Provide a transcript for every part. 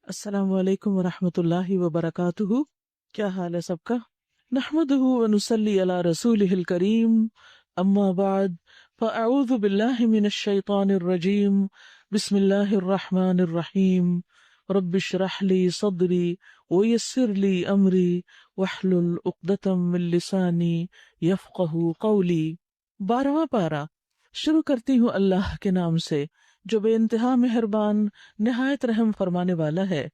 السلام علیکم ورحمۃ اللہ وبرکاتہ. کیا حال ہے سب کا؟ نحمدہ ونصلی علی رسولہ الکریم. اما بعد فاعوذ باللہ من الشیطان الرجیم. بسم اللہ الرحمن الرحیم. رب اشرح لی صدری ویسر لی امری واحلل عقدۃ من لسانی یفقہوا قولی. 12واں پارہ. شروع کرتی ہوں اللہ کے نام سے جو بے انتہا مہربان نہایت رحم فرمانے والا ہے.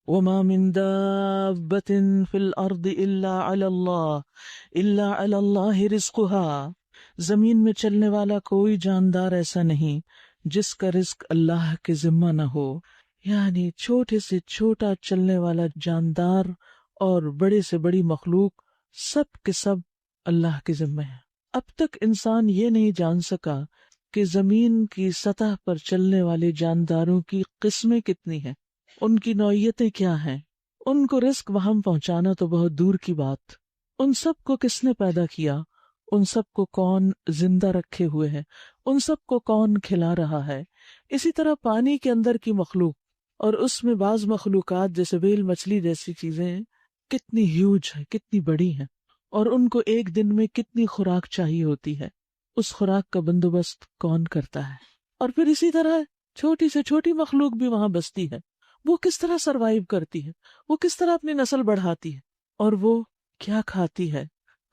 وما من دابۃ فی الارض الا علی اللہ رزقها. زمین میں چلنے والا کوئی جاندار ایسا نہیں جس کا رزق اللہ کے ذمہ نہ ہو. یعنی چھوٹے سے چھوٹا چلنے والا جاندار اور بڑے سے بڑی مخلوق سب کے سب اللہ کے ذمہ ہے. اب تک انسان یہ نہیں جان سکا کہ زمین کی سطح پر چلنے والے جانداروں کی قسمیں کتنی ہیں، ان کی نوعیتیں کیا ہیں، ان کو رزق وہاں پہنچانا تو بہت دور کی بات. ان سب کو کس نے پیدا کیا، ان سب کو کون زندہ رکھے ہوئے ہے، ان سب کو کون کھلا رہا ہے. اسی طرح پانی کے اندر کی مخلوق اور اس میں بعض مخلوقات جیسے ویل مچھلی جیسی چیزیں ہیں کتنی ہیوج ہے، کتنی بڑی ہیں، اور ان کو ایک دن میں کتنی خوراک چاہیے ہوتی ہے. اس خوراک کا بندوبست کون کرتا ہے؟ اور پھر اسی طرح چھوٹی سے چھوٹی مخلوق بھی وہاں بستی ہے، وہ کس طرح سروائیو کرتی ہے، وہ کس طرح اپنی نسل بڑھاتی ہے، اور وہ کیا کھاتی ہے،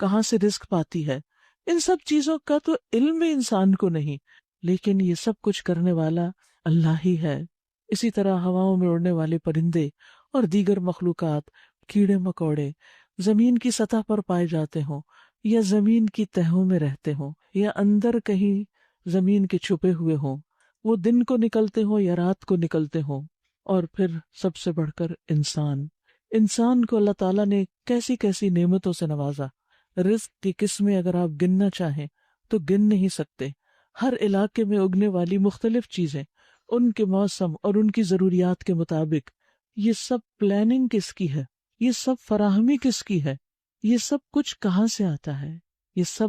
کہاں سے رزق پاتی ہے. ان سب چیزوں کا تو علم انسان کو نہیں، لیکن یہ سب کچھ کرنے والا اللہ ہی ہے. اسی طرح ہواؤں میں اڑنے والے پرندے اور دیگر مخلوقات، کیڑے مکوڑے زمین کی سطح پر پائے جاتے ہوں یا زمین کی تہوں میں رہتے ہوں یا اندر کہیں زمین کے چھپے ہوئے ہوں، وہ دن کو نکلتے ہوں یا رات کو نکلتے ہوں. اور پھر سب سے بڑھ کر انسان کو اللہ تعالیٰ نے کیسی کیسی نعمتوں سے نوازا. رزق کی قسمیں اگر آپ گننا چاہیں تو گن نہیں سکتے. ہر علاقے میں اگنے والی مختلف چیزیں، ان کے موسم اور ان کی ضروریات کے مطابق، یہ سب پلاننگ کس کی ہے، یہ سب فراہمی کس کی ہے، یہ سب کچھ کہاں سے آتا ہے؟ یہ سب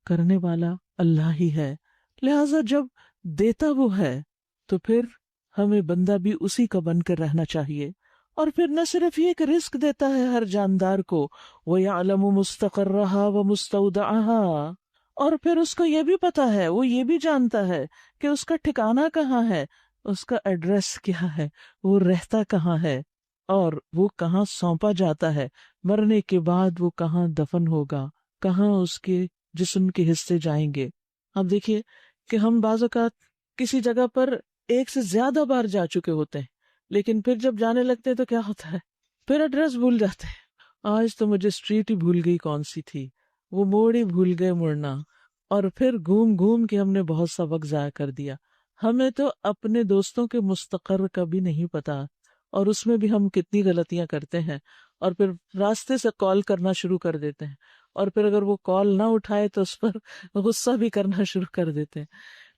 کرنے والا اللہ ہی ہے. لہذا جب دیتا وہ ہے تو پھر ہمیں بندہ بھی اسی کا بن کر رہنا چاہیے. اور پھر نہ صرف یہ کہ رزق دیتا ہے ہر جاندار کو، وَيَعْلَمُ مُسْتَقَرَّهَا وَمُسْتَوْدَعَهَا، اور پھر اس کو یہ بھی پتا ہے، وہ یہ بھی جانتا ہے کہ اس کا ٹھکانہ کہاں ہے، اس کا ایڈریس کیا ہے، وہ رہتا کہاں ہے، اور وہ کہاں سونپا جاتا ہے، مرنے کے بعد وہ کہاں دفن ہوگا، کہاں اس کے جسم کے حصے جائیں گے. اب دیکھیے کہ ہم بعض اوقات کسی جگہ پر ایک سے زیادہ بار جا چکے ہوتے ہیں، لیکن پھر جب جانے لگتے ہیں تو کیا ہوتا ہے، پھر ایڈریس بھول جاتے ہیں. آج تو مجھے اسٹریٹ ہی بھول گئی کون سی تھی، وہ موڑ ہی بھول گئے مڑنا، اور پھر گھوم گھوم کے ہم نے بہت سا وقت ضائع کر دیا. ہمیں تو اپنے دوستوں کے مستقر کا بھی نہیں پتا، اور اس میں بھی ہم کتنی غلطیاں کرتے ہیں. اور پھر راستے سے کال کرنا شروع کر دیتے ہیں، اور پھر اگر وہ کال نہ اٹھائے تو اس پر غصہ بھی کرنا شروع کر دیتے ہیں.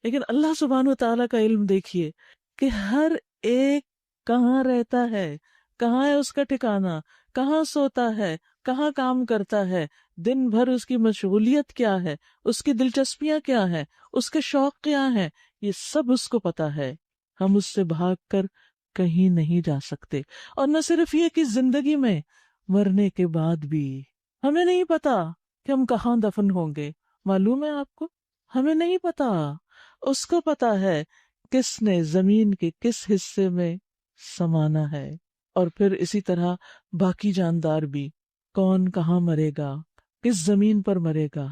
لیکن اللہ سبحانہ و تعالیٰ کا علم دیکھیے کہ ہر ایک کہاں رہتا ہے، کہاں ہے اس کا ٹھکانہ، کہاں سوتا ہے، کہاں کام کرتا ہے، دن بھر اس کی مشغولیت کیا ہے، اس کی دلچسپیاں کیا ہیں، اس کے شوق کیا ہیں، یہ سب اس کو پتا ہے. ہم اس سے بھاگ کر کہیں نہیں جا سکتے. اور نہ صرف یہ کہ زندگی میں، مرنے کے بعد بھی ہمیں نہیں پتا کہ ہم کہاں دفن ہوں گے. معلوم ہے آپ کو، ہمیں نہیں پتا، اس کو پتا ہے کس نے زمین کے کس حصے میں سمانا ہے. اور پھر اسی طرح باقی جاندار بھی، کون کہاں مرے گا، کس زمین پر مرے گا،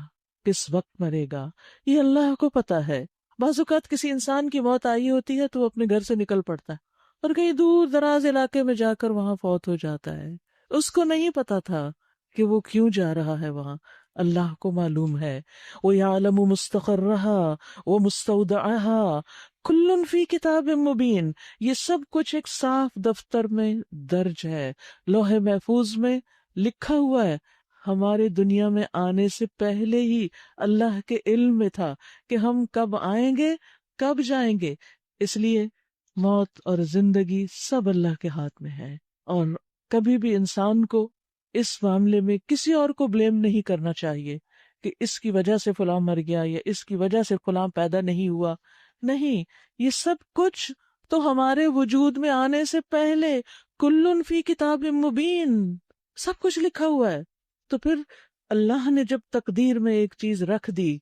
کس وقت مرے گا، یہ اللہ کو پتا ہے. بعض اوقات کسی انسان کی موت آئی ہوتی ہے تو وہ اپنے گھر سے نکل پڑتا ہے اور کہیں دور دراز علاقے میں جا کر وہاں فوت ہو جاتا ہے. اس کو نہیں پتا تھا کہ وہ کیوں جا رہا ہے وہاں، اللہ کو معلوم ہے. وَيَعْلَمُ مُسْتَقَرَّهَا وَمُسْتَوْدَعَهَا كُلٌّ فِي كِتَابٍ مُبِينٍ. یہ سب کچھ ایک صاف دفتر میں درج ہے، لوح محفوظ میں لکھا ہوا ہے. ہمارے دنیا میں آنے سے پہلے ہی اللہ کے علم میں تھا کہ ہم کب آئیں گے، کب جائیں گے. اس لیے موت اور زندگی سب اللہ کے ہاتھ میں ہے. اور کبھی بھی انسان کو اس معاملے میں کسی اور کو بلیم نہیں کرنا چاہیے کہ اس کی وجہ سے فلاں مر گیا یا اس کی وجہ سے فلاں پیدا نہیں ہوا. نہیں، یہ سب کچھ تو ہمارے وجود میں آنے سے پہلے کل فی کتاب مبین، سب کچھ لکھا ہوا ہے. تو پھر اللہ نے جب تقدیر میں ایک چیز رکھ دی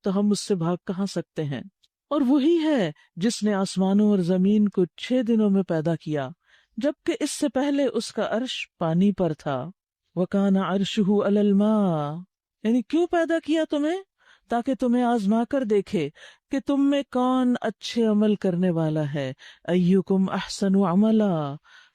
تو ہم اس سے بھاگ کہاں سکتے ہیں؟ اور وہی ہے جس نے آسمانوں اور زمین کو 6 دنوں میں پیدا کیا، جبکہ اس سے پہلے اس کا عرش پانی پر تھا. وَكَانَ عَرْشُهُ عَلَى الْمَاءِ، یعنی کیوں پیدا کیا تمہیں؟ تاکہ تمہیں آزما کر دیکھے کہ تم میں کون اچھے عمل کرنے والا ہے. ایکم احسن عملا،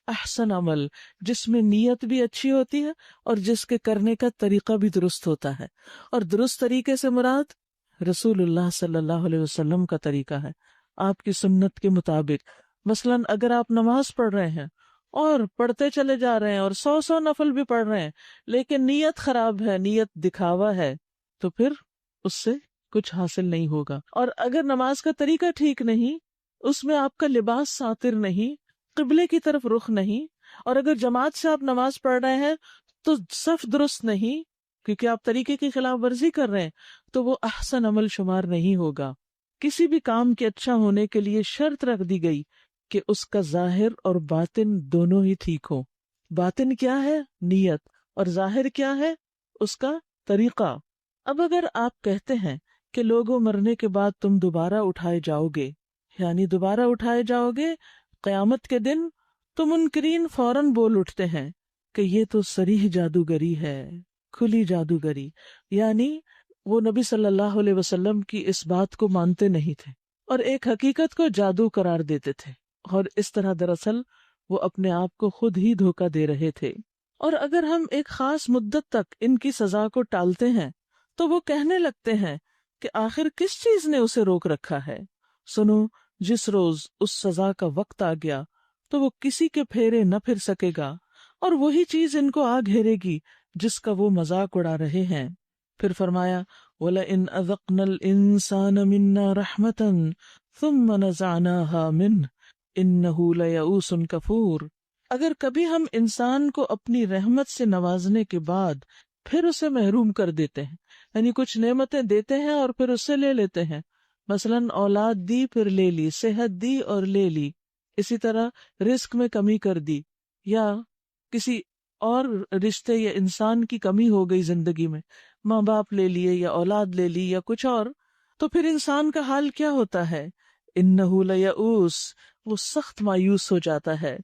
احسن عمل جس میں نیت بھی اچھی ہوتی ہے اور جس کے کرنے کا طریقہ بھی درست ہوتا ہے. اور درست طریقے سے مراد رسول اللہ صلی اللہ علیہ وسلم کا طریقہ ہے، آپ کی سنت کے مطابق. مثلاً اگر آپ نماز پڑھ رہے ہیں اور پڑھتے چلے جا رہے ہیں اور 100 نفل بھی پڑھ رہے ہیں لیکن نیت خراب ہے، نیت دکھاوا ہے، تو پھر اس سے کچھ حاصل نہیں ہوگا. اور اگر نماز کا طریقہ ٹھیک نہیں، اس میں آپ کا لباس ساتر نہیں، قبلے کی طرف رخ نہیں، اور اگر جماعت سے آپ نماز پڑھ رہے ہیں تو صف درست نہیں کیونکہ آپ طریقے کی خلاف ورزی کر رہے ہیں، تو وہ احسن عمل شمار نہیں ہوگا. کسی بھی کام کے اچھا ہونے کے لیے شرط رکھ دی گئی کہ اس کا ظاہر اور باطن دونوں ہی ٹھیک ہو. باطن کیا ہے؟ نیت. اور ظاہر کیا ہے؟ اس کا طریقہ. اب اگر آپ کہتے ہیں کہ لوگوں مرنے کے بعد تم دوبارہ اٹھائے جاؤ گے، یعنی دوبارہ اٹھائے جاؤ گے قیامت کے دن، تو منکرین فوراً بول اٹھتے ہیں کہ یہ تو صریح جادوگری ہے، کھلی جادوگری. یعنی وہ نبی صلی اللہ علیہ وسلم کی اس بات کو مانتے نہیں تھے اور ایک حقیقت کو جادو قرار دیتے تھے، اور اس طرح دراصل وہ اپنے آپ کو خود ہی دھوکہ دے رہے تھے. اور اگر ہم ایک خاص مدت تک ان کی سزا کو ٹالتے ہیں تو وہ کہنے لگتے ہیں کہ آخر کس چیز نے اسے روک رکھا ہے. سنو، جس روز اس سزا کا وقت آ گیا تو وہ کسی کے پھیرے نہ پھر سکے گا، اور وہی چیز ان کو آ گھیرے گی جس کا وہ مذاق اڑا رہے ہیں. پھر فرمایا وَلَئِنْ أَذَقْنَا الْإِنسَانَ مِنَّا رَحْمَةً ثُمَّ نَزَعْنَاهَا مِنْهُ إِنَّهُ لَيَئُوسٌ كَفُورٌ. اگر کبھی ہم انسان کو اپنی رحمت سے نوازنے کے بعد پھر اسے محروم کر دیتے ہیں، یعنی کچھ نعمتیں دیتے ہیں اور پھر اس سے لے لیتے ہیں، مثلاً اولاد دی پھر لے لی، صحت دی اور لے لی، اسی طرح رزق میں کمی کر دی، یا کسی اور رشتے یا انسان کی کمی ہو گئی زندگی میں، ماں باپ لے لیے یا اولاد لے لی یا کچھ اور، تو پھر انسان کا حال کیا ہوتا ہے؟ انہ لیئوس، وہ سخت مایوس ہو جاتا ہے،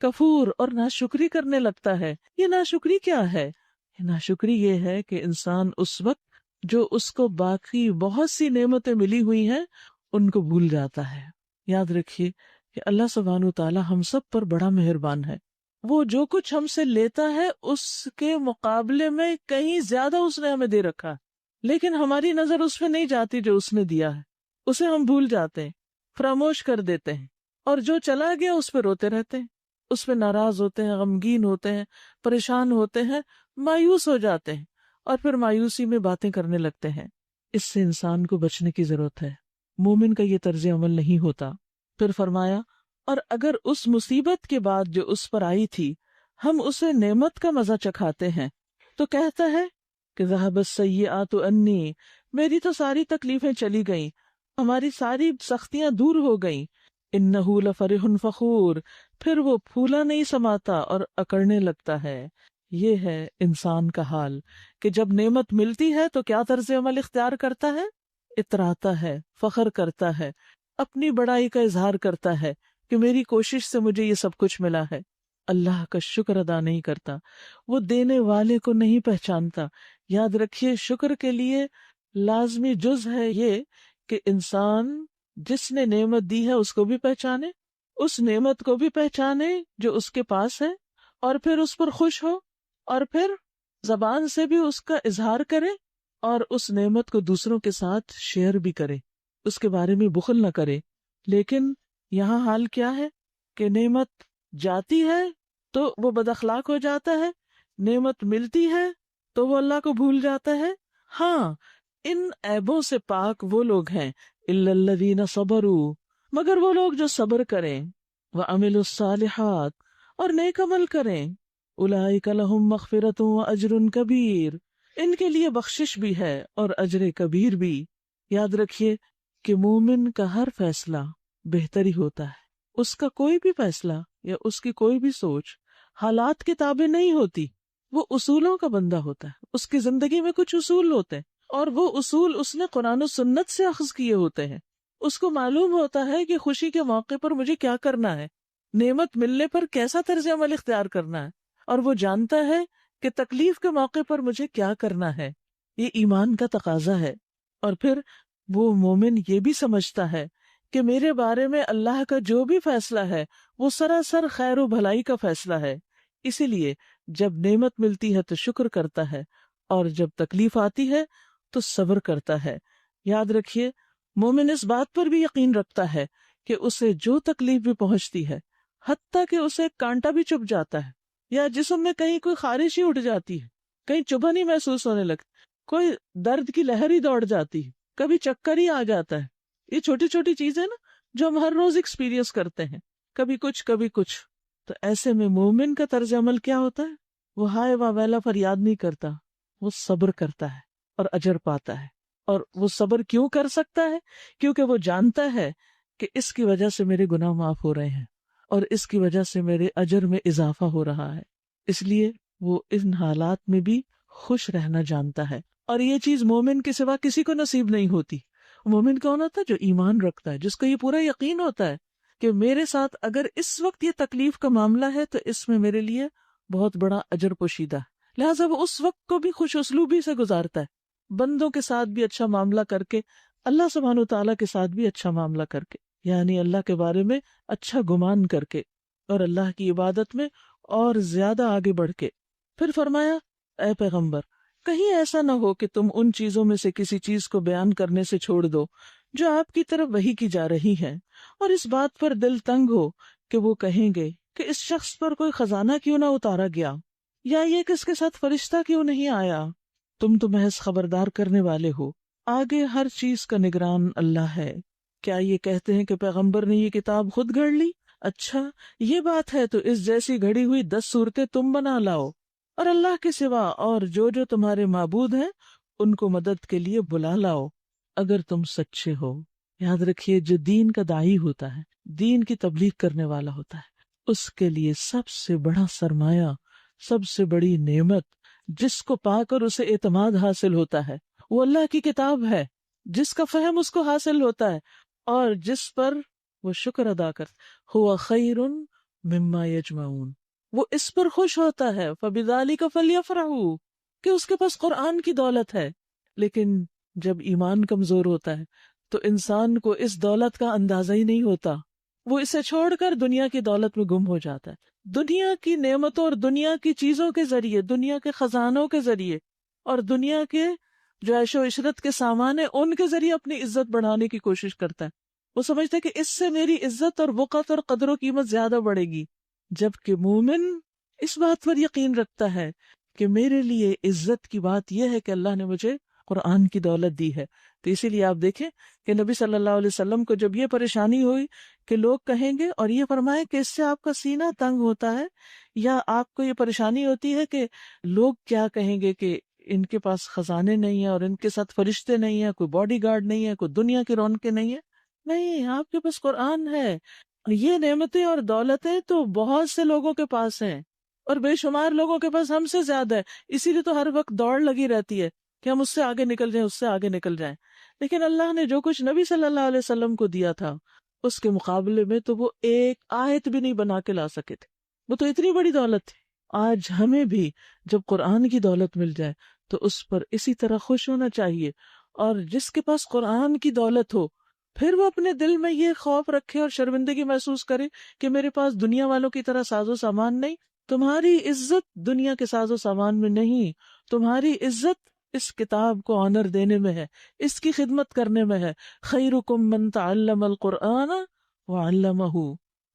کفور، اور ناشکری کرنے لگتا ہے. یہ ناشکری کیا ہے؟ یہ ناشکری یہ ہے کہ انسان اس وقت جو اس کو باقی بہت سی نعمتیں ملی ہوئی ہیں ان کو بھول جاتا ہے. یاد رکھیے کہ اللہ سبحانہ وتعالی ہم سب پر بڑا مہربان ہے. وہ جو کچھ ہم سے لیتا ہے اس کے مقابلے میں کہیں زیادہ اس نے ہمیں دے رکھا ہے، لیکن ہماری نظر اس پہ نہیں جاتی جو اس نے دیا ہے، اسے ہم بھول جاتے ہیں، فراموش کر دیتے ہیں، اور جو چلا گیا اس پہ روتے رہتے ہیں، اس پہ ناراض ہوتے ہیں، غمگین ہوتے ہیں، پریشان ہوتے ہیں، مایوس ہو جاتے ہیں، اور پھر مایوسی میں باتیں کرنے لگتے ہیں. اس سے انسان کو بچنے کی ضرورت ہے. مومن کا یہ طرز عمل نہیں ہوتا. پھر فرمایا اور اگر اس مصیبت کے بعد جو اس پر آئی تھی ہم اسے نعمت کا مزہ چکھاتے ہیں تو کہتا ہے کہ ذهب السیئات عنی، میری تو ساری تکلیفیں چلی گئیں، ہماری ساری سختیاں دور ہو گئیں. انہ لفرح فخور، پھر وہ پھولا نہیں سماتا اور اکڑنے لگتا ہے. یہ ہے انسان کا حال کہ جب نعمت ملتی ہے تو کیا طرز عمل اختیار کرتا ہے؟ اتراتا ہے، فخر کرتا ہے، اپنی بڑائی کا اظہار کرتا ہے کہ میری کوشش سے مجھے یہ سب کچھ ملا ہے. اللہ کا شکر ادا نہیں کرتا، وہ دینے والے کو نہیں پہچانتا. یاد رکھیے شکر کے لیے لازمی جز ہے یہ کہ انسان جس نے نعمت دی ہے اس کو بھی پہچانے، اس نعمت کو بھی پہچانے جو اس کے پاس ہے، اور پھر اس پر خوش ہو، اور پھر زبان سے بھی اس کا اظہار کرے، اور اس نعمت کو دوسروں کے ساتھ شیئر بھی کرے، اس کے بارے میں بخل نہ کرے. لیکن یہاں حال کیا ہے کہ نعمت جاتی ہے تو وہ بد اخلاق ہو جاتا ہے، نعمت ملتی ہے تو وہ اللہ کو بھول جاتا ہے. ہاں، ان عیبوں سے پاک وہ لوگ ہیں الا الذین صبروا، مگر وہ لوگ جو صبر کریں، وعملوا الصالحات، اور نیک عمل کریں، اولئک لہم مغفرۃ واجر کبیر، ان کے لیے بخشش بھی ہے اور اجر کبیر بھی. یاد رکھیے کہ مومن کا ہر فیصلہ بہتر ہی ہوتا ہے، اس کا کوئی بھی فیصلہ یا اس کی کوئی بھی سوچ حالات کے تابع نہیں ہوتی، وہ اصولوں کا بندہ ہوتا ہے، اس کی زندگی میں کچھ اصول ہوتے ہیں، اور وہ اصول اس نے قرآن و سنت سے اخذ کیے ہوتے ہیں. اس کو معلوم ہوتا ہے کہ خوشی کے موقع پر مجھے کیا کرنا ہے، نعمت ملنے پر کیسا طرز عمل اختیار کرنا ہے، اور وہ جانتا ہے کہ تکلیف کے موقع پر مجھے کیا کرنا ہے. یہ ایمان کا تقاضا ہے. اور پھر وہ مومن یہ بھی سمجھتا ہے کہ میرے بارے میں اللہ کا جو بھی فیصلہ ہے وہ سراسر خیر و بھلائی کا فیصلہ ہے. اسی لیے جب نعمت ملتی ہے تو شکر کرتا ہے، اور جب تکلیف آتی ہے تو صبر کرتا ہے. یاد رکھیے، مومن اس بات پر بھی یقین رکھتا ہے کہ اسے جو تکلیف بھی پہنچتی ہے، حتیٰ کہ اسے کانٹا بھی چبھ جاتا ہے، یا جسم میں کہیں کوئی خارش ہی اٹھ جاتی ہے، کہیں چبھن ہی محسوس ہونے لگتی، کوئی درد کی لہر ہی دوڑ جاتی ہے، کبھی چکر ہی آ جاتا ہے. یہ چھوٹی چھوٹی چیزیں نا جو ہم ہر روز ایکسپیرینس کرتے ہیں، کبھی کچھ کبھی کچھ. تو ایسے میں مومن کا طرز عمل کیا ہوتا ہے؟ وہ ہائے واہ ویلا فریاد نہیں کرتا، وہ صبر کرتا ہے اور اجر پاتا ہے. اور وہ صبر کیوں کر سکتا ہے؟ کیونکہ وہ جانتا ہے کہ اس کی وجہ سے میرے گناہ معاف ہو رہے ہیں، اور اس کی وجہ سے میرے اجر میں اضافہ ہو رہا ہے. اس لیے وہ ان حالات میں بھی خوش رہنا جانتا ہے. اور یہ چیز مومن کے سوا کسی کو نصیب نہیں ہوتی. مومن کون ہوتا ہے؟ جو ایمان رکھتا ہے، جس کو یہ پورا یقین ہوتا ہے کہ میرے ساتھ اگر اس وقت یہ تکلیف کا معاملہ ہے تو اس میں میرے لیے بہت بڑا اجر پوشیدہ ہے. لہٰذا وہ اس وقت کو بھی خوش اسلوبی سے گزارتا ہے، بندوں کے ساتھ بھی اچھا معاملہ کر کے، اللہ سبحانہ و تعالیٰ کے ساتھ بھی اچھا معاملہ کر کے، یعنی اللہ کے بارے میں اچھا گمان کر کے، اور اللہ کی عبادت میں اور زیادہ آگے بڑھ کے. پھر فرمایا، اے پیغمبر، کہیں ایسا نہ ہو کہ تم ان چیزوں میں سے کسی چیز کو بیان کرنے سے چھوڑ دو جو آپ کی طرف وحی کی جا رہی ہے، اور اس بات پر دل تنگ ہو کہ وہ کہیں گے کہ اس شخص پر کوئی خزانہ کیوں نہ اتارا گیا، یا یہ کہ اس کے ساتھ فرشتہ کیوں نہیں آیا. تم تو محض خبردار کرنے والے ہو، آگے ہر چیز کا نگران اللہ ہے. کیا یہ کہتے ہیں کہ پیغمبر نے یہ کتاب خود گھڑ لی؟ اچھا یہ بات ہے تو اس جیسی گھڑی ہوئی 10 صورتیں تم بنا لاؤ، اور اللہ کے سوا اور جو تمہارے معبود ہیں ان کو مدد کے لیے بلا لاؤ اگر تم سچے ہو. یاد رکھیے، جو دین کا داعی ہوتا ہے، دین کی تبلیغ کرنے والا ہوتا ہے، اس کے لیے سب سے بڑا سرمایہ، سب سے بڑی نعمت جس کو پا کر اسے اعتماد حاصل ہوتا ہے، وہ اللہ کی کتاب ہے، جس کا فہم اس کو حاصل ہوتا ہے اور جس پر وہ شکر ادا کرتا. ہوا خیر مما یجمعون، وہ اس پر خوش ہوتا ہے. فَبِذَلِكَ فَلْيَفْرَحُوا، کہ اس کے پاس قرآن کی دولت ہے. لیکن جب ایمان کمزور ہوتا ہے تو انسان کو اس دولت کا اندازہ ہی نہیں ہوتا، وہ اسے چھوڑ کر دنیا کی دولت میں گم ہو جاتا ہے. دنیا کی نعمتوں اور دنیا کی چیزوں کے ذریعے، دنیا کے خزانوں کے ذریعے اور دنیا کے جو عیش و عشرت کے سامان ہیں ان کے ذریعے اپنی عزت بڑھانے کی کوشش کرتا ہے. وہ سمجھتا ہے کہ اس سے میری عزت اور وقت اور قدر و قیمت زیادہ بڑھے گی، جبکہ مومن اس بات پر یقین رکھتا ہے کہ میرے لیے عزت کی بات یہ ہے کہ اللہ نے مجھے قرآن کی دولت دی ہے. تو اسی لیے آپ دیکھیں کہ نبی صلی اللہ علیہ وسلم کو جب یہ پریشانی ہوئی کہ لوگ کہیں گے، اور یہ فرمائے کہ اس سے آپ کا سینہ تنگ ہوتا ہے، یا آپ کو یہ پریشانی ہوتی ہے کہ لوگ کیا کہیں گے کہ ان کے پاس خزانے نہیں ہیں اور ان کے ساتھ فرشتے نہیں ہیں، کوئی باڈی گارڈ نہیں ہے، کوئی دنیا کی رونقیں نہیں ہیں. نہیں، آپ کے پاس قرآن ہے. یہ نعمتیں اور دولتیں تو بہت سے لوگوں کے پاس ہیں، اور بے شمار لوگوں کے پاس ہم سے زیادہ ہے. اسی لیے تو ہر وقت دوڑ لگی رہتی ہے کہ ہم اس سے آگے نکل جائیں، اس سے آگے نکل جائیں. لیکن اللہ نے جو کچھ نبی صلی اللہ علیہ وسلم کو دیا تھا اس کے مقابلے میں تو وہ ایک آیت بھی نہیں بنا کے لا سکے تھے. وہ تو اتنی بڑی دولت تھی. آج ہمیں بھی جب قرآن کی دولت مل جائے تو اس پر اسی طرح خوش ہونا چاہیے. اور جس کے پاس قرآن کی دولت ہو پھر وہ اپنے دل میں یہ خوف رکھے اور شرمندگی محسوس کرے کہ میرے پاس دنیا والوں کی طرح ساز و سامان نہیں. تمہاری عزت دنیا کے ساز و سامان میں نہیں، تمہاری عزت اس کتاب کو آنر دینے میں ہے، اس کی خدمت کرنے میں ہے. خیرکم من تعلم القرآن وعلمہ.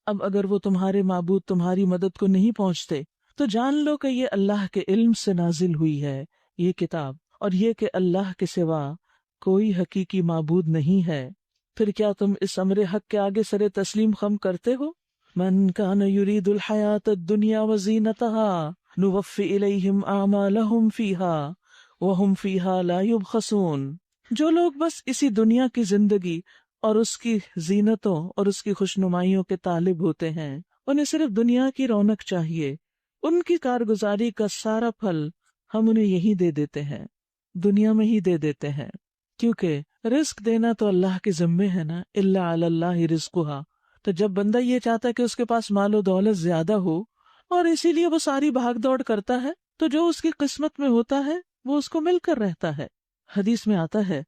اب اگر وہ تمہارے معبود تمہاری مدد کو نہیں پہنچتے تو جان لو کہ یہ اللہ کے علم سے نازل ہوئی ہے یہ کتاب، اور یہ کہ اللہ کے سوا کوئی حقیقی معبود نہیں ہے. پھر کیا تم اس امر حق کے آگے سر تسلیم خم کرتے ہو؟ من کان یرید الحیات الدنیا وزینتها نوفی الیہم اعمالہم فیہا وہم فیہا لا یبخسون. جو لوگ بس اسی دنیا کی زندگی اور اس کی زینتوں اور اس کی خوشنمائیوں کے طالب ہوتے ہیں، انہیں صرف دنیا کی رونق چاہیے، ان کی کارگزاری کا سارا پھل ہم انہیں یہی دے دیتے ہیں، دنیا میں ہی دے دیتے ہیں، کیونکہ رزق دینا تو اللہ کے ذمے ہے نا، الا علی اللہ رزقھا۔ تو جب بندہ یہ چاہتا ہے کہ اس کے پاس مال و دولت زیادہ ہو اور اسی لیے وہ ساری بھاگ دوڑ کرتا ہے، تو جو اس کی قسمت میں ہوتا ہے وہ اس کو مل کر رہتا ہے۔ حدیث میں آتا ہے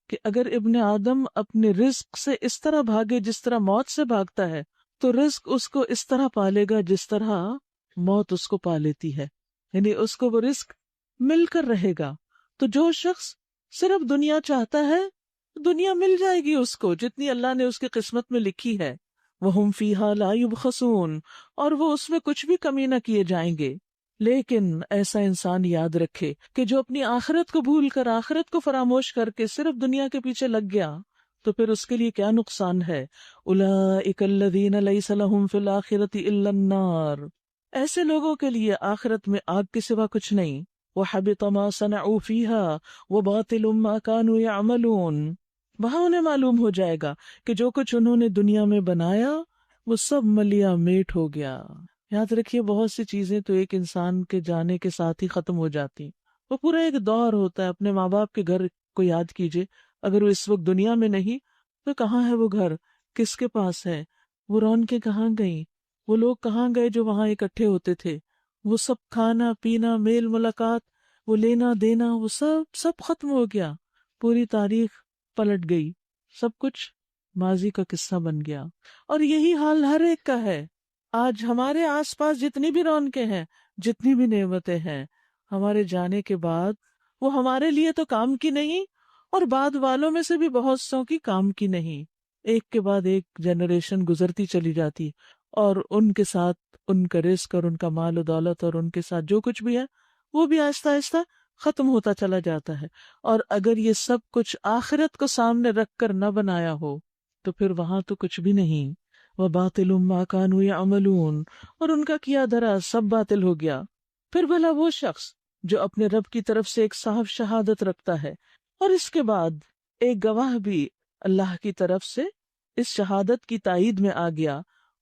کہ اگر ابن آدم اپنے رزق سے اس طرح بھاگے جس طرح موت سے بھاگتا ہے، تو رزق اس کو اس طرح پالے گا جس طرح موت اس کو پا لیتی ہے، یعنی اس کو وہ رزق مل کر رہے گا۔ تو جو شخص صرف دنیا چاہتا ہے، دنیا مل جائے گی اس کو جتنی اللہ نے اس کی قسمت میں لکھی ہے، وَهُمْ فِيهَا لَا يُبْخَسُونَ، اور وہ اس میں کچھ بھی کمی نہ کیے جائیں گے۔ لیکن ایسا انسان یاد رکھے کہ جو اپنی آخرت کو بھول کر، آخرت کو فراموش کر کے صرف دنیا کے پیچھے لگ گیا، تو پھر اس کے لیے کیا نقصان ہے۔ أُولَئِكَ الَّذِينَ لَيْسَ لَهُمْ فِي الْآخِرَةِ إِلَّا النَّارُ، ایسے لوگوں کے لیے آخرت میں آگ کے سوا کچھ نہیں۔ وَحَبِطَ مَا صَنَعُوا فِيهَا وَبَاطِلٌ مَا كَانُوا يَعْمَلُونَ، وہاں انہیں معلوم ہو جائے گا کہ جو کچھ انہوں نے دنیا میں بنایا وہ سب ملیا میٹ ہو گیا۔ یاد رکھیے بہت سی چیزیں تو ایک انسان کے جانے کے ساتھ ہی ختم ہو جاتی، وہ پورا ایک دور ہوتا ہے۔ اپنے ماں باپ کے گھر کو یاد کیجئے، اگر وہ اس وقت دنیا میں نہیں تو کہاں ہے وہ گھر، کس کے پاس ہے، وہ رونقیں کہاں گئیں، وہ لوگ کہاں گئے جو وہاں اکٹھے ہوتے تھے، وہ سب کھانا پینا، میل ملاقات، وہ لینا دینا، وہ سب ختم ہو گیا، پوری تاریخ پلٹ گئی، سب کچھ ماضی کا قصہ بن گیا۔ اور یہی حال ہر ایک کا ہے۔ آج ہمارے آس پاس جتنی بھی رونقیں ہیں، جتنی بھی نعمتیں ہیں، ہمارے جانے کے بعد وہ ہمارے لیے تو کام کی نہیں، اور بعد والوں میں سے بھی بہت سو کی کام کی نہیں۔ ایک کے بعد ایک جنریشن گزرتی چلی جاتی، اور ان کے ساتھ ان کا رزق اور ان کا مال و دولت اور ان کے ساتھ جو کچھ بھی ہے وہ بھی آہستہ آہستہ ختم ہوتا چلا جاتا ہے۔ اور اگر یہ سب کچھ آخرت کو سامنے رکھ کر نہ بنایا ہو تو پھر وہاں تو کچھ بھی نہیں۔ وَبَاطِلٌ مَا كَانُوا يَعْمَلُونَ، اور ان کا کیا دھرا سب باطل ہو گیا۔ پھر بھلا وہ شخص جو اپنے رب کی طرف سے ایک صاحب شہادت رکھتا ہے اور اس کے بعد ایک گواہ بھی اللہ کی طرف سے اس شہادت کی تائید میں آ گیا،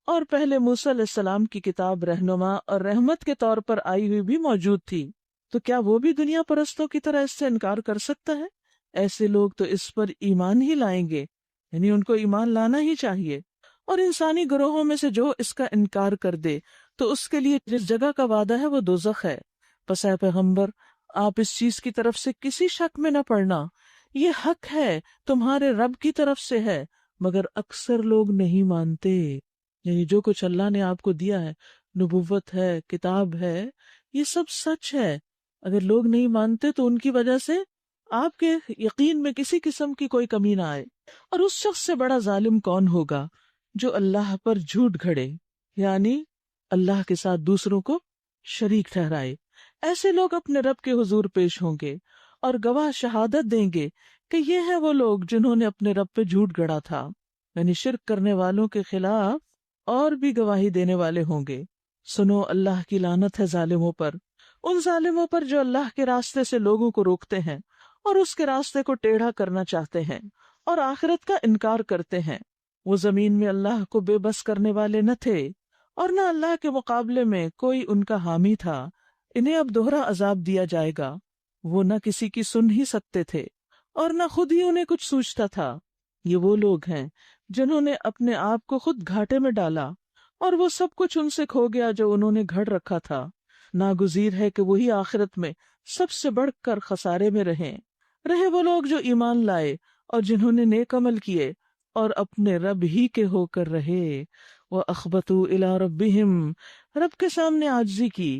اور پہلے موسیٰ علیہ السلام کی کتاب رہنما اور رحمت کے طور پر آئی ہوئی بھی موجود تھی، تو کیا وہ بھی دنیا پرستوں کی طرح اس سے انکار کر سکتا ہے؟ ایسے لوگ تو اس پر ایمان ہی لائیں گے، یعنی ان کو ایمان لانا ہی چاہیے۔ اور انسانی گروہوں میں سے جو اس کا انکار کر دے تو اس کے لیے جس جگہ کا وعدہ ہے وہ دوزخ ہے۔ پس اے پیغمبر، آپ اس چیز کی طرف سے کسی شک میں نہ پڑنا، یہ حق ہے، تمہارے رب کی طرف سے ہے، مگر اکثر لوگ نہیں مانتے۔ یعنی جو کچھ اللہ نے آپ کو دیا ہے، نبوت ہے، کتاب ہے، یہ سب سچ ہے۔ اگر لوگ نہیں مانتے تو ان کی وجہ سے آپ کے یقین میں کسی قسم کی کوئی کمی نہ آئے۔ اور اس شخص سے بڑا ظالم کون ہوگا جو اللہ پر جھوٹ گھڑے، یعنی اللہ کے ساتھ دوسروں کو شریک ٹھہرائے۔ ایسے لوگ اپنے رب کے حضور پیش ہوں گے اور گواہ شہادت دیں گے کہ یہ ہیں وہ لوگ جنہوں نے اپنے رب پہ جھوٹ گڑا تھا، یعنی شرک کرنے والوں کے خلاف اور بھی گواہی دینے والے ہوں گے۔ سنو، اللہ کی لعنت ہے ظالموں پر، ان ظالموں پر جو اللہ کے راستے سے لوگوں کو روکتے ہیں اور اس کے راستے کو ٹیڑھا کرنا چاہتے ہیں اور آخرت کا انکار کرتے ہیں۔ وہ زمین میں اللہ کو بے بس کرنے والے نہ تھے اور نہ اللہ کے مقابلے میں کوئی ان کا حامی تھا۔ انہیں اب دوہرا عذاب دیا جائے گا، وہ نہ کسی کی سن ہی سکتے تھے اور نہ خود ہی انہیں کچھ سوچتا تھا۔ یہ وہ لوگ ہیں جنہوں نے اپنے آپ کو خود گھاٹے میں ڈالا اور وہ سب کچھ ان سے کھو گیا جو انہوں نے گھڑ رکھا تھا۔ ناگزیر ہے کہ وہی آخرت میں سب سے بڑھ کر خسارے میں رہے وہ لوگ جو ایمان لائے اور جنہوں نے نیک عمل کیے اور اپنے رب ہی کے ہو کر رہے۔ وَأَخْبَتُوا إِلَىٰ رَبِّهِمْ، رب کے سامنے عاجزی کی۔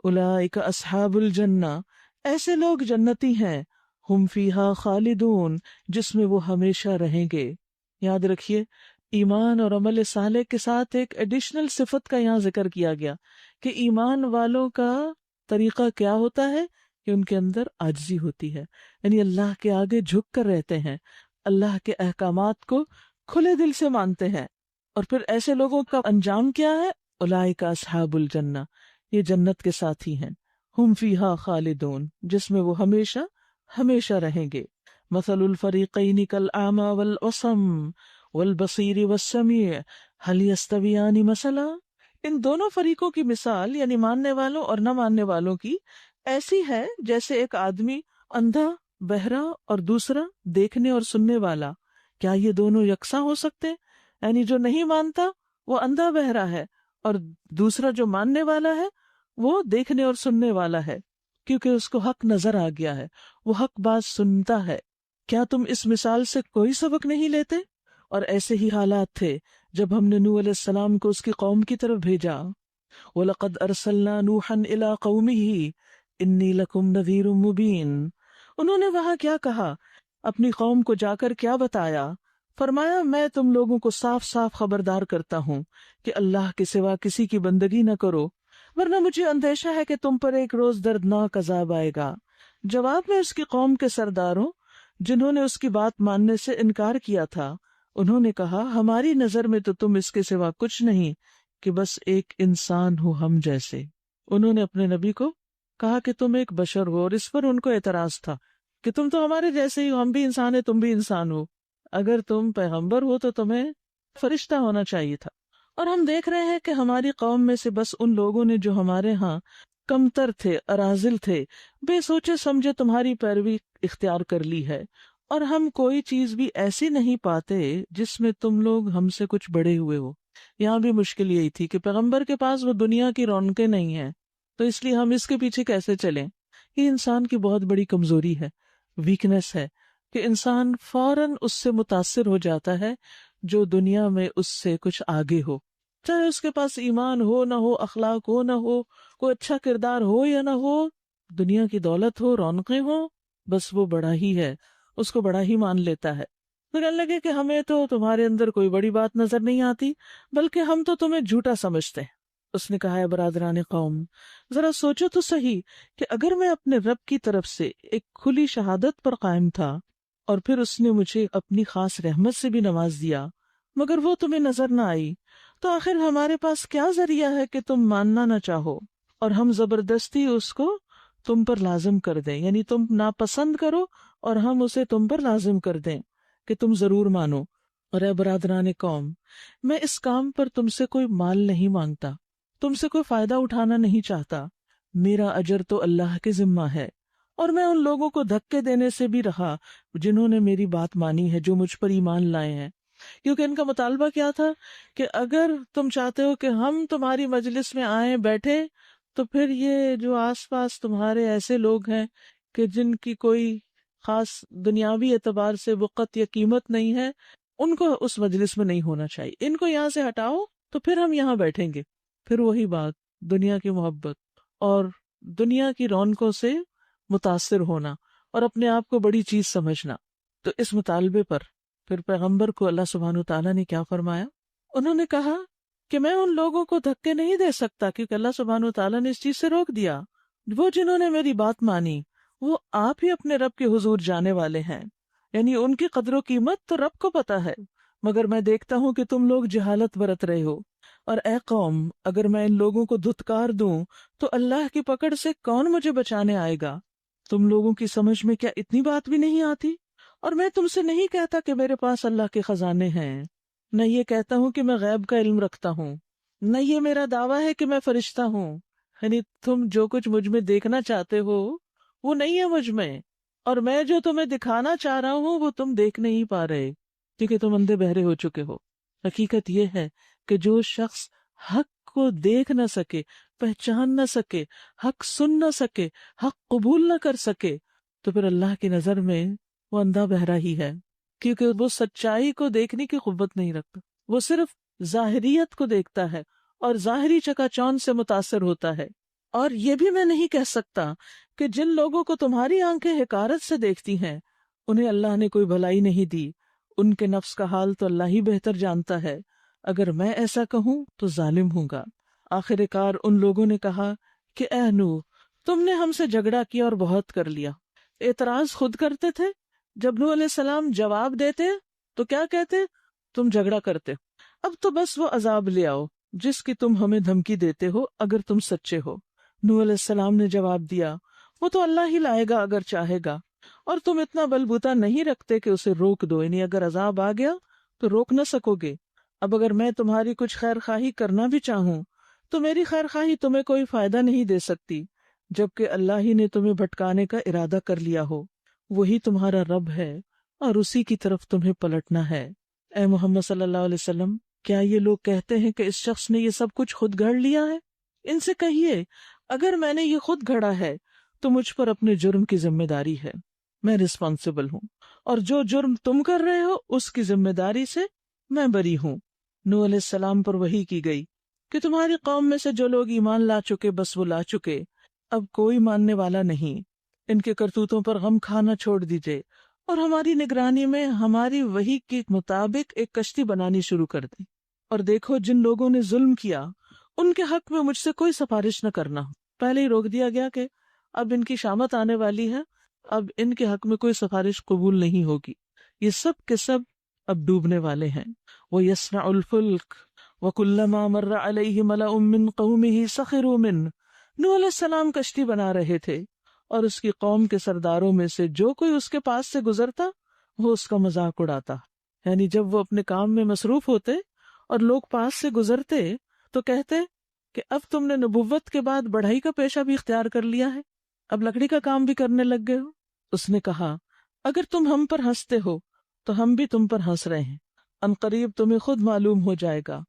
أُولَٰئِكَ أَصْحَابُ الْجَنَّةِ، ایسے لوگ جنتی ہیں۔ ہم فیہا خالدون، جس میں وہ ہمیشہ رہیں گے۔ یاد رکھیے، ایمان اور عمل صالح کے ساتھ ایک ایڈیشنل صفت کا یہاں ذکر کیا گیا کہ ایمان والوں کا طریقہ کیا ہوتا ہے کہ ان کے اندر عاجزی ہوتی ہے، یعنی اللہ کے آگے جھک کر رہتے ہیں، اللہ کے احکامات کو کھلے دل سے مانتے ہیں۔ اور پھر ایسے لوگوں کا انجام کیا ہے؟ اولئک اصحاب الجنہ، یہ جنت کے ساتھی ہیں۔ ہم فیہا خالدون، جس میں وہ ہمیشہ ہمیشہ رہیں گے۔ مثل الفریقین کالاعمی والاصم والبصیر والسمیع، هل یستویان مثلا، ان دونوں فریقوں کی مثال یعنی ماننے والوں اور نہ ماننے والوں کی ایسی ہے جیسے ایک آدمی اندھا بہرا اور دوسرا دیکھنے اور سننے والا، کیا یہ دونوں یکساں ہو سکتے؟ یعنی جو نہیں مانتا وہ اندھا بہرا ہے اور دوسرا جو ماننے والا ہے وہ دیکھنے اور سننے والا ہے، کیونکہ اس کو حق نظر آ گیا ہے، وہ حق بات سنتا ہے۔ کیا تم اس مثال سے کوئی سبق نہیں لیتے؟ اور ایسے ہی حالات تھے جب ہم نے نوح علیہ السلام کو اس کی قوم کی طرف بھیجا۔ وَلَقَدْ أَرْسَلْنَا نُوحًا إِلَىٰ قَوْمِهِ إِنِّي لَكُمْ نَذِيرٌ مُبِينٌ۔ انہوں نے وہاں کیا کہا، اپنی قوم کو جا کر کیا بتایا؟ فرمایا میں تم لوگوں کو صاف صاف خبردار کرتا ہوں کہ اللہ کے سوا کسی کی بندگی نہ کرو، ورنہ مجھے اندیشہ ہے کہ تم پر ایک روز دردناک عذاب آئے گا۔ جواب میں اس کی قوم کے سرداروں جنہوں نے اس کی بات ماننے سے انکار کیا تھا، انہوں نے کہا ہماری نظر میں تو تم اس کے سوا کچھ نہیں کہ بس ایک انسان ہو ہم جیسے۔ انہوں نے اپنے نبی کو کہا کہ تم ایک بشر ہو، اور اس پر ان کو اعتراض تھا کہ تم تو ہمارے جیسے ہی ہو، ہم بھی انسان ہیں تم بھی انسان ہو، اگر تم پیغمبر ہو تو تمہیں فرشتہ ہونا چاہیے تھا۔ اور ہم دیکھ رہے ہیں کہ ہماری قوم میں سے بس ان لوگوں نے جو ہمارے ہاں کمتر تھے، اراذل تھے، بے سوچے سمجھے تمہاری پیروی اختیار کر لی ہے، اور ہم کوئی چیز بھی ایسی نہیں پاتے جس میں تم لوگ ہم سے کچھ بڑے ہوئے ہو۔ یہاں بھی مشکل یہی تھی کہ پیغمبر کے پاس وہ دنیا کی رونقیں نہیں ہیں، تو اس لیے ہم اس کے پیچھے کیسے چلیں؟ یہ انسان کی بہت بڑی کمزوری ہے، ویکنس ہے، کہ انسان فوراً اس سے متاثر ہو جاتا ہے جو دنیا میں اس سے کچھ آگے ہو، چاہے اس کے پاس ایمان ہو نہ ہو، اخلاق ہو نہ ہو، کوئی اچھا کردار ہو یا نہ ہو، دنیا کی دولت ہو، رونقیں ہوں، بس وہ بڑا ہی ہے، اس کو بڑا ہی مان لیتا ہے۔ تو کہنے لگے کہ ہمیں تو تمہارے اندر کوئی بڑی بات نظر نہیں آتی، بلکہ ہم تو تمہیں جھوٹا سمجھتے ہیں۔ اس نے کہا ہے برادران قوم، ذرا سوچو تو صحیح کہ اگر میں اپنے رب کی طرف سے ایک کھلی شہادت پر قائم تھا اور پھر اس نے مجھے اپنی خاص رحمت سے بھی نواز دیا، مگر وہ تمہیں نظر نہ آئی، تو آخر ہمارے پاس کیا ذریعہ ہے کہ تم ماننا نہ چاہو اور ہم زبردستی اس کو تم پر لازم کر دیں، یعنی تم ناپسند کرو اور ہم اسے تم پر لازم کر دیں کہ تم ضرور مانو۔ اور اے برادران قوم، میں اس کام پر تم سے کوئی مال نہیں مانگتا، تم سے کوئی فائدہ اٹھانا نہیں چاہتا، میرا اجر تو اللہ کے ذمہ ہے، اور میں ان لوگوں کو دھکے دینے سے بھی رہا جنہوں نے میری بات مانی ہے، جو مجھ پر ایمان لائے ہیں، کیونکہ ان کا مطالبہ کیا تھا کہ اگر تم چاہتے ہو کہ ہم تمہاری مجلس میں آئیں بیٹھے، تو پھر یہ جو آس پاس تمہارے ایسے لوگ ہیں کہ جن کی کوئی خاص دنیاوی اعتبار سے وقت یا قیمت نہیں ہے، ان کو اس مجلس میں نہیں ہونا چاہیے، ان کو یہاں سے ہٹاؤ تو پھر ہم یہاں بیٹھیں گے۔ پھر وہی بات، دنیا کی محبت اور دنیا کی رونقوں سے متاثر ہونا اور اپنے آپ کو بڑی چیز سمجھنا۔ تو اس مطالبے پر پھر پیغمبر کو اللہ سبحانہ تعالیٰ نے کیا فرمایا؟ انہوں نے کہا کہ میں ان لوگوں کو دھکے نہیں دے سکتا، کیونکہ اللہ سبحانہ تعالیٰ نے اس چیز سے روک دیا۔ وہ جنہوں نے میری بات مانی وہ آپ ہی اپنے رب کے حضور جانے والے ہیں، یعنی ان کی قدر و قیمت تو رب کو پتا ہے، مگر میں دیکھتا ہوں کہ تم لوگ جہالت برت رہے ہو۔ اور اے قوم، اگر میں ان لوگوں کو دھتکار دوں تو اللہ کی پکڑ سے کون مجھے بچانے آئے گا؟ تم لوگوں کی سمجھ میں کیا اتنی بات بھی نہیں آتی؟ اور میں تم سے نہیں کہتا کہ میرے پاس اللہ کے خزانے ہیں، نہ یہ کہتا ہوں کہ میں غیب کا علم رکھتا ہوں، نہ یہ میرا دعویٰ ہے کہ میں فرشتہ ہوں، یعنی تم جو کچھ مجھ میں دیکھنا چاہتے ہو وہ نہیں ہے مجھ میں، اور میں جو تمہیں دکھانا چاہ رہا ہوں وہ تم دیکھ نہیں پا رہے کیونکہ تم اندھے بہرے ہو چکے ہو۔ حقیقت یہ ہے کہ جو شخص حق کو دیکھ نہ سکے، پہچان نہ سکے، حق سن نہ سکے، حق قبول نہ کر سکے، تو پھر اللہ کی نظر میں وہ اندھا بہرا ہی ہے، کیونکہ وہ سچائی کو دیکھنے کی قوت نہیں رکھتا، وہ صرف ظاہریت کو دیکھتا ہے اور ظاہری چکا چوند سے متاثر ہوتا ہے۔ اور یہ بھی میں نہیں کہہ سکتا کہ جن لوگوں کو تمہاری آنکھیں حقارت سے دیکھتی ہیں انہیں اللہ نے کوئی بھلائی نہیں دی، ان کے نفس کا حال تو اللہ ہی بہتر جانتا ہے، اگر میں ایسا کہوں تو ظالم ہوں گا۔ آخر کار ان لوگوں نے کہا کہ اے نوح، تم نے ہم سے جھگڑا کیا اور بہت کر لیا۔ اعتراض خود کرتے تھے، جب نوح علیہ السلام جواب دیتے تو کیا کہتے؟ تم جھگڑا کرتے، اب تو بس وہ عذاب لے آؤ جس کی تم ہمیں دھمکی دیتے ہو اگر تم سچے ہو۔ نوح علیہ السلام نے جواب دیا، وہ تو اللہ ہی لائے گا اگر چاہے گا، اور تم اتنا بلبوتا نہیں رکھتے کہ اسے روک دو، یعنی اگر عذاب آ گیا تو روک نہ سکو گے۔ اب اگر میں تمہاری کچھ خیر خواہی کرنا بھی چاہوں تو میری خیر خواہی تمہیں کوئی فائدہ نہیں دے سکتی جبکہ اللہ ہی نے تمہیں بھٹکانے کا ارادہ کر لیا ہو. وہی تمہارا رب ہے اور اسی کی طرف تمہیں پلٹنا ہے. اے محمد صلی اللہ علیہ وسلم، کیا یہ لوگ کہتے ہیں کہ اس شخص نے یہ سب کچھ خود گھڑ لیا ہے؟ ان سے کہیے، اگر میں نے یہ خود گھڑا ہے تو مجھ پر اپنے جرم کی ذمہ داری ہے، میں رسپانسبل ہوں، اور جو جرم تم کر رہے ہو اس کی ذمہ داری سے میں بری ہوں. نوح علیہ السلام پر وحی کی گئی کہ تمہاری قوم میں سے جو لوگ ایمان لا چکے بس وہ لا چکے، اب کوئی ماننے والا نہیں. ان کے کرتوتوں پر غم کھانا چھوڑ دیجئے اور ہماری نگرانی میں ہماری وحی کے مطابق ایک کشتی بنانی شروع کر دی. اور دیکھو، جن لوگوں نے ظلم کیا ان کے حق میں مجھ سے کوئی سفارش نہ کرنا. پہلے ہی روک دیا گیا کہ اب ان کی شامت آنے والی ہے، اب ان کے حق میں کوئی سفارش قبول نہیں ہوگی. یہ سب کے سب اب ڈوبنے والے ہیں. وَيَصْنَعُ الْفُلْكَ وَكُلَّمَا مَرَّ عَلَيْهِ مَلَأٌ مِّن قَوْمِهِ سَخِرُوا مِنْهُ. نوح علیہ السلام کشتی بنا رہے تھے اور اس کی قوم کے سرداروں میں سے جو کوئی اس کے پاس سے گزرتا وہ اس کا مذاق اڑاتا. یعنی جب وہ اپنے کام میں مصروف ہوتے اور لوگ پاس سے گزرتے تو کہتے کہ اب تم نے نبوت کے بعد بڑھائی کا پیشہ بھی اختیار کر لیا ہے، اب لکڑی کا کام بھی کرنے لگ گئے ہو. اس نے کہا، اگر تم ہم پر ہنستے ہو تو ہم بھی تم پر ہنس رہے ہیں. ان قریب تمہیں خود معلوم ہو جائے گا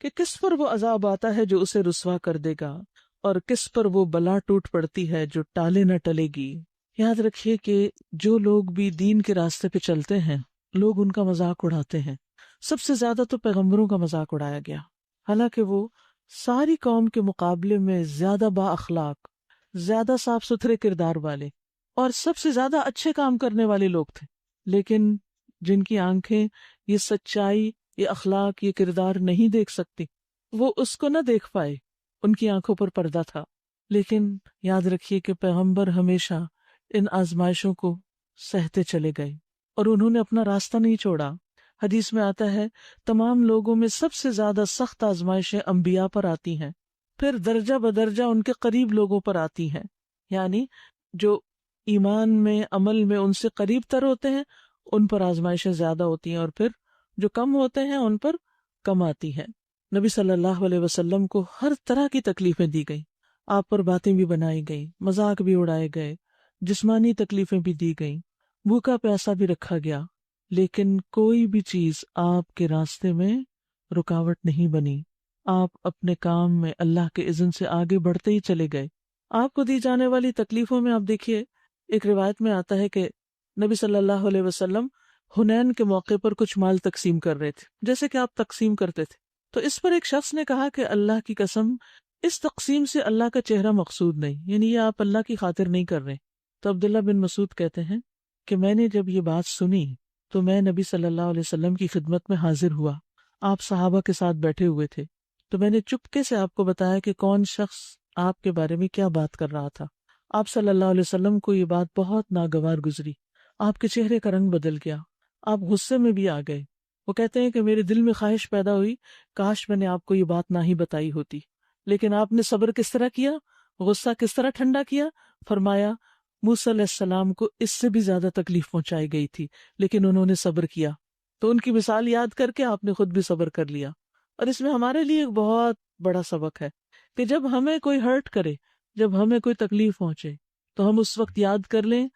کہ کس پر وہ عذاب آتا ہے جو اسے رسوا کر دے گا اور کس پر وہ بلا ٹوٹ پڑتی ہے جو ٹالے نہ ٹلے گی. یاد رکھیے کہ جو لوگ بھی دین کے راستے پہ چلتے ہیں لوگ ان کا مذاق اڑاتے ہیں. سب سے زیادہ تو پیغمبروں کا مذاق اڑایا گیا، حالانکہ وہ ساری قوم کے مقابلے میں زیادہ با اخلاق، زیادہ صاف ستھرے کردار والے اور سب سے زیادہ اچھے کام کرنے والے لوگ تھے. لیکن جن کی آنکھیں یہ سچائی، یہ اخلاق، یہ کردار نہیں دیکھ سکتی، وہ اس کو نہ دیکھ پائے، ان کی آنکھوں پر پردہ تھا. لیکن یاد رکھیے کہ پیغمبر ہمیشہ ان آزمائشوں کو سہتے چلے گئے اور انہوں نے اپنا راستہ نہیں چھوڑا. حدیث میں آتا ہے تمام لوگوں میں سب سے زیادہ سخت آزمائشیں انبیاء پر آتی ہیں، پھر درجہ بدرجہ ان کے قریب لوگوں پر آتی ہیں. یعنی جو ایمان میں، عمل میں ان سے قریب تر ہوتے ہیں ان پر آزمائشیں زیادہ ہوتی ہیں، اور پھر جو کم ہوتے ہیں ان پر کم آتی ہیں. نبی صلی اللہ علیہ وسلم کو ہر طرح کی تکلیفیں دی گئیں، آپ پر باتیں بھی بنائی گئیں، مذاق بھی اڑائے گئے، جسمانی تکلیفیں بھی دی گئیں، بھوکا پیاسا بھی رکھا گیا، لیکن کوئی بھی چیز آپ کے راستے میں رکاوٹ نہیں بنی. آپ اپنے کام میں اللہ کے اذن سے آگے بڑھتے ہی چلے گئے. آپ کو دی جانے والی تکلیفوں میں آپ دیکھیے، ایک روایت میں آتا ہے کہ نبی صلی اللہ علیہ وسلم حنین کے موقع پر کچھ مال تقسیم کر رہے تھے، جیسے کہ آپ تقسیم کرتے تھے. تو اس پر ایک شخص نے کہا کہ اللہ کی قسم، اس تقسیم سے اللہ کا چہرہ مقصود نہیں، یعنی یہ آپ اللہ کی خاطر نہیں کر رہے. تو عبداللہ بن مسعود کہتے ہیں کہ میں نے جب یہ بات سنی تو میں نبی صلی اللہ علیہ وسلم کی خدمت میں حاضر ہوا. آپ صحابہ کے ساتھ بیٹھے ہوئے تھے تو میں نے چپکے سے آپ کو بتایا کہ کون شخص آپ کے بارے میں کیا بات کر رہا تھا. آپ صلی اللہ علیہ وسلم کو یہ بات بہت ناگوار گزری، آپ کے چہرے کا رنگ بدل گیا، آپ غصے میں بھی آ گئے. وہ کہتے ہیں کہ میرے دل میں خواہش پیدا ہوئی کاش میں نے آپ کو یہ بات نہ ہی بتائی ہوتی. لیکن آپ نے صبر کس طرح کیا، غصہ کس طرح ٹھنڈا کیا. فرمایا موسیٰ علیہ السلام کو اس سے بھی زیادہ تکلیف پہنچائی گئی تھی لیکن انہوں نے صبر کیا. تو ان کی مثال یاد کر کے آپ نے خود بھی صبر کر لیا. اور اس میں ہمارے لیے ایک بہت بڑا سبق ہے کہ جب ہمیں کوئی ہرٹ کرے، جب ہمیں کوئی تکلیف پہنچے تو ہم اس وقت یاد کر لیں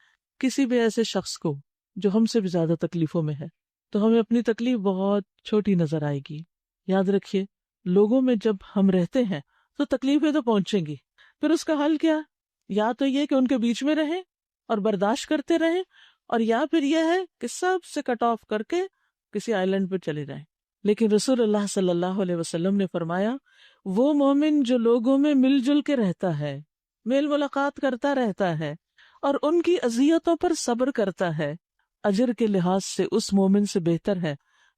کسی بھی ایسے شخص کو جو ہم سے بھی زیادہ تکلیفوں میں ہے، تو ہمیں اپنی تکلیف بہت چھوٹی نظر آئے گی. یاد رکھیے، لوگوں میں جب ہم رہتے ہیں تو تکلیفیں تو پہنچیں گی، پھر اس کا حل کیا؟ یا تو یہ کہ ان کے بیچ میں رہیں اور برداشت کرتے رہیں، اور یا پھر یہ ہے کہ سب سے کٹ آف کر کے کسی آئی لینڈ پہ چلے جائیں. لیکن رسول اللہ صلی اللہ علیہ وسلم نے فرمایا وہ مومن جو لوگوں میں مل جل کے رہتا ہے، میل ملاقات کرتا رہتا ہے اور ان کی اذیتوں پر صبر کرتا ہے، اجر کے لحاظ سے اس مومن سے بہتر ہے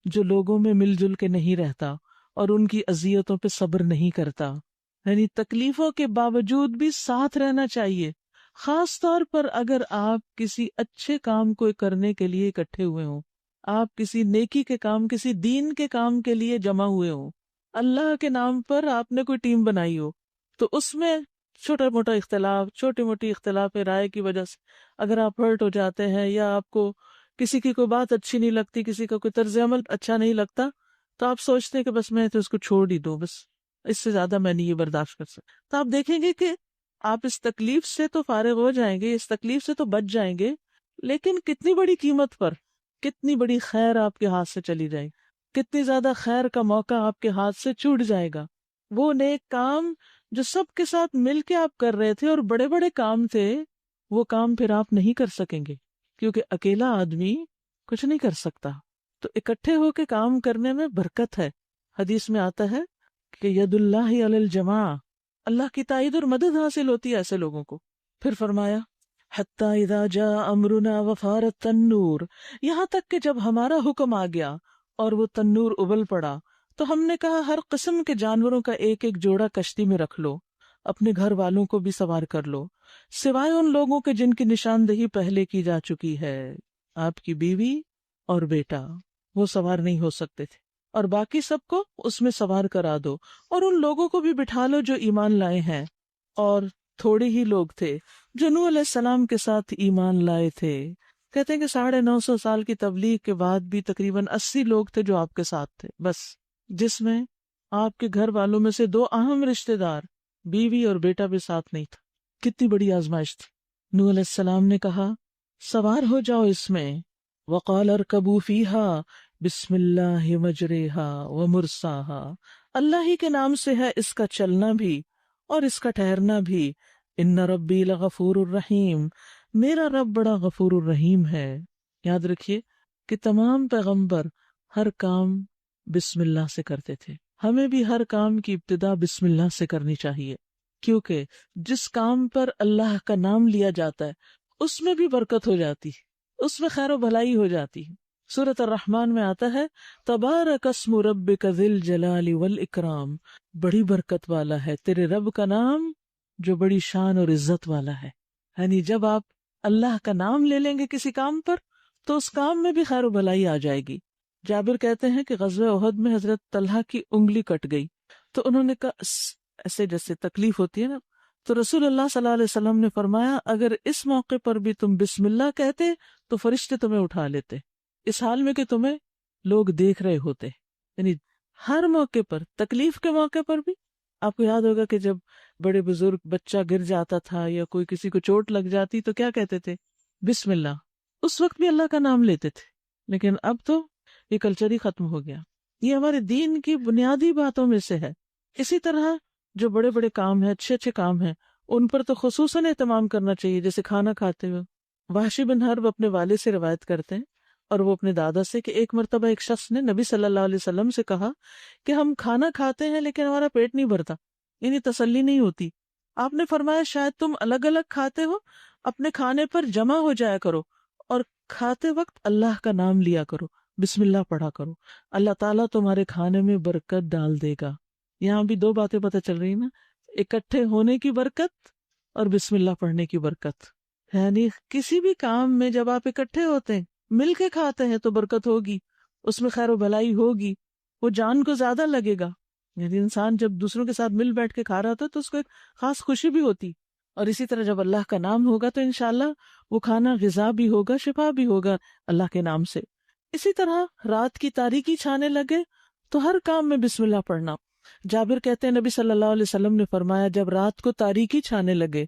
جو لوگوں میں مل جل کے نہیں رہتا اور ان کی اذیتوں پہ صبر نہیں کرتا. یعنی تکلیفوں کے باوجود بھی ساتھ رہنا چاہیے، خاص طور پر اگر آپ کسی اچھے کام کو کرنے کے لیے اکٹھے ہوئے ہوں، آپ کسی نیکی کے کام، کسی دین کے کام کے لیے جمع ہوئے ہوں، اللہ کے نام پر آپ نے کوئی ٹیم بنائی ہو، تو اس میں چھوٹا موٹا اختلاف، چھوٹی موٹی اختلاف رائے کی وجہ سے اگر آپ ہرٹ ہو جاتے ہیں یا آپ کو کسی کی کوئی بات اچھی نہیں لگتی، کسی کا کوئی طرز عمل اچھا نہیں لگتا، تو آپ سوچتے ہیں کہ بس میں تو اس کو چھوڑ ہی دوں، بس اس سے زیادہ میں نہیں یہ برداشت کر سکتا. تو آپ دیکھیں گے کہ آپ اس تکلیف سے تو فارغ ہو جائیں گے، اس تکلیف سے تو بچ جائیں گے، لیکن کتنی بڑی قیمت پر، کتنی بڑی خیر آپ کے ہاتھ سے چلی جائے گی، کتنی زیادہ خیر کا موقع آپ کے ہاتھ سے چھوٹ جائے گا. وہ نیک کام جو سب کے ساتھ مل کے آپ کر رہے تھے اور بڑے بڑے کام تھے، وہ کام پھر آپ نہیں کر سکیں گے، کیونکہ اکیلا آدمی کچھ نہیں کر سکتا. تو اکٹھے ہو کے کام کرنے میں برکت ہے. حدیث میں آتا ہے کہ ید اللہ علی الجماع، اللہ کی تائید اور مدد حاصل ہوتی ہے ایسے لوگوں کو. پھر فرمایا حتی اذا جاء امرنا وفارت التنور، یہاں تک کہ جب ہمارا حکم آ گیا اور وہ تنور ابل پڑا تو ہم نے کہا ہر قسم کے جانوروں کا ایک ایک جوڑا کشتی میں رکھ لو، اپنے گھر والوں کو بھی سوار کر لو، سوائے ان لوگوں کے جن کی نشاندہی پہلے کی جا چکی ہے، آپ کی بیوی اور بیٹا وہ سوار نہیں ہو سکتے تھے، اور باقی سب کو اس میں سوار کرا دو، اور ان لوگوں کو بھی بٹھا لو جو ایمان لائے ہیں. اور تھوڑے ہی لوگ تھے جو نوح علیہ السلام کے ساتھ ایمان لائے تھے. کہتے ہیں کہ 950 سال کی تبلیغ کے بعد بھی تقریباً 80 لوگ تھے جو آپ کے ساتھ تھے بس، جس میں آپ کے گھر والوں میں سے 2 اہم رشتہ دار، بیوی اور بیٹا بھی ساتھ نہیں تھا. کتنی بڑی آزمائش تھی. نوح علیہ السلام نے کہا سوار ہو جاؤ اس میں، وقال ارکبوا فیہا بسم اللہ مجریہا ومرساہا، اللہ ہی کے نام سے ہے اس کا چلنا بھی اور اس کا ٹھہرنا بھی، ان ربی لغفور الرحیم، میرا رب بڑا غفور الرحیم ہے. یاد رکھیے کہ تمام پیغمبر ہر کام بسم اللہ سے کرتے تھے. ہمیں بھی ہر کام کی ابتدا بسم اللہ سے کرنی چاہیے، کیونکہ جس کام پر اللہ کا نام لیا جاتا ہے اس میں بھی برکت ہو جاتی ہے، اس میں خیر و بھلائی ہو جاتی ہے. سورۃ الرحمن میں آتا ہے تبارک اسم ربک ذی الجلال والاکرام، بڑی برکت والا ہے تیرے رب کا نام جو بڑی شان اور عزت والا ہے. یعنی جب آپ اللہ کا نام لے لیں گے کسی کام پر تو اس کام میں بھی خیر و بھلائی آ جائے گی. جابر کہتے ہیں کہ غزوہ احد میں حضرت طلحہ کی انگلی کٹ گئی تو انہوں نے کہا ایسے جیسے تکلیف ہوتی ہے نا، تو رسول اللہ صلی اللہ علیہ وسلم نے فرمایا اگر اس موقع پر بھی تم بسم اللہ کہتے تو فرشتے تمہیں اٹھا لیتے، اس حال میں کہ تمہیں لوگ دیکھ رہے ہوتے. یعنی ہر موقع پر، تکلیف کے موقع پر بھی. آپ کو یاد ہوگا کہ جب بڑے بزرگ بچہ گر جاتا تھا یا کوئی کسی کو چوٹ لگ جاتی تو کیا کہتے تھے؟ بسم اللہ. اس وقت بھی اللہ کا نام لیتے تھے. لیکن اب تو یہ کلچر ہی ختم ہو گیا. یہ ہمارے دین کی بنیادی باتوں میں سے ہے. اسی طرح جو بڑے بڑے کام ہیں، اچھے اچھے کام ہیں، ان پر تو خصوصاً اہتمام کرنا چاہیے. جیسے کھانا کھاتے ہوئے وحشی بن حرب اپنے والد سے روایت کرتے ہیں اور وہ اپنے دادا سے کہ ایک مرتبہ ایک شخص نے نبی صلی اللہ علیہ وسلم سے کہا کہ ہم کھانا کھاتے ہیں لیکن ہمارا پیٹ نہیں بھرتا، یعنی تسلی نہیں ہوتی. آپ نے فرمایا شاید تم الگ الگ کھاتے ہو، اپنے کھانے پر جمع ہو جایا کرو اور کھاتے وقت اللہ کا نام لیا کرو، بسم اللہ پڑھا کرو، اللہ تعالیٰ تمہارے کھانے میں برکت ڈال دے گا. یہاں بھی 2 باتیں پتہ چل رہی نا، اکٹھے ہونے کی برکت اور بسم اللہ پڑھنے کی برکت. یعنی کسی بھی کام میں جب آپ اکٹھے ہوتے ہیں، مل کے کھاتے ہیں تو برکت ہوگی، اس میں خیر و بھلائی ہوگی، وہ جان کو زیادہ لگے گا. یعنی انسان جب دوسروں کے ساتھ مل بیٹھ کے کھا رہا ہوتا تو اس کو ایک خاص خوشی بھی ہوتی. اور اسی طرح جب اللہ کا نام ہوگا تو انشاءاللہ وہ کھانا غذا بھی ہوگا، شفا بھی ہوگا اللہ کے نام سے. اسی طرح رات کی تاریکی چھانے لگے تو ہر کام میں بسم اللہ پڑھنا. جابر کہتے ہیں نبی صلی اللہ علیہ وسلم نے فرمایا جب رات کو تاریکی چھانے لگے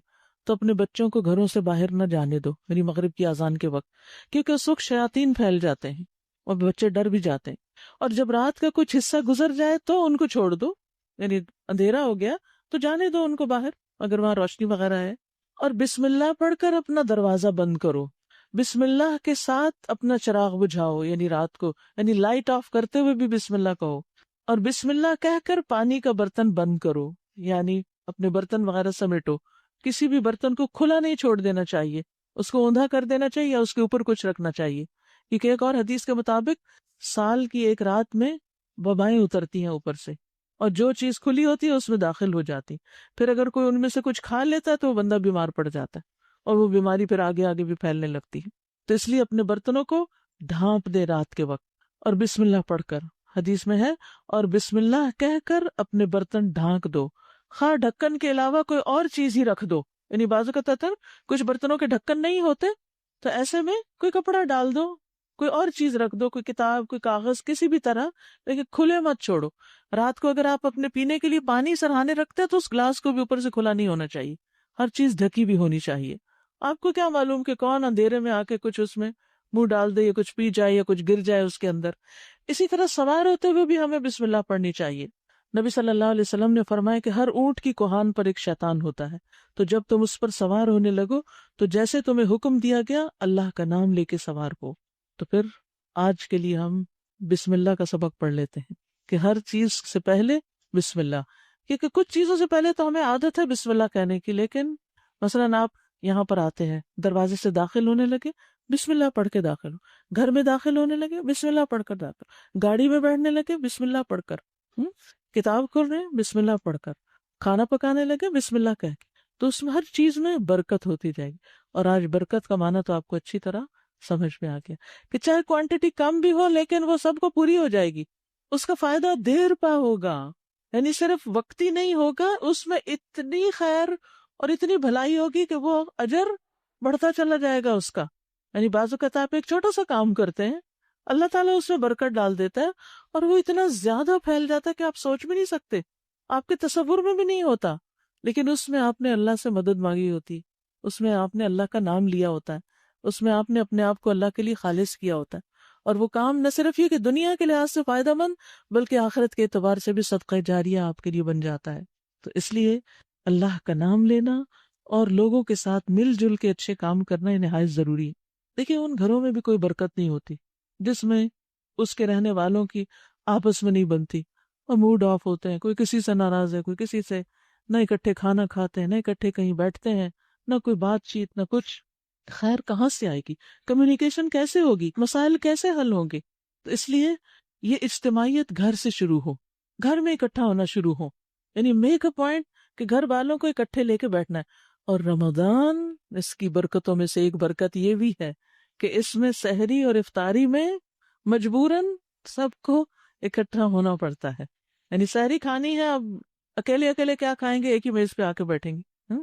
تو اپنے بچوں کو گھروں سے باہر نہ جانے دو، یعنی مغرب کی اذان کے وقت، کیونکہ اس وقت شیاطین پھیل جاتے ہیں اور بچے ڈر بھی جاتے ہیں. اور جب رات کا کچھ حصہ گزر جائے تو ان کو چھوڑ دو، یعنی اندھیرا ہو گیا تو جانے دو ان کو باہر اگر وہاں روشنی وغیرہ ہے. اور بسم اللہ پڑھ کر اپنا دروازہ بند کرو، بسم اللہ کے ساتھ اپنا چراغ بجھاؤ، یعنی رات کو، یعنی لائٹ آف کرتے ہوئے بھی بسم اللہ کہو. اور بسم اللہ کہہ کر پانی کا برتن بند کرو، یعنی اپنے برتن وغیرہ سمیٹو. کسی بھی برتن کو کھلا نہیں چھوڑ دینا چاہیے، اس کو اوندھا کر دینا چاہیے یا اس کے اوپر کچھ رکھنا چاہیے، کیونکہ ایک اور حدیث کے مطابق سال کی ایک رات میں وبائیں اترتی ہیں اوپر سے، اور جو چیز کھلی ہوتی ہے اس میں داخل ہو جاتی. پھر اگر کوئی ان میں سے کچھ کھا لیتا ہے تو وہ بندہ بیمار پڑ جاتا ہے اور وہ بیماری پھر آگے آگے بھی پھیلنے لگتی ہے. تو اس لیے اپنے برتنوں کو ڈھانپ دے رات کے وقت اور بسم اللہ پڑھ کر، حدیث میں ہے، اور بسم اللہ کہہ کر اپنے برتن ڈھانک دو، خواہ ڈھکن کے علاوہ کوئی اور چیز ہی رکھ دو. یعنی بازو کا تر کچھ برتنوں کے ڈھکن نہیں ہوتے تو ایسے میں کوئی کپڑا ڈال دو، کوئی اور چیز رکھ دو، کوئی کتاب، کوئی کاغذ، کسی بھی طرح، لیکن کھلے مت چھوڑو۔ رات کو اگر آپ اپنے پینے کے لیے پانی سرہانے رکھتے ہیں تو اس گلاس کو بھی اوپر سے کھلا نہیں ہونا چاہیے، ہر چیز ڈھکی بھی ہونی چاہیے۔ آپ کو کیا معلوم کہ کون اندھیرے میں آ کے کچھ اس میں منہ ڈال دے یا کچھ پی جائے یا کچھ گر جائے اس کے اندر۔ اسی طرح سوار ہوتے ہوئے بھی ہمیں بسم اللہ پڑھنی چاہیے۔ نبی صلی اللہ علیہ وسلم نے فرمایا کہ ہر اونٹ کی کوہان پر ایک شیطان ہوتا ہے، تو جب تم اس پر سوار ہونے لگو تو جیسے تمہیں حکم دیا گیا اللہ کا نام لے کے سوار ہو۔ تو پھر آج کے لیے ہم بسم اللہ کا سبق پڑھ لیتے ہیں کہ ہر چیز سے پہلے بسم اللہ، کیونکہ کچھ چیزوں سے پہلے تو ہمیں عادت ہے بسم اللہ کہنے کی، لیکن مثلاً آپ یہاں پر آتے ہیں، دروازے سے داخل ہونے لگے بسم اللہ پڑھ کے داخل ہو، گھر میں داخل ہونے لگے بسم اللہ پڑھ کر داخل، گاڑی میں بیٹھنے لگے بسم اللہ پڑھ کر، کتاب کھول رہے ہیں بسم اللہ پڑھ کر، کھانا پکانے لگے بسم اللہ کہہ کے، تو اس میں ہر چیز میں برکت ہوتی جائے گی۔ اور آج برکت کا معنی تو آپ کو اچھی طرح سمجھ میں آ گیا کہ چاہے کوانٹٹی کم بھی ہو لیکن وہ سب کو پوری ہو جائے گی، اس کا فائدہ دیر پا ہوگا، یعنی صرف وقتی نہیں ہوگا، اس میں اتنی خیر اور اتنی بھلائی ہوگی کہ وہ اجر بڑھتا چلا جائے گا اس کا۔ یعنی بعض اوقات آپ ایک چھوٹا سا کام کرتے ہیں، اللہ تعالیٰ اس میں برکت ڈال دیتا ہے اور وہ اتنا زیادہ پھیل جاتا ہے کہ آپ سوچ بھی نہیں سکتے، آپ کے تصور میں بھی نہیں ہوتا، لیکن اس میں آپ نے اللہ سے مدد مانگی ہوتی، اس میں آپ نے اللہ کا نام لیا ہوتا ہے، اس میں آپ نے اپنے آپ کو اللہ کے لیے خالص کیا ہوتا ہے، اور وہ کام نہ صرف یہ کہ دنیا کے لحاظ سے فائدہ مند بلکہ آخرت کے اعتبار سے بھی صدقہ جاریہ آپ کے لیے بن جاتا ہے۔ تو اس لیے اللہ کا نام لینا اور لوگوں کے ساتھ مل جل کے اچھے کام کرنا یہ نہایت ضروری ہے۔ دیکھیں ان گھروں میں بھی کوئی برکت نہیں ہوتی جس میں اس کے رہنے والوں کی آپس میں نہیں بنتی اور موڈ آف ہوتے ہیں، کوئی کسی سے ناراض ہے، کوئی کسی سے، نہ اکٹھے کھانا کھاتے ہیں، نہ اکٹھے کہیں بیٹھتے ہیں، نہ کوئی بات چیت، نہ کچھ۔ خیر کہاں سے آئے گی؟ کمیونیکیشن کیسے ہوگی؟ مسائل کیسے حل ہوں گے؟ تو اس لیے یہ اجتماعیت گھر سے شروع ہو، گھر میں اکٹھا ہونا شروع ہو، یعنی میک اے پوائنٹ کہ گھر والوں کو اکٹھے لے کے بیٹھنا ہے۔ اور رمضان اس کی برکتوں میں سے ایک برکت یہ بھی ہے کہ اس میں سحری اور افطاری میں مجبوراً سب کو اکٹھا ہونا پڑتا ہے، یعنی سحری کھانی ہے، اب اکیلے اکیلے کیا کھائیں گے، ایک ہی میز پہ آ کے بیٹھیں گے،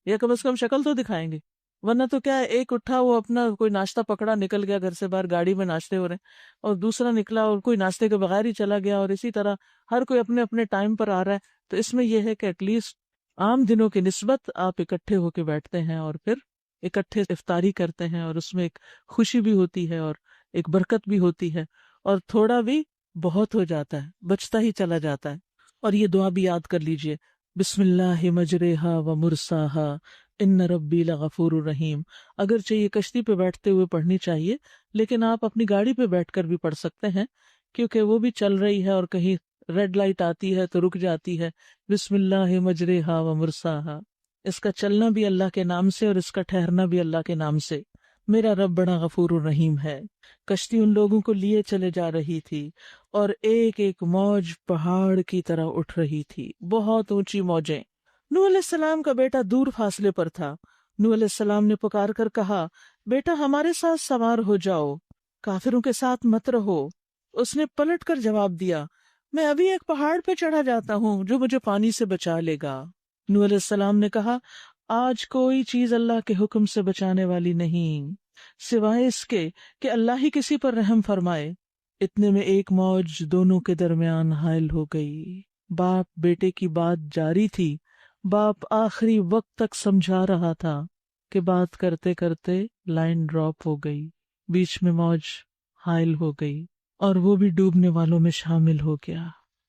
یا کم از کم شکل تو دکھائیں گے، ورنہ تو کیا ہے، ایک اٹھا وہ اپنا کوئی ناشتہ پکڑا نکل گیا گھر سے باہر، گاڑی میں ناشتے ہو رہے ہیں، اور دوسرا نکلا اور کوئی ناشتے کے بغیر ہی چلا گیا، اور اسی طرح ہر کوئی اپنے اپنے ٹائم پر آ رہا ہے۔ تو اس میں یہ ہے کہ ایٹ لیسٹ عام دنوں کی نسبت آپ اکٹھے ہو کے بیٹھتے ہیں اور پھر اکٹھے افطاری کرتے ہیں، اور اس میں ایک خوشی بھی ہوتی ہے اور ایک برکت بھی ہوتی ہے، اور تھوڑا بھی بہت ہو جاتا ہے، بچتا ہی چلا جاتا ہے۔ اور یہ دعا بھی یاد کر لیجئے، بسم اللہ مجریہا و مرساہا ان ربی لغفور الرحیم۔ اگرچہ یہ کشتی پہ بیٹھتے ہوئے پڑھنی چاہیے، لیکن آپ اپنی گاڑی پہ بیٹھ کر بھی پڑھ سکتے ہیں، کیونکہ وہ بھی چل رہی ہے اور کہیں ریڈ لائٹ آتی ہے تو رک جاتی ہے۔ بسم اللہ مجریہا و مرساہا، اس کا چلنا بھی اللہ کے نام سے اور اس کا ٹھہرنا بھی اللہ کے نام سے۔ میرا رب بڑا غفور الرحیم ہے۔ کشتی ان لوگوں کو لیے چلے جا رہی تھی اور ایک ایک موج پہاڑ کی طرح اٹھ رہی تھی، بہت اونچی موجیں۔ نوح علیہ السلام کا بیٹا دور فاصلے پر تھا۔ نوح علیہ السلام نے پکار کر کہا، بیٹا ہمارے ساتھ سوار ہو جاؤ، کافروں کے ساتھ مت رہو۔ اس نے پلٹ کر جواب دیا، میں ابھی ایک پہاڑ پہ چڑھا جاتا ہوں جو مجھے پانی سے بچا لے گا۔ نوح علیہ السلام نے کہا، آج کوئی چیز اللہ کے حکم سے بچانے والی نہیں سوائے اس کے کہ اللہ ہی کسی پر رحم فرمائے۔ اتنے میں ایک موج دونوں کے درمیان حائل ہو گئی۔ باپ بیٹے کی بات جاری تھی، باپ آخری وقت تک سمجھا رہا تھا کہ بات کرتے کرتے لائن ڈراپ ہو گئی، بیچ میں موج حائل ہو گئی اور وہ بھی ڈوبنے والوں میں شامل ہو گیا۔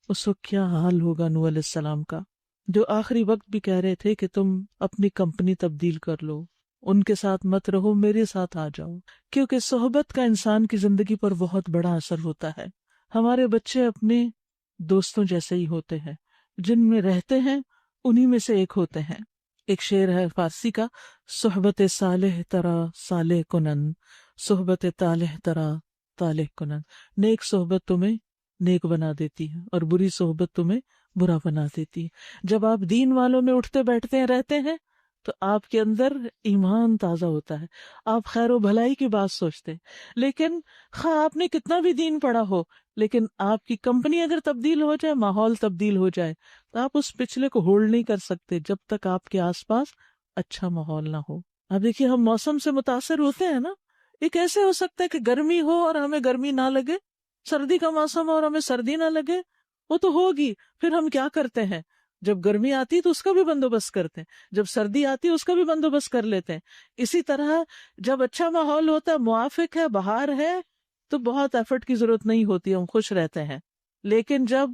اس وقت کیا حال ہوگا نوح علیہ السلام کا، جو آخری وقت بھی کہہ رہے تھے کہ تم اپنی کمپنی تبدیل کر لو، ان کے ساتھ مت رہو، میرے ساتھ آ جاؤ، کیونکہ صحبت کا انسان کی زندگی پر بہت بڑا اثر ہوتا ہے۔ ہمارے بچے اپنے دوستوں جیسے ہی ہوتے ہیں، جن میں رہتے ہیں انہی میں سے ایک ہوتے ہیں۔ ایک شعر ہے فارسی کا، صحبت صالح ترا صالح کنن، صحبت طالح ترا طالح کنن۔ نیک صحبت تمہیں نیک بنا دیتی ہے اور بری صحبت تمہیں برا بنا دیتی ہے۔ جب آپ دین والوں میں اٹھتے بیٹھتے ہیں، رہتے ہیں، تو آپ کے اندر ایمان تازہ ہوتا ہے، آپ خیر و بھلائی کی بات سوچتے ہیں۔ لیکن خواہ آپ نے کتنا بھی دین پڑھا ہو، لیکن آپ کی کمپنی اگر تبدیل ہو جائے، ماحول تبدیل ہو جائے، تو آپ اس پچھلے کو ہولڈ نہیں کر سکتے جب تک آپ کے آس پاس اچھا ماحول نہ ہو۔ اب دیکھیے ہم موسم سے متاثر ہوتے ہیں نا، یہ کیسے ہو سکتا ہے کہ گرمی ہو اور ہمیں گرمی نہ لگے، سردی کا موسم ہو اور ہمیں سردی نہ لگے؟ وہ تو ہوگی. پھر ہم کیا کرتے ہیں، جب گرمی آتی تو اس کا بھی بندوبست کرتے ہیں، جب سردی آتی اس کا بھی بندوبست کر لیتے ہیں. اسی طرح جب اچھا ماحول ہوتا ہے، موافق ہے، بہار ہے، تو بہت ایفرٹ کی ضرورت نہیں ہوتی، ہم خوش رہتے ہیں. لیکن جب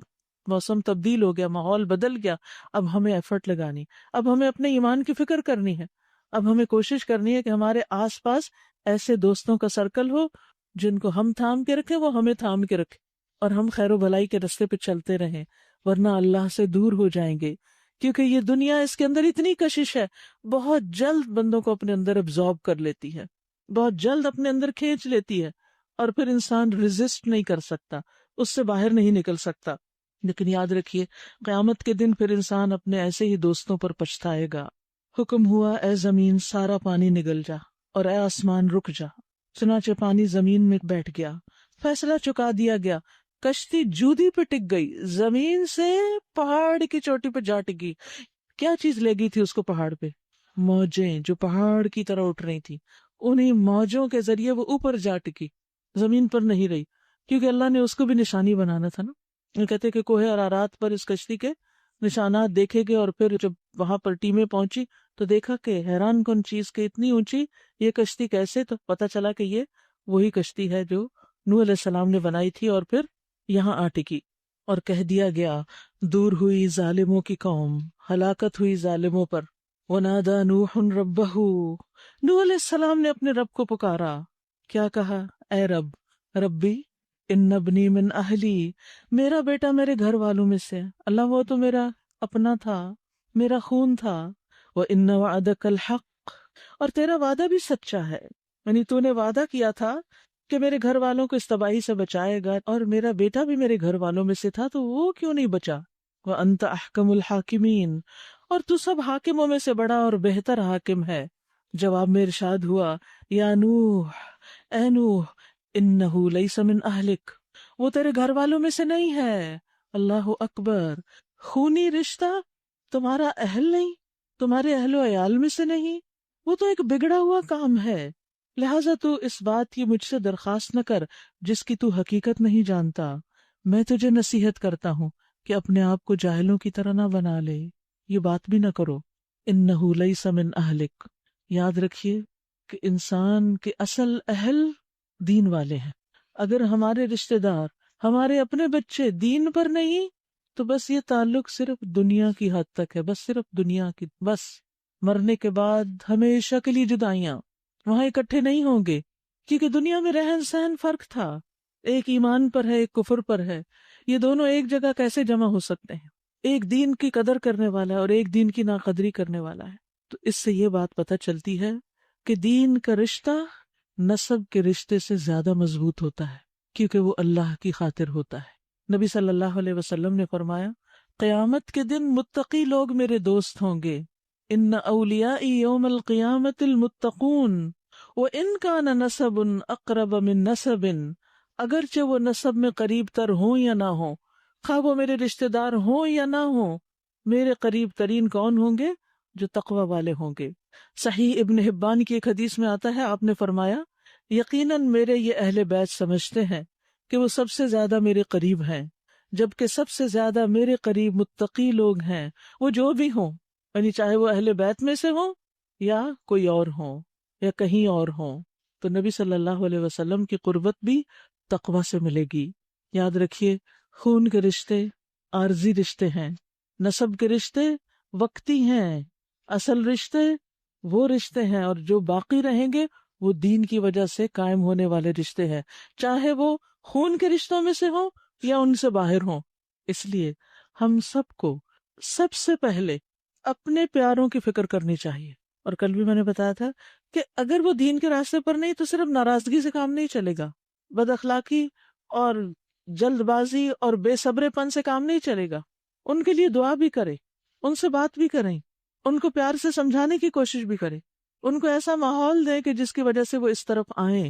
موسم تبدیل ہو گیا، ماحول بدل گیا، اب ہمیں ایفرٹ لگانی، اب ہمیں اپنے ایمان کی فکر کرنی ہے، اب ہمیں کوشش کرنی ہے کہ ہمارے آس پاس ایسے دوستوں کا سرکل ہو جن کو ہم تھام کے رکھیں، وہ ہمیں تھام کے رکھیں، اور ہم خیر و بھلائی کے راستے پہ چلتے رہیں، ورنہ اللہ سے دور ہو جائیں گے. کیونکہ یہ دنیا، اس کے اندر اتنی کشش ہے، بہت جلد بندوں کو اپنے اندر ابزارب کر لیتی ہے، بہت جلد اپنے اندر کھینچ لیتی ہے، اور پھر انسان ریزسٹ نہیں کر سکتا، اس سے باہر نہیں نکل سکتا. لیکن یاد رکھیے، قیامت کے دن پھر انسان اپنے ایسے ہی دوستوں پر پچھتائے گا. حکم ہوا اے زمین سارا پانی نگل جا، اور اے آسمان رک جا. چنانچہ پانی زمین میں بیٹھ گیا، فیصلہ چکا دیا گیا، کشتی جودی پہ ٹک گئی، زمین سے پہاڑ کی چوٹی پہ جا ٹکی. کیا چیز لے گئی تھی اس کو پہاڑ پہ؟ موجیں جو پہاڑ کی طرح اٹھ رہی تھی، انہی موجوں کے ذریعے وہ اوپر جا ٹکی، زمین پر نہیں رہی. کیونکہ اللہ نے اس کو بھی نشانی بنانا تھا نا. یہ کہتے کہ کوہ ارارات پر اس کشتی کے نشانات دیکھے گئے، اور پھر جب وہاں پر ٹیمیں پہنچی تو دیکھا کہ حیران کن چیز کہ اتنی اونچی یہ کشتی کیسے؟ تو پتہ چلا کہ یہ وہی کشتی ہے جو نوح علیہ السلام نے بنائی تھی اور پھر یہاں آ ٹکی. اور کہہ دیا گیا دور ہوئی ظالموں کی قوم، ہلاکت ہوئی ظالموں پر. وَنَادَى نُوحٌ رَبَّهُ، نوح علیہ السلام نے اپنے رب کو پکارا. کیا کہا؟ اے رب، ربی ان ابنی من اہلی، میرا بیٹا میرے گھر والوں میں سے. اللہ وہ تو میرا اپنا تھا، میرا خون تھا. وَإِنَّ وَعْدَكَ الْحَقُّ، اور تیرا وعدہ بھی سچا ہے، یعنی تو نے وعدہ کیا تھا کہ میرے گھر والوں کو اس تباہی سے بچائے گا، اور میرا بیٹا بھی میرے گھر والوں میں سے تھا، تو وہ کیوں نہیں بچا؟ وَأَنْتَ أَحْكَمُ الْحَاكِمِينَ، اور تو سب حاکموں میں سے بڑا اور بہتر حاکم ہے. جواب میں ارشاد ہوا یا نوح، اے نوح، انہ لیس من اہلک، وہ تیرے گھر والوں میں سے نہیں ہے. اللہ اکبر. خونی رشتہ تمہارا اہل نہیں، تمہارے اہل و عیال میں سے نہیں، وہ تو ایک بگڑا ہوا کام ہے. لہٰذا تو اس بات کی مجھ سے درخواست نہ کر جس کی تو حقیقت نہیں جانتا. میں تجھے نصیحت کرتا ہوں کہ اپنے آپ کو جاہلوں کی طرح نہ بنا لے، یہ بات بھی نہ کرو. انہ لیس من اہلک، یاد رکھیے کہ انسان کے اصل اہل دین والے ہیں. اگر ہمارے رشتہ دار، ہمارے اپنے بچے دین پر نہیں تو بس یہ تعلق صرف دنیا کی حد تک ہے، بس صرف دنیا کی، بس مرنے کے بعد ہمیشہ کے لیے جدائیاں، وہاں اکٹھے نہیں ہوں گے. کیونکہ دنیا میں رہن سہن فرق تھا، ایک ایمان پر ہے، ایک کفر پر ہے. یہ دونوں ایک جگہ کیسے جمع ہو سکتے ہیں؟ ایک دین کی قدر کرنے والا ہے اور ایک دین کی ناقدری کرنے والا ہے. تو اس سے یہ بات پتہ چلتی ہے کہ دین کا رشتہ نسب کے رشتے سے زیادہ مضبوط ہوتا ہے، کیونکہ وہ اللہ کی خاطر ہوتا ہے. نبی صلی اللہ علیہ وسلم نے فرمایا قیامت کے دن متقی لوگ میرے دوست ہوں گے. ان اولیائی یوم القیامت المتقون وان کان نسب اقرب من نسب، اگرچہ وہ نسب میں قریب تر ہوں یا نہ ہوں، خواہ وہ میرے رشتہ دار ہوں یا نہ ہوں، میرے قریب ترین کون ہوں گے؟ جو تقوی والے ہوں گے. صحیح ابن حبان کی ایک حدیث میں آتا ہے، آپ نے فرمایا یقیناً میرے یہ اہل بیت سمجھتے ہیں کہ وہ سب سے زیادہ میرے قریب ہیں، جبکہ سب سے زیادہ میرے قریب متقی لوگ ہیں، وہ جو بھی ہوں، یعنی چاہے وہ اہل بیت میں سے ہوں یا کوئی اور ہوں یا کہیں اور ہوں. تو نبی صلی اللہ علیہ وسلم کی قربت بھی تقوی سے ملے گی. یاد رکھیے خون کے رشتے عارضی رشتے ہیں، نسب کے رشتے وقتی ہیں، اصل رشتے وہ رشتے ہیں اور جو باقی رہیں گے وہ دین کی وجہ سے قائم ہونے والے رشتے ہیں، چاہے وہ خون کے رشتوں میں سے ہوں یا ان سے باہر ہوں. اس لیے ہم سب کو سب سے پہلے اپنے پیاروں کی فکر کرنی چاہیے. اور کل بھی میں نے بتایا تھا کہ اگر وہ دین کے راستے پر نہیں تو صرف ناراضگی سے کام نہیں چلے گا، بد اخلاقی اور جلد بازی اور بے صبرے پن سے کام نہیں چلے گا. ان کے لیے دعا بھی کرے، ان سے بات بھی کریں، ان کو پیار سے سمجھانے کی کوشش بھی کرے، ان کو ایسا ماحول دیں کہ جس کی وجہ سے وہ اس طرف آئیں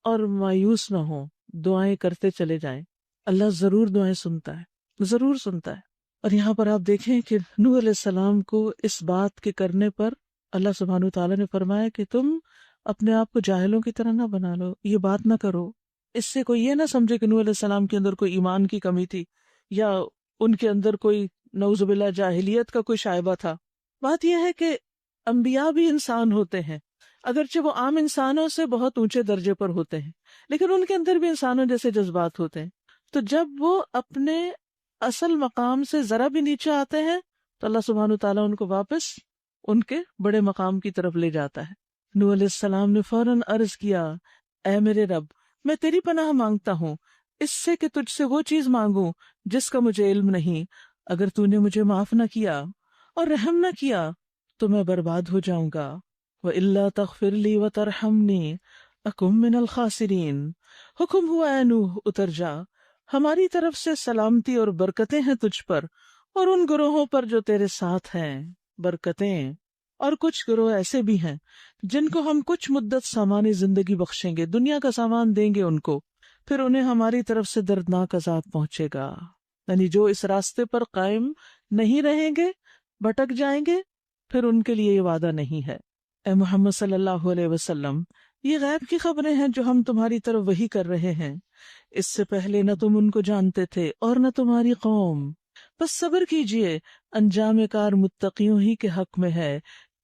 اور مایوس نہ ہوں، دعائیں کرتے چلے جائیں. اللہ ضرور دعائیں سنتا ہے، ضرور سنتا ہے. اور یہاں پر آپ دیکھیں کہ نوح علیہ السلام کو اس بات کے کرنے پر اللہ سبحانہ وتعالیٰ نے فرمایا کہ تم اپنے آپ کو جاہلوں کی طرح نہ بنا لو، یہ بات نہ کرو۔ اس سے کوئی یہ نہ سمجھے کہ نوح علیہ السلام کے اندر کوئی ایمان کی کمی تھی یا ان کے اندر کوئی نعوذ باللہ جاہلیت کا کوئی شائبہ تھا۔ بات یہ ہے کہ انبیاء بھی انسان ہوتے ہیں، اگرچہ وہ عام انسانوں سے بہت اونچے درجے پر ہوتے ہیں، لیکن ان کے اندر بھی انسانوں جیسے جذبات ہوتے ہیں۔ تو جب وہ اپنے اصل مقام سے ذرا بھی نیچے آتے ہیں تو اللہ سبحانہ وتعالیٰ ان کو واپس ان کے بڑے مقام کی طرف لے جاتا ہے۔ نوح علیہ السلام نے فوراً عرض کیا، اے میرے رب، میں تیری پناہ مانگتا ہوں اس سے کہ تجھ سے وہ چیز مانگوں جس کا مجھے علم نہیں۔ اگر تو نے مجھے معاف نہ کیا اور رحم نہ کیا تو میں برباد ہو جاؤں گا۔ وَإِلَّا تَغْفِرْ لِي وَتَرْحَمْنِي أَكُن مِّنَ الْخَاسِرِينَ۔ حکم ہوا اے نوح اتر جا، ہماری طرف سے سلامتی اور برکتیں ہیں تجھ پر اور ان گروہوں پر جو تیرے ساتھ ہیں۔ برکتیں اور کچھ گروہ ایسے بھی ہیں جن کو ہم کچھ مدت سامان زندگی بخشیں گے، دنیا کا سامان دیں گے ان کو، پھر انہیں ہماری طرف سے دردناک عذاب پہنچے گا۔ یعنی جو اس راستے پر قائم نہیں رہیں گے، بھٹک جائیں گے، پھر ان کے لیے یہ وعدہ نہیں ہے۔ اے محمد صلی اللہ علیہ وسلم، یہ غیب کی خبریں ہیں جو ہم تمہاری طرف وحی کر رہے ہیں، اس سے پہلے نہ تم ان کو جانتے تھے اور نہ تمہاری قوم۔ بس صبر کیجئے، انجام کار متقیوں ہی کے حق میں ہے۔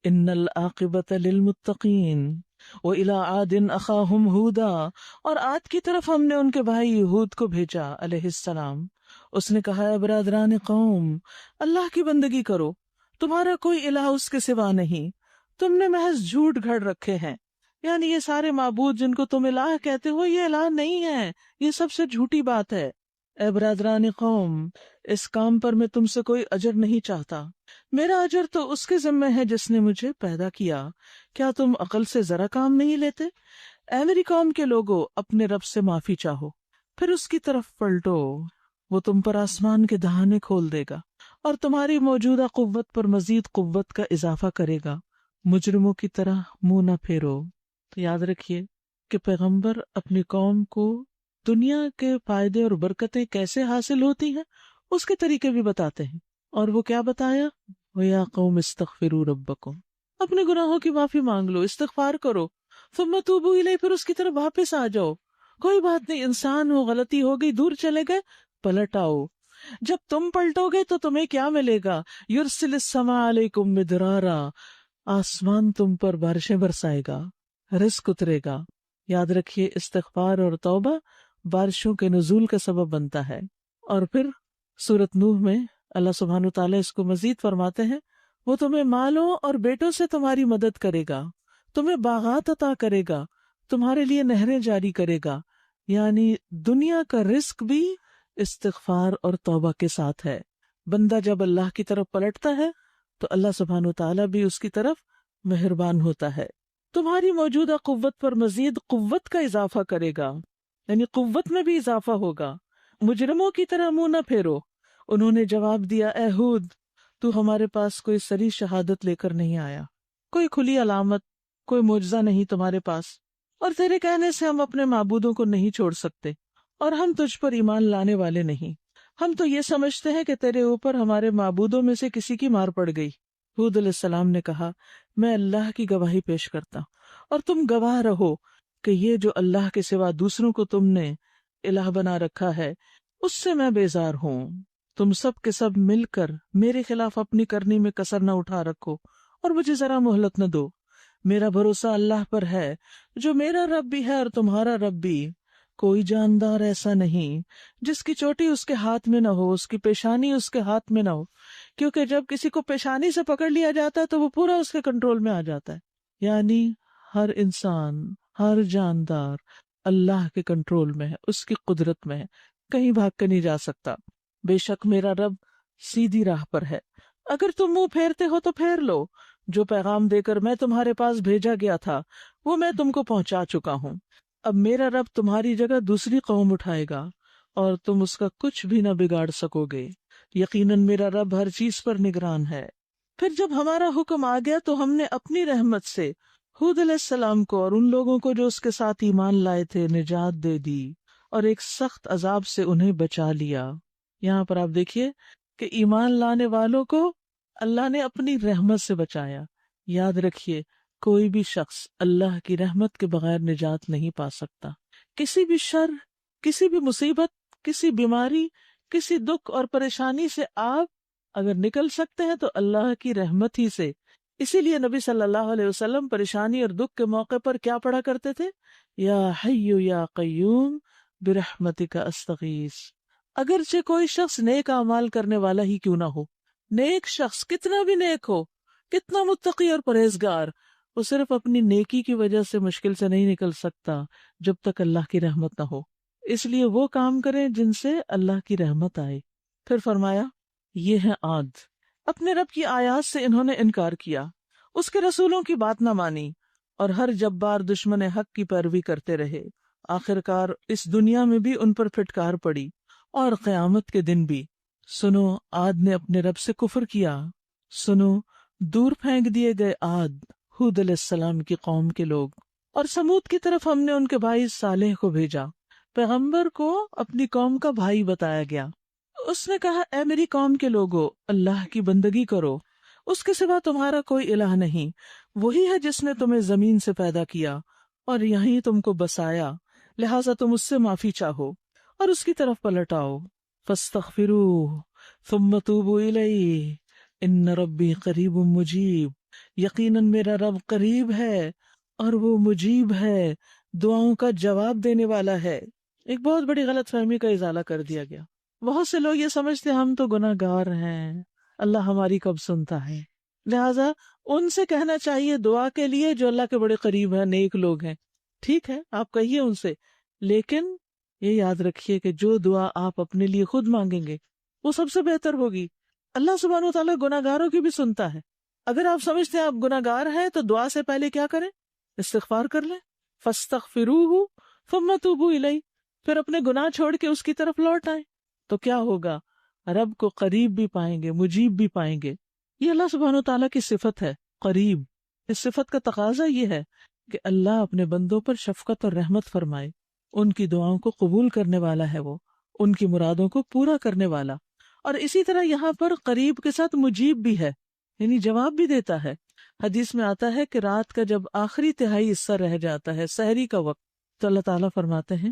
ان العاقبۃ للمتقین۔ وَإِلَىٰ عَادٍ أَخَاهُمْ هُودًا، اور عاد کی طرف ہم نے ان کے بھائی ہود کو بھیجا علیہ السلام۔ اس نے کہا، اے برادران قوم، اللہ کی بندگی کرو، تمہارا کوئی الہ اس کے سوا نہیں، تم نے محض جھوٹ گھڑ رکھے ہیں۔ یعنی یہ سارے معبود جن کو تم الہ کہتے ہو یہ الہ نہیں ہے، یہ سب سے جھوٹی بات ہے۔ اے برادران قوم، اس کام پر میں تم سے کوئی اجر نہیں چاہتا، میرا اجر تو اس کے ذمہ ہے جس نے مجھے پیدا کیا۔ کیا تم عقل سے ذرا کام نہیں لیتے؟ اے میری قوم کے لوگو، اپنے رب سے معافی چاہو، پھر اس کی طرف پلٹو، وہ تم پر آسمان کے دہانے کھول دے گا اور تمہاری موجودہ قوت پر مزید قوت کا اضافہ کرے گا۔ مجرموں کی طرح منہ نہ پھیرو۔ تو یاد رکھیے کہ پیغمبر اپنی قوم کو دنیا کے فائدے اور برکتیں کیسے حاصل ہوتی ہیں اس کے طریقے بھی بتاتے ہیں، اور وہ کیا بتایا؟ وَيَا قَوْمِ اسْتَغْفِرُوا رَبَّكُمْ، اپنے گناہوں کی معافی مانگ لو، استغفار کرو، ثُمَّ تُوبُوا إِلَيْهِ، پھر اس کی طرف واپس آ جاؤ۔ کوئی بات نہیں، انسان ہو، غلطی ہو گئی، دور چلے گئے، پلٹ آؤ۔ جب تم پلٹو گے تو تمہیں کیا ملے گا؟ يُرْسِلِ السَّمَاءَ عَلَيْكُمْ مِدْرَارًا، آسمان تم پر بارشیں برسائے گا، رزق اترے گا۔ یاد رکھیے استغفار اور توبہ بارشوں کے نزول کا سبب بنتا ہے۔ اور پھر سورۃ نوح میں اللہ سبحانہ وتعالیٰ اس کو مزید فرماتے ہیں، وہ تمہیں مالوں اور بیٹوں سے تمہاری مدد کرے گا، تمہیں باغات عطا کرے گا، تمہارے لیے نہریں جاری کرے گا۔ یعنی دنیا کا رزق بھی استغفار اور توبہ کے ساتھ ہے۔ بندہ جب اللہ کی طرف پلٹتا ہے تو اللہ سبحانہ وتعالیٰ بھی اس کی طرف مہربان ہوتا ہے۔ تمہاری موجودہ قوت پر مزید قوت کا اضافہ کرے گا، یعنی قوت میں بھی اضافہ ہوگا۔ مجرموں کی طرح منہ نہ پھیرو۔ انہوں نے جواب دیا، اے ہود، تو ہمارے پاس کوئی صریح شہادت لے کر نہیں آیا، کوئی کھلی علامت، کوئی معجزہ نہیں تمہارے پاس، اور تیرے کہنے سے ہم اپنے معبودوں کو نہیں چھوڑ سکتے، اور ہم تجھ پر ایمان لانے والے نہیں۔ ہم تو یہ سمجھتے ہیں کہ تیرے اوپر ہمارے معبودوں میں سے کسی کی مار پڑ گئی۔ ہود علیہ السلام نے کہا، میں اللہ کی گواہی پیش کرتا ہوں اور تم گواہ رہو کہ یہ جو اللہ کے سوا دوسروں کو تم نے الہ بنا رکھا ہے اس سے میں بیزار ہوں۔ تم سب کے سب مل کر میرے خلاف اپنی کرنی میں کسر نہ اٹھا رکھو اور مجھے ذرا مہلت نہ دو۔ میرا بھروسہ اللہ پر ہے جو میرا رب بھی ہے اور تمہارا رب بھی۔ کوئی جاندار ایسا نہیں جس کی چوٹی اس کے ہاتھ میں نہ ہو، اس کی پیشانی اس کے ہاتھ میں نہ ہو، کیونکہ جب کسی کو پیشانی سے پکڑ لیا جاتا ہے تو وہ پورا اس کے کنٹرول میں آ جاتا ہے۔ یعنی ہر انسان، ہر جاندار اللہ کے کنٹرول میں ہے، اس کی قدرت میں ہے، کہیں بھاگ کے نہیں جا سکتا۔ بے شک میرا رب سیدھی راہ پر ہے، اگر تم منہ پھیرتے ہو تو پھیر لو۔ جو پیغام دے کر میں تمہارے پاس بھیجا گیا تھا وہ میں تم کو پہنچا چکا ہوں۔ اب میرا رب تمہاری جگہ دوسری قوم اٹھائے گا اور تم اس کا کچھ بھی نہ بگاڑ سکو گے۔ یقیناً میرا رب ہر چیز پر نگران ہے۔ پھر جب ہمارا حکم آ گیا تو ہم نے اپنی رحمت سے ہود علیہ السلام کو اور ان لوگوں کو جو اس کے ساتھ ایمان لائے تھے نجات دے دی اور ایک سخت عذاب سے انہیں بچا لیا۔ یہاں پر آپ دیکھیے کہ ایمان لانے والوں کو اللہ نے اپنی رحمت سے بچایا۔ یاد رکھیے کوئی بھی شخص اللہ کی رحمت کے بغیر نجات نہیں پا سکتا. کسی بھی شر، کسی بھی مصیبت، کسی بیماری، کسی دکھ اور پریشانی سے آپ اگر نکل سکتے ہیں تو اللہ کی رحمت ہی سے. اسی لیے نبی صلی اللہ علیہ وسلم پریشانی اور دکھ کے موقع پر کیا پڑھا کرتے تھے؟ یا حی یا قیوم برحمتک استغیث. اگرچہ کوئی شخص نیک اعمال کرنے والا ہی کیوں نہ ہو، نیک شخص کتنا بھی نیک ہو، کتنا متقی اور پرہیزگار، وہ صرف اپنی نیکی کی وجہ سے مشکل سے نہیں نکل سکتا جب تک اللہ کی رحمت نہ ہو. اس لیے وہ کام کریں جن سے اللہ کی رحمت آئے. پھر فرمایا یہ ہے عاد، اپنے رب کی آیات سے انہوں نے انکار کیا، اس کے رسولوں کی بات نہ مانی اور ہر جبار دشمن حق کی پیروی کرتے رہے. آخرکار اس دنیا میں بھی ان پر پھٹکار پڑی اور قیامت کے دن بھی. سنو عاد نے اپنے رب سے کفر کیا، سنو دور پھینک دیے گئے عاد، ہود علیہ السلام کی قوم کے لوگ. اور سمود کی طرف ہم نے ان کے بھائی صالح کو بھیجا. پیغمبر کو اپنی قوم کا بھائی بتایا گیا. اس نے کہا اے میری قوم کے لوگو، اللہ کی بندگی کرو، اس کے سوا تمہارا کوئی الہ نہیں. وہی ہے جس نے تمہیں زمین سے پیدا کیا اور یہیں تم کو بسایا، لہٰذا تم اس سے معافی چاہو اور اس کی طرف پلٹ آؤ. فاستغفروہ ثم توبوا الیہ ان ربی قریب مجیب. یقیناً میرا رب قریب ہے اور وہ مجیب ہے، دعاؤں کا جواب دینے والا ہے. ایک بہت بڑی غلط فہمی کا ازالہ کر دیا گیا. بہت سے لوگ یہ سمجھتے ہیں ہم تو گناہ گار ہیں، اللہ ہماری کب سنتا ہے، لہٰذا ان سے کہنا چاہیے دعا کے لیے جو اللہ کے بڑے قریب ہیں، نیک لوگ ہیں. ٹھیک ہے آپ کہیے ان سے، لیکن یہ یاد رکھیے کہ جو دعا آپ اپنے لیے خود مانگیں گے وہ سب سے بہتر ہوگی. اللہ سبحانہ وتعالیٰ گناہ گاروں کی بھی سنتا ہے. اگر آپ سمجھتے ہیں آپ گناہ گار ہیں تو دعا سے پہلے کیا کریں؟ استغفار کر لیں. فاستغفروہ ثم توبوا الیہ، پھر اپنے گناہ چھوڑ کے اس کی طرف لوٹ آئیں تو کیا ہوگا؟ رب کو قریب بھی پائیں گے، مجیب بھی پائیں گے. یہ اللہ سبحانہ وتعالیٰ کی صفت ہے قریب. اس صفت کا تقاضا یہ ہے کہ اللہ اپنے بندوں پر شفقت اور رحمت فرمائے. ان کی دعاؤں کو قبول کرنے والا ہے وہ، ان کی مرادوں کو پورا کرنے والا. اور اسی طرح یہاں پر قریب کے ساتھ مجیب بھی ہے، یعنی جواب بھی دیتا ہے. حدیث میں آتا ہے کہ رات کا جب آخری تہائی حصہ رہ جاتا ہے، سحری کا وقت، تو اللہ تعالیٰ فرماتے ہیں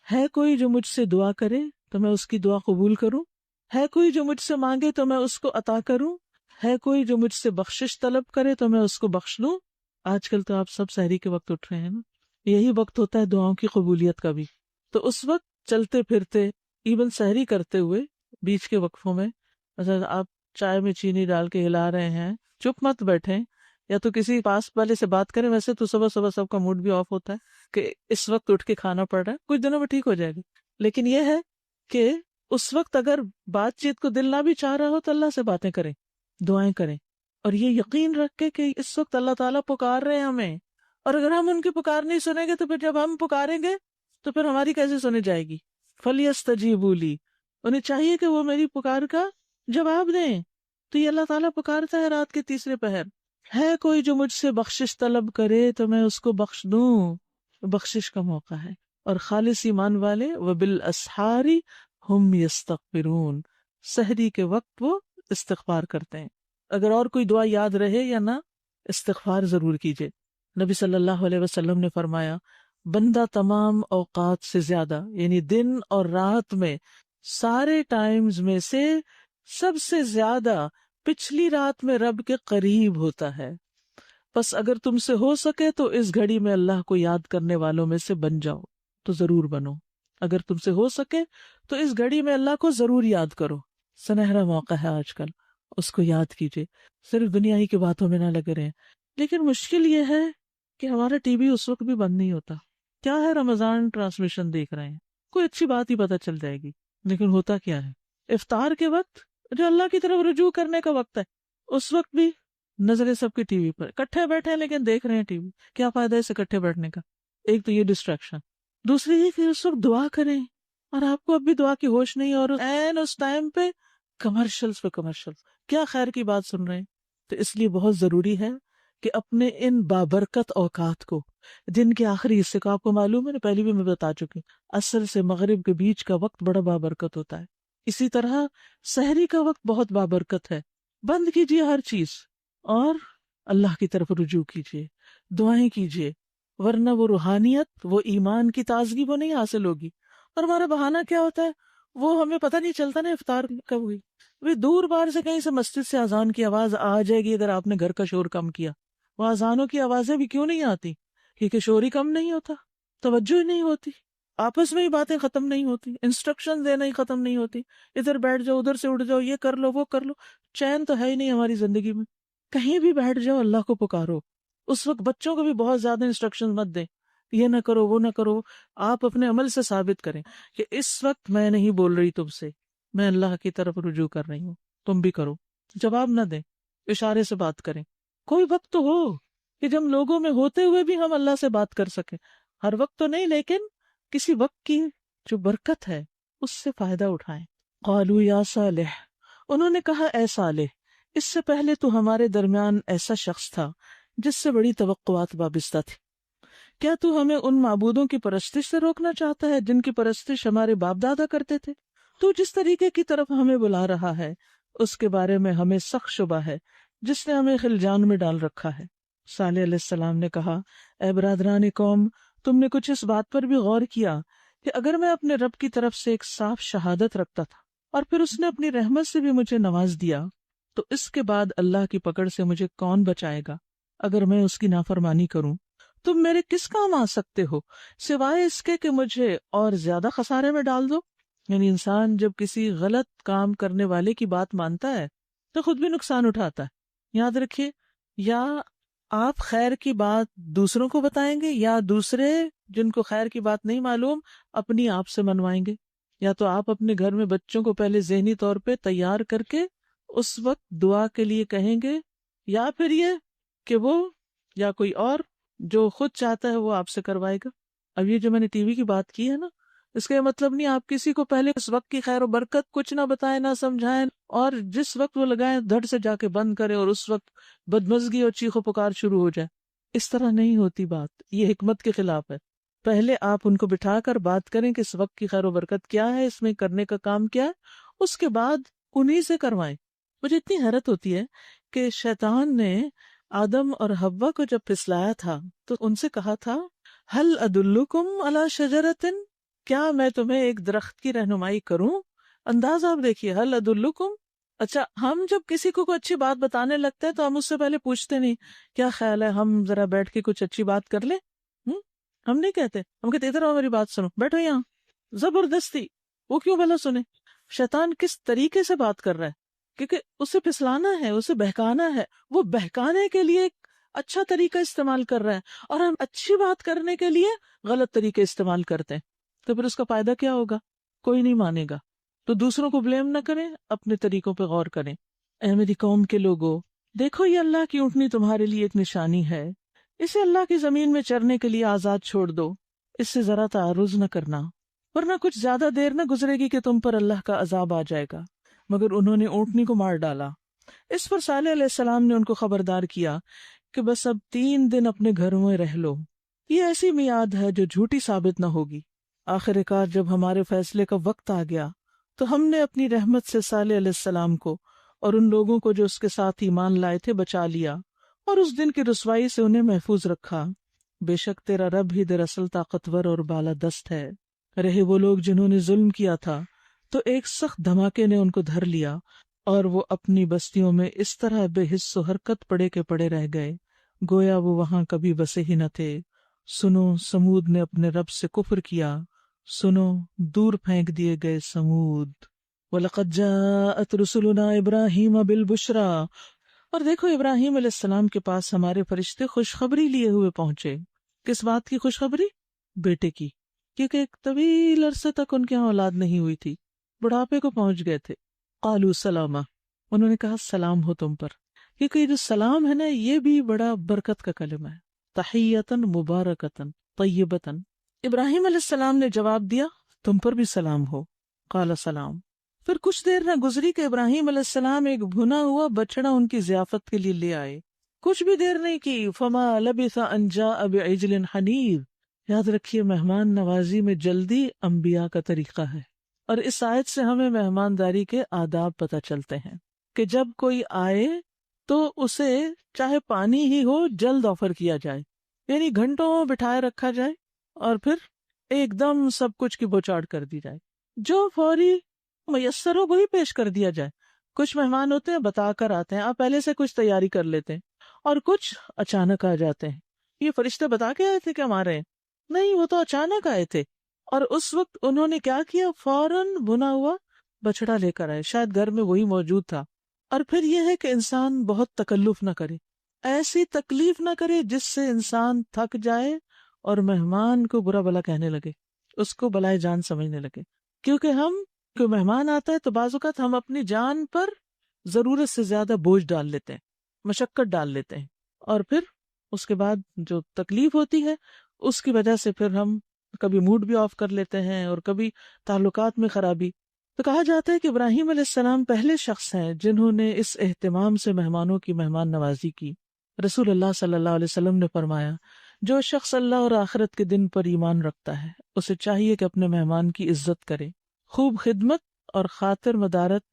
ہے کوئی جو مجھ سے دعا کرے تو میں اس کی دعا قبول کروں، ہے کوئی جو مجھ سے مانگے تو میں اس کو عطا کروں، ہے کوئی جو مجھ سے بخشش طلب کرے تو میں اس کو بخش دوں. آج کل تو آپ سب سحری کے وقت اٹھ رہے ہیں نا، یہی وقت ہوتا ہے دعاؤں کی قبولیت کا بھی. تو اس وقت چلتے پھرتے، ایون سحری کرتے ہوئے بیچ کے وقفوں میں، مثلا آپ چائے میں چینی ڈال کے ہلا رہے ہیں، چپ مت بیٹھیں یا تو کسی پاس والے سے بات کریں. ویسے تو صبح صبح سب کا موڈ بھی آف ہوتا ہے کہ اس وقت اٹھ کے کھانا پڑ رہا ہے، کچھ دنوں میں ٹھیک ہو جائے گا. لیکن یہ ہے کہ اس وقت اگر بات چیت کو دل نہ بھی چاہ رہا ہو تو اللہ سے باتیں کریں، دعائیں کریں، اور یہ یقین رکھ کے کہ اس وقت اللہ تعالیٰ پکار رہے ہیں ہمیں، اور اگر ہم ان کی پکار نہیں سنیں گے تو پھر جب ہم پکاریں گے تو پھر ہماری کیسے سنی جائے گی؟ فَلْيَسْتَجِيبُوا لِي، انہیں چاہیے کہ وہ میری پکار کا جواب دیں. تو یہ اللہ تعالیٰ پکارتا ہے رات کے تیسرے پہر. ہے کوئی جو مجھ سے بخشش طلب کرے تو میں اس کو بخش دوں، بخشش کا موقع ہے. اور خالص ایمان والے وَبِالْأَسْحَارِ هُمْ يَسْتَغْفِرُونَ، سحری کے وقت وہ استغفار کرتے ہیں. اگر اور کوئی دعا یاد رہے یا نہ، استغفار ضرور کیجئے. نبی صلی اللہ علیہ وسلم نے فرمایا بندہ تمام اوقات سے زیادہ، یعنی دن اور رات میں سارے ٹائمز میں سے سب سے زیادہ پچھلی رات میں رب کے قریب ہوتا ہے. بس اگر تم سے ہو سکے تو اس گھڑی میں اللہ کو یاد کرنے والوں میں سے بن جاؤ، تو ضرور بنو. اگر تم سے ہو سکے تو اس گھڑی میں اللہ کو ضرور یاد کرو. سنہرا موقع ہے آج کل، اس کو یاد کیجئے. صرف دنیا ہی کی باتوں میں نہ لگے رہیں. لیکن مشکل یہ ہے کہ ہمارا ٹی وی اس وقت بھی بند نہیں ہوتا. کیا ہے، رمضان ٹرانسمیشن دیکھ رہے ہیں، کوئی اچھی بات ہی پتہ چل جائے گی، لیکن ہوتا کیا ہے؟ افطار کے وقت جو اللہ کی طرف رجوع کرنے کا وقت ہے، اس وقت بھی نظریں سب کی ٹی وی پر، اکٹھے بیٹھے ہیں لیکن دیکھ رہے ہیں ٹی وی. کیا فائدہ ہے اسے اکٹھے بیٹھنے کا؟ ایک تو یہ ڈسٹریکشن، دوسری یہ کہ اس وقت دعا کریں اور آپ کو اب بھی دعا کی ہوش نہیں، اور این اس ٹائم پہ کمرشلز پہ کمرشلز، کیا خیر کی بات سن رہے ہیں. تو اس لیے بہت ضروری ہے کہ اپنے ان بابرکت اوقات کو، دن کے آخری حصے کو، آپ کو معلوم ہے نا، پہلے بھی میں بتا چکی، عصر سے مغرب کے بیچ کا وقت بڑا بابرکت ہوتا ہے. اسی طرح سحری کا وقت بہت بابرکت ہے. بند کیجیے ہر چیز اور اللہ کی طرف رجوع کیجیے. دعائیں کیجیے، ورنہ وہ روحانیت، وہ ایمان کی تازگی وہ نہیں حاصل ہوگی۔ اور ہمارا بہانہ کیا ہوتا ہے، وہ ہمیں پتہ نہیں چلتا نا افطار کب ہوئی۔ وہ دور بار سے کہیں سے مسجد سے اذان کی آواز آ جائے گی، اگر آپ نے گھر کا شور کم کیا، وہ اذانوں کی آوازیں بھی کیوں نہیں آتی؟ کیونکہ شور ہی کم نہیں ہوتا، توجہ ہی نہیں ہوتی، آپس میں ہی باتیں ختم نہیں ہوتی، انسٹرکشن دینا ہی ختم نہیں ہوتی، ادھر بیٹھ جاؤ، ادھر سے اٹھ جاؤ، یہ کر لو وہ کر لو، چین تو ہے ہی نہیں ہماری زندگی میں۔ کہیں بھی بیٹھ جاؤ، اللہ کو پکارو۔ اس وقت بچوں کو بھی بہت زیادہ انسٹرکشن مت دیں، یہ نہ کرو وہ نہ کرو، آپ اپنے عمل سے ثابت کریں کہ اس وقت میں نہیں بول رہی تم سے، میں اللہ کی طرف رجوع کر رہی ہوں، تم بھی کرو۔ جواب نہ دیں، اشارے سے بات کریں۔ کوئی وقت تو ہو کہ جب لوگوں میں ہوتے ہوئے بھی ہم اللہ سے بات کر سکیں، ہر وقت تو نہیں، لیکن کسی وقت کی جو برکت ہے اس سے فائدہ اٹھائیں۔ قالوا یا صالح، انہوں نے کہا اے صالح، اس سے پہلے تو ہمارے درمیان ایسا شخص تھا جس سے بڑی توقعات وابستہ تھی، کیا تو ہمیں ان معبودوں کی پرستش سے روکنا چاہتا ہے جن کی پرستش ہمارے باپ دادا کرتے تھے؟ تو جس طریقے کی طرف ہمیں بلا رہا ہے اس کے بارے میں ہمیں سخت شبہ ہے، جس نے ہمیں خلجان میں ڈال رکھا ہے۔ صالح علیہ السلام نے کہا اے برادران قوم، تم نے کچھ اس بات پر بھی غور کیا کہ اگر میں اپنے رب کی طرف سے ایک صاف شہادت رکھتا تھا اور پھر اس نے اپنی رحمت سے بھی مجھے نواز دیا، تو اس کے بعد اللہ کی پکڑ سے مجھے کون بچائے گا اگر میں اس کی نافرمانی کروں؟ تم میرے کس کام آ سکتے ہو سوائے اس کے کہ مجھے اور زیادہ خسارے میں ڈال دو؟ یعنی انسان جب کسی غلط کام کرنے والے کی بات مانتا ہے تو خود بھی نقصان اٹھاتا ہے۔ یاد رکھیے، یا آپ خیر کی بات دوسروں کو بتائیں گے، یا دوسرے جن کو خیر کی بات نہیں معلوم اپنی آپ سے منوائیں گے۔ یا تو آپ اپنے گھر میں بچوں کو پہلے ذہنی طور پہ تیار کر کے اس وقت دعا کے لیے کہیں گے، یا پھر یہ کہ وہ یا کوئی اور جو خود چاہتا ہے وہ آپ سے کروائے گا۔ اب یہ جو میں نے ٹی وی کی بات کی ہے نا، اس کا یہ مطلب نہیں آپ کسی کو پہلے اس وقت کی خیر و برکت کچھ نہ بتائیں، نہ سمجھائیں، اور جس وقت وہ لگائیں دھڑ سے جا کے بند کرے اور اس وقت بدمزگی اور چیخ و پکار شروع ہو جائے۔ اس طرح نہیں ہوتی بات، یہ حکمت کے خلاف ہے۔ پہلے آپ ان کو بٹھا کر بات کریں کہ اس وقت کی خیر و برکت کیا ہے، اس میں کرنے کا کام کیا ہے، اس کے بعد انہی سے کروائیں۔ مجھے اتنی حیرت ہوتی ہے کہ شیطان نے آدم اور حوا کو جب پھسلایا تھا تو ان سے کہا تھا ہل ادلکم علی شجرۃ، کیا میں تمہیں ایک درخت کی رہنمائی کروں؟ انداز آپ دیکھیے، ہل ادلکم۔ اچھا، ہم جب کسی کو کوئی اچھی بات بتانے لگتے ہیں تو ہم اس سے پہلے پوچھتے نہیں کیا خیال ہے ہم ذرا بیٹھ کے کچھ اچھی بات کر لیں؟ ہم نہیں کہتے، ہم کہتے ادھر آؤ میری بات سنو، بیٹھو یہاں، زبردستی۔ وہ کیوں بھلا سنے؟ شیطان کس طریقے سے بات کر رہا ہے، کیونکہ اسے پھسلانا ہے، اسے بہکانا ہے، وہ بہکانے کے لیے ایک اچھا طریقہ استعمال کر رہا ہے، اور ہم اچھی بات کرنے کے لیے غلط طریقے استعمال کرتے ہیں، تو پھر اس کا فائدہ کیا ہوگا؟ کوئی نہیں مانے گا۔ تو دوسروں کو بلیم نہ کریں، اپنے طریقوں پہ غور کریں۔ اے میری قوم کے لوگوں، دیکھو یہ اللہ کی اونٹنی تمہارے لیے ایک نشانی ہے، اسے اللہ کی زمین میں چرنے کے لیے آزاد چھوڑ دو، اس سے ذرا تعرض نہ کرنا، ورنہ کچھ زیادہ دیر نہ گزرے گی کہ تم پر اللہ کا عذاب آ جائے گا۔ مگر انہوں نے اونٹنی کو مار ڈالا۔ اس پر صالح علیہ السلام نے ان کو خبردار کیا کہ بس اب 3 دن اپنے گھروں میں رہ لو، یہ ایسی میعاد ہے جو جھوٹی ثابت نہ ہوگی۔ آخر کار جب ہمارے فیصلے کا وقت آ گیا تو ہم نے اپنی رحمت سے صالح علیہ السلام کو اور ان لوگوں کو جو اس کے ساتھ ایمان لائے تھے بچا لیا، اور اس دن کی رسوائی سے انہیں محفوظ رکھا۔ بے شک تیرا رب ہی دراصل طاقتور اور بالادست ہے۔ رہے وہ لوگ جنہوں نے ظلم کیا تھا تو ایک سخت دھماکے نے ان کو دھر لیا، اور وہ اپنی بستیوں میں اس طرح بے حس و حرکت پڑے کے پڑے رہ گئے گویا وہ وہاں کبھی بسے ہی نہ تھے۔ سنو، سمود نے اپنے رب سے کفر کیا، سنو، دور پھینک دیے گئے سمود۔ وَلَقَدْ جَاءَتْ رُسُلُنَا إِبْرَاهِيمَ بِالْبُشْرَى، اور دیکھو ابراہیم علیہ السلام کے پاس ہمارے فرشتے خوشخبری لیے ہوئے پہنچے۔ کس بات کی خوشخبری؟ بیٹے کی، کیونکہ ایک طویل عرصے تک ان کے ہاں اولاد نہیں ہوئی تھی، بڑھاپے کو پہنچ گئے تھے۔ قالوا سلاما، انہوں نے کہا سلام ہو تم پر، کیونکہ یہ جو سلام ہے نا یہ بھی بڑا برکت کا کلمہ ہے، تحیتاً مبارکتاً طیبتاً۔ ابراہیم علیہ السلام نے جواب دیا تم پر بھی سلام ہو، قال سلام۔ پھر کچھ دیر نہ گزری کہ ابراہیم علیہ السلام ایک بھنا ہوا بچڑا ان کی ضیافت کے لیے لے آئے۔ کچھ بھی دیر نہیں کی، فما لبث ان جاء بعجل حنیذ۔ یاد رکھیے مہمان نوازی میں جلدی انبیاء کا طریقہ ہے، اور اس آیت سے ہمیں مہمانداری کے آداب پتہ چلتے ہیں کہ جب کوئی آئے تو اسے چاہے پانی ہی ہو جلد آفر کیا جائے، یعنی گھنٹوں بٹھائے رکھا جائے اور پھر ایک دم سب کچھ کی بوچھاڑ کر دی جائے، جو فوری میسر ہو وہی پیش کر دیا جائے۔ کچھ مہمان ہوتے ہیں بتا کر آتے ہیں، آپ پہلے سے کچھ تیاری کر لیتے ہیں، اور کچھ اچانک آ جاتے ہیں۔ یہ فرشتے بتا کے آئے تھے کہ ہمارے ہیں؟ نہیں، وہ تو اچانک آئے تھے، اور اس وقت انہوں نے کیا کیا، فوراً بنا ہوا بچڑا لے کر آئے، شاید گھر میں وہی موجود تھا۔ اور پھر یہ ہے کہ انسان بہت تکلف نہ کرے، ایسی تکلیف نہ کرے جس سے انسان تھک جائے اور مہمان کو برا بلا کہنے لگے، اس کو بلائے جان سمجھنے لگے۔ کیونکہ ہم کوئی مہمان آتا ہے تو بعض اوقات ہم اپنی جان پر ضرورت سے زیادہ بوجھ ڈال لیتے ہیں، مشقت ڈال لیتے ہیں، اور پھر اس کے بعد جو تکلیف ہوتی ہے اس کی وجہ سے پھر ہم کبھی موڈ بھی آف کر لیتے ہیں اور کبھی تعلقات میں خرابی۔ تو کہا جاتا ہے کہ ابراہیم علیہ السلام پہلے شخص ہیں جنہوں نے اس اہتمام سے مہمانوں کی مہمان نوازی کی۔ رسول اللہ صلی اللہ علیہ وسلم نے فرمایا، جو شخص اللہ اور آخرت کے دن پر ایمان رکھتا ہے اسے چاہیے کہ اپنے مہمان کی عزت کرے۔ خوب خدمت اور خاطر مدارت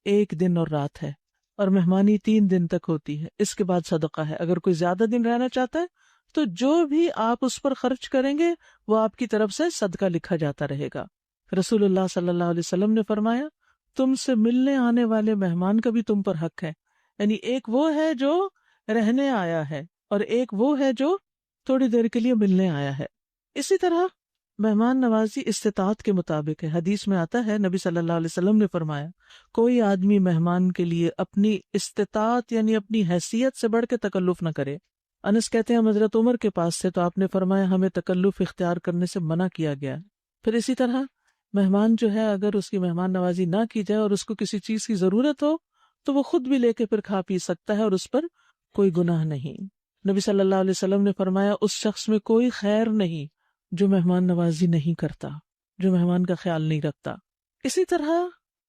ایک دن اور رات ہے، اور مہمانی 3 دن تک ہوتی ہے، اس کے بعد صدقہ ہے۔ اگر کوئی زیادہ دن رہنا چاہتا ہے تو جو بھی آپ اس پر خرچ کریں گے وہ آپ کی طرف سے صدقہ لکھا جاتا رہے گا۔ رسول اللہ صلی اللہ علیہ وسلم نے فرمایا، تم سے ملنے آنے والے مہمان کا بھی تم پر حق ہے، یعنی ایک وہ ہے جو رہنے آیا ہے اور ایک وہ ہے جو تھوڑی دیر کے لیے ملنے آیا ہے۔ اسی طرح مہمان نوازی استطاعت کے مطابق ہے۔ حدیث میں آتا ہے، نبی صلی اللہ علیہ وسلم نے فرمایا، کوئی آدمی مہمان کے لیے اپنی استطاعت یعنی اپنی حیثیت سے بڑھ کے تکلف نہ کرے۔ انس کہتے ہیں ہم حضرت عمر کے پاس سے، تو آپ نے فرمایا ہمیں تکلف اختیار کرنے سے منع کیا گیا۔ پھر اسی طرح مہمان جو ہے اگر اس کی مہمان نوازی نہ کی جائے اور اس کو کسی چیز کی ضرورت ہو تو وہ خود بھی لے کے پھر کھا پی سکتا ہے اور اس پر کوئی گناہ نہیں۔ نبی صلی اللہ علیہ وسلم نے فرمایا، اس شخص میں کوئی خیر نہیں جو مہمان نوازی نہیں کرتا، جو مہمان کا خیال نہیں رکھتا۔ اسی طرح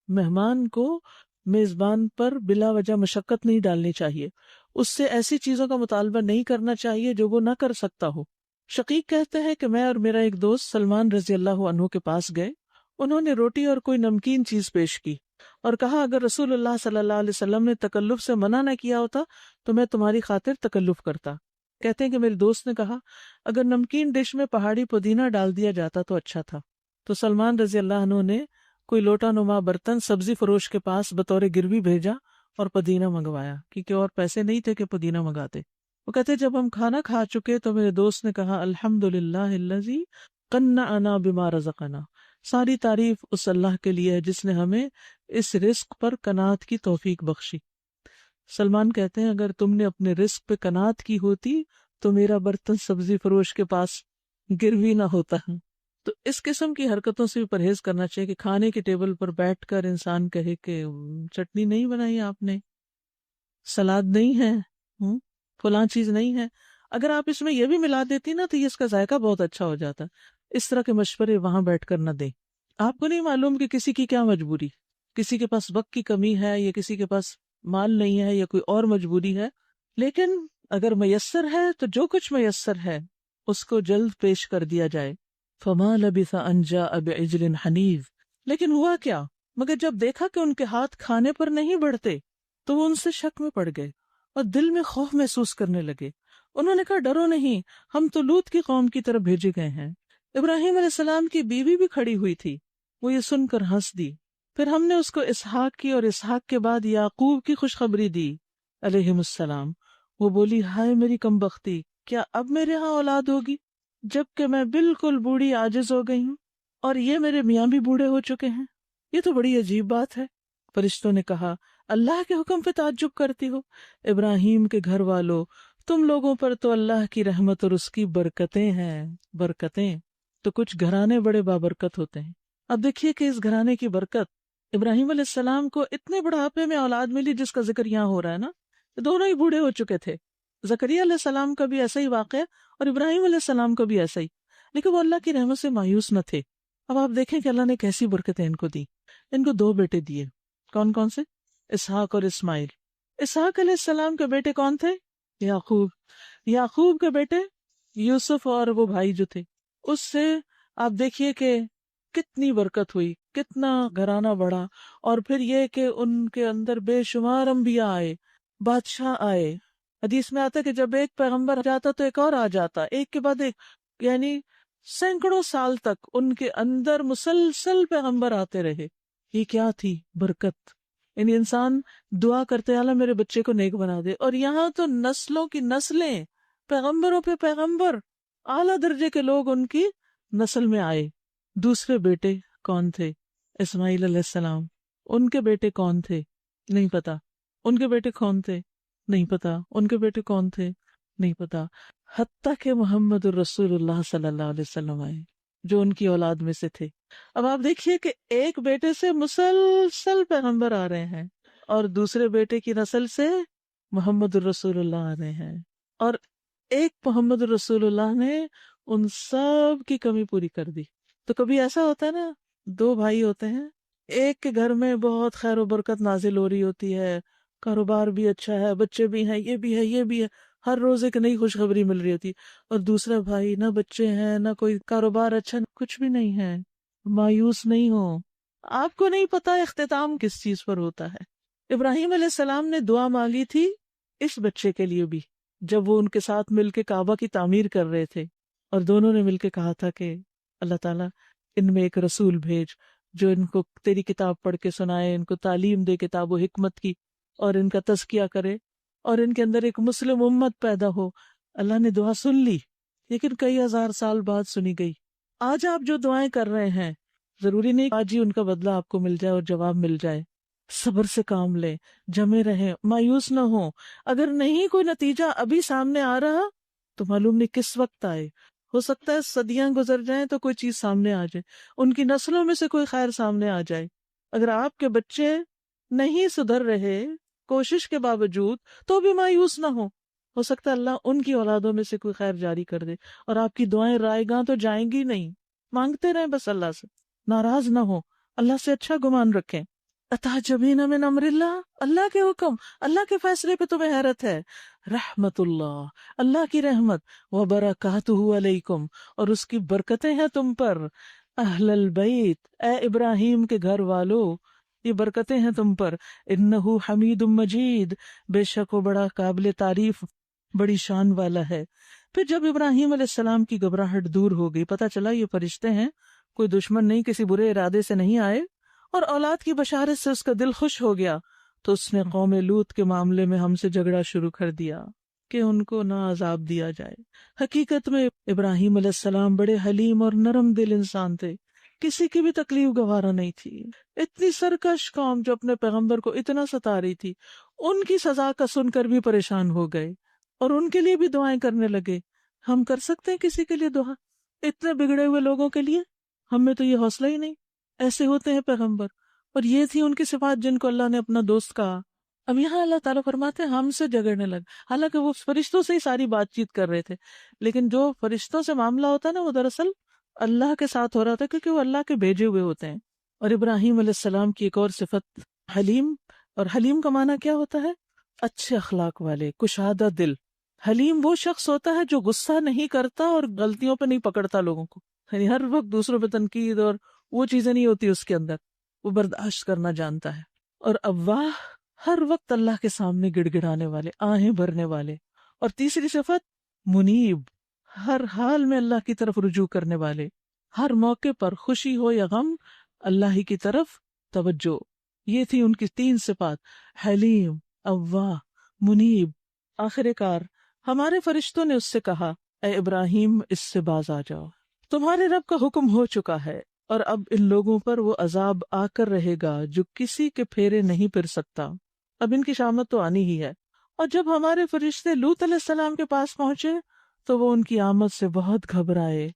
مہمان کو میزبان پر بلا وجہ مشقت نہیں ڈالنی چاہیے، اس سے ایسی چیزوں کا مطالبہ نہیں کرنا چاہیے جو وہ نہ کر سکتا ہو۔ شقیق کہتے ہیں کہ میں اور میرا ایک دوست سلمان رضی اللہ عنہ کے پاس گئے، انہوں نے روٹی اور کوئی نمکین چیز پیش کی اور کہا، اگر رسول اللہ صلی اللہ علیہ وسلم نے تکلف سے منع نہ کیا ہوتا تو میں تمہاری خاطر تکلف کرتا۔ کہتے ہیں کہ میرے دوست نے کہا، اگر نمکین ڈش میں پہاڑی پودینہ ڈال دیا جاتا تو اچھا تھا۔ تو سلمان رضی اللہ عنہ نے کوئی لوٹا نما برتن سبزی فروش کے پاس بطور گروی بھیجا اور پودینہ منگوایا، کیونکہ اور پیسے نہیں تھے کہ پودینہ منگاتے۔ وہ کہتے جب ہم کھانا کھا چکے تو میرے دوست نے کہا، الحمدللہ الذی قنعنا بما رزقنا، ساری تعریف اس اللہ کے لیے ہے جس نے ہمیں اس رزق پر قناعت کی توفیق بخشی۔ سلمان کہتے ہیں اگر تم نے اپنے رزق پہ قناعت کی ہوتی تو میرا برتن سبزی فروش کے پاس گروی نہ ہوتا۔ تو اس قسم کی حرکتوں سے بھی پرہیز کرنا چاہیے کہ کھانے کے ٹیبل پر بیٹھ کر انسان کہے کہ چٹنی نہیں بنائی آپ نے، سلاد نہیں ہے، فلاں چیز نہیں ہے۔ اگر آپ اس میں یہ بھی ملا دیتی نا تو یہ اس کا ذائقہ بہت اچھا ہو جاتا۔ اس طرح کے مشورے وہاں بیٹھ کر نہ دیں۔ آپ کو نہیں معلوم کہ کسی کی کیا مجبوری، کسی کے پاس وقت کی کمی ہے یا کسی کے پاس مال نہیں ہے یا کوئی اور مجبوری ہے، لیکن اگر میسر ہے تو جو کچھ میسر ہے اس کو جلد پیش کر دیا جائے۔ فما لبث ان جاء بعجل حنیذ، لیکن ہوا کیا، مگر جب دیکھا کہ ان کے ہاتھ کھانے پر نہیں بڑھتے تو وہ ان سے شک میں پڑ گئے اور دل میں خوف محسوس کرنے لگے۔ انہوں نے کہا، ڈرو نہیں، ہم تو لوط کی قوم کی طرف بھیجے گئے ہیں۔ ابراہیم علیہ السلام کی بیوی بھی کھڑی ہوئی تھی، وہ یہ سن کر ہنس دی۔ پھر ہم نے اس کو اسحاق کی اور اسحاق کے بعد یعقوب کی خوشخبری دی علیہم السلام۔ وہ بولی، ہائے میری کم بختی، کیا اب میرے ہاں اولاد ہوگی جبکہ میں بالکل بوڑھی عاجز ہو گئی ہوں اور یہ میرے میاں بھی بوڑھے ہو چکے ہیں؟ یہ تو بڑی عجیب بات ہے۔ فرشتوں نے کہا، اللہ کے حکم پہ تعجب کرتی ہو؟ ابراہیم کے گھر والوں، تم لوگوں پر تو اللہ کی رحمت اور اس کی برکتیں ہیں، برکتیں۔ تو کچھ گھرانے بڑے بابرکت ہوتے ہیں۔ اب دیکھیے کہ اس گھرانے کی برکت، ابراہیم علیہ السلام کو اتنے بڑھاپے میں اولاد ملی جس کا ذکر یہاں ہو رہا ہے نا، دونوں ہی بوڑھے ہو چکے تھے۔ زکریا علیہ السلام کا بھی ایسا ہی واقعہ اور ابراہیم علیہ السلام کا بھی ایسا ہی، لیکن وہ اللہ کی رحمت سے مایوس نہ تھے۔ اب آپ دیکھیں کہ اللہ نے کیسی برکتیں ان کو دی۔ ان کو 2 بیٹے دیے، کون کون سے؟ اسحاق اور اسماعیل۔ اسحاق علیہ السلام کے بیٹے کون تھے؟ یعقوب۔ یعقوب کے بیٹے یوسف اور وہ بھائی جو تھے، اس سے آپ دیکھیے کہ کتنی برکت ہوئی، کتنا گھرانہ بڑھا، اور پھر یہ کہ ان کے اندر بے شمار انبیاء آئے، بادشاہ آئے، حدیث میں آتا ہے کہ جب ایک پیغمبر جاتا تو ایک اور آ جاتا، ایک کے بعد ایک، یعنی سینکڑوں سال تک ان کے اندر مسلسل پیغمبر آتے رہے. یہ کیا تھی برکت. یعنی انسان دعا کرتے اللہ میرے بچے کو نیک بنا دے، اور یہاں تو نسلوں کی نسلیں، پیغمبروں پہ پیغمبر، اعلیٰ درجے کے لوگ ان کی نسل میں آئے. دوسرے بیٹے کون تھے؟ اسماعیل علیہ السلام. ان کے بیٹے کون تھے؟ نہیں پتا. ان کے بیٹے کون تھے؟ نہیں پتا. ان کے بیٹے کون تھے؟ نہیں پتا. حتیٰ کہ محمد الرسول اللہ صلی اللہ علیہ وسلم آئے جو ان کی اولاد میں سے تھے. اب آپ دیکھیے کہ ایک بیٹے سے مسلسل پیغمبر آ رہے ہیں، اور دوسرے بیٹے کی نسل سے محمد الرسول اللہ آ رہے ہیں، اور ایک محمد الرسول اللہ نے ان سب کی کمی پوری کر دی. تو کبھی ایسا ہوتا ہے نا، دو بھائی ہوتے ہیں، ایک کے گھر میں بہت خیر و برکت نازل ہو رہی ہوتی ہے، کاروبار بھی اچھا ہے، بچے بھی ہیں، یہ بھی ہے، یہ بھی ہے، ہر روز ایک نئی خوشخبری مل رہی ہوتی، اور دوسرا بھائی نہ بچے ہیں، نہ کوئی کاروبار اچھا، کچھ بھی نہیں ہے. مایوس نہیں ہو. آپ کو نہیں پتا اختتام کس چیز پر ہوتا ہے. ابراہیم علیہ السلام نے دعا مانگی تھی اس بچے کے لیے بھی، جب وہ ان کے ساتھ مل کے کعبہ کی تعمیر کر رہے تھے، اور دونوں نے مل کے کہا تھا کہ اللہ تعالیٰ ان میں ایک رسول بھیج جو ان کو تیری کتاب پڑھ کے سنائے، ان کو تعلیم دے کتاب و حکمت کی، اور ان کا تزکیہ کرے، اور ان کے اندر ایک مسلم امت پیدا ہو. اللہ نے دعا سن لی، لیکن کئی ہزار سال بعد سنی گئی. آج آپ جو دعائیں کر رہے ہیں، ضروری نہیں آج ہی ان کا بدلہ آپ کو مل جائے اور جواب مل جائے. صبر سے کام لیں، جمے رہیں، مایوس نہ ہوں. اگر نہیں کوئی نتیجہ ابھی سامنے آ رہا تو معلوم نہیں کس وقت آئے. ہو سکتا ہے صدیاں گزر جائیں تو کوئی چیز سامنے آ جائے، ان کی نسلوں میں سے کوئی خیر سامنے آ جائے. اگر آپ کے بچے نہیں سدھر رہے کوشش کے باوجود تو بھی مایوس نہ ہو سکتا ہے اللہ ان کی اولادوں میں سے کوئی خیر جاری کر دے، اور آپ کی دعائیں رائے گاں تو جائیں گی نہیں. مانگتے رہیں بس اللہ سے، ناراض نہ ہو، اللہ سے اچھا گمان رکھیں. اتعجبین من امر اللہ، اللہ کے حکم، اللہ کے فیصلے پہ تمہیں حیرت ہے. رحمت اللہ، اللہ کی رحمت، وبرکاتہ علیکم، اور اس کی برکتیں ہیں تم پر. اہل البیت، اے ابراہیم کے گھر والو، یہ برکتیں ہیں تم پر. انہ حمید مجید، بے شک وہ بڑا قابل تعریف، بڑی شان والا ہے. پھر جب ابراہیم علیہ السلام کی گھبراہٹ دور ہو گئی، پتہ چلا یہ فرشتے ہیں، کوئی دشمن نہیں، کسی برے ارادے سے نہیں آئے، اور اولاد کی بشارت سے اس کا دل خوش ہو گیا، تو اس نے قوم لوط کے معاملے میں ہم سے جھگڑا شروع کر دیا کہ ان کو نہ عذاب دیا جائے. حقیقت میں ابراہیم علیہ السلام بڑے حلیم اور نرم دل انسان تھے، کسی کی بھی تکلیف گوارا نہیں تھی. اتنی سرکش قوم جو اپنے پیغمبر کو اتنا ستا رہی تھی، ان کی سزا کا سن کر بھی پریشان ہو گئے اور ان کے لیے بھی دعائیں کرنے لگے. ہم کر سکتے ہیں کسی کے لیے دعا؟ اتنے بگڑے ہوئے لوگوں کے لیے ہم میں تو یہ حوصلہ ہی نہیں. ایسے ہوتے ہیں پیغمبر، اور یہ تھی ان کی صفات جن کو اللہ نے اپنا دوست کہا. اب یہاں اللہ تعالیٰ فرماتے ہیں ہم سے جھگڑنے لگ، حالانکہ وہ فرشتوں سے ہی ساری بات چیت کر رہے تھے، لیکن جو فرشتوں سے معاملہ ہوتا ہے نا وہ دراصل اللہ کے ساتھ ہو رہا تھا، کیونکہ وہ اللہ کے بھیجے ہوئے ہوتے ہیں. اور ابراہیم علیہ السلام کی ایک اور صفت حلیم، اور حلیم کا معنی کیا ہوتا ہے؟ اچھے اخلاق والے، کشادہ دل. حلیم وہ شخص ہوتا ہے جو غصہ نہیں کرتا اور غلطیوں پہ نہیں پکڑتا لوگوں کو، یعنی ہر وقت دوسروں پہ تنقید اور وہ چیزیں نہیں ہوتی اس کے اندر، وہ برداشت کرنا جانتا ہے. اور اواہ، ہر وقت اللہ کے سامنے گڑ گڑانے والے، آہیں بھرنے والے. اور تیسری صفت منیب، ہر حال میں اللہ کی طرف رجوع کرنے والے، ہر موقع پر خوشی ہو یا غم اللہ ہی کی طرف توجہ. یہ تھی ان کی تین صفات، حلیم، اواہ، منیب. آخر کار ہمارے فرشتوں نے اس سے کہا، اے ابراہیم اس سے باز آ جاؤ، تمہارے رب کا حکم ہو چکا ہے، اور اب ان لوگوں پر وہ عذاب آ کر رہے گا جو کسی کے پھیرے نہیں پھر سکتا. اب ان کی شامت تو آنی ہی ہے. اور جب ہمارے فرشتے لوط علیہ السلام کے پاس پہنچے تو وہ ان کی آمد سے بہت گھبرائے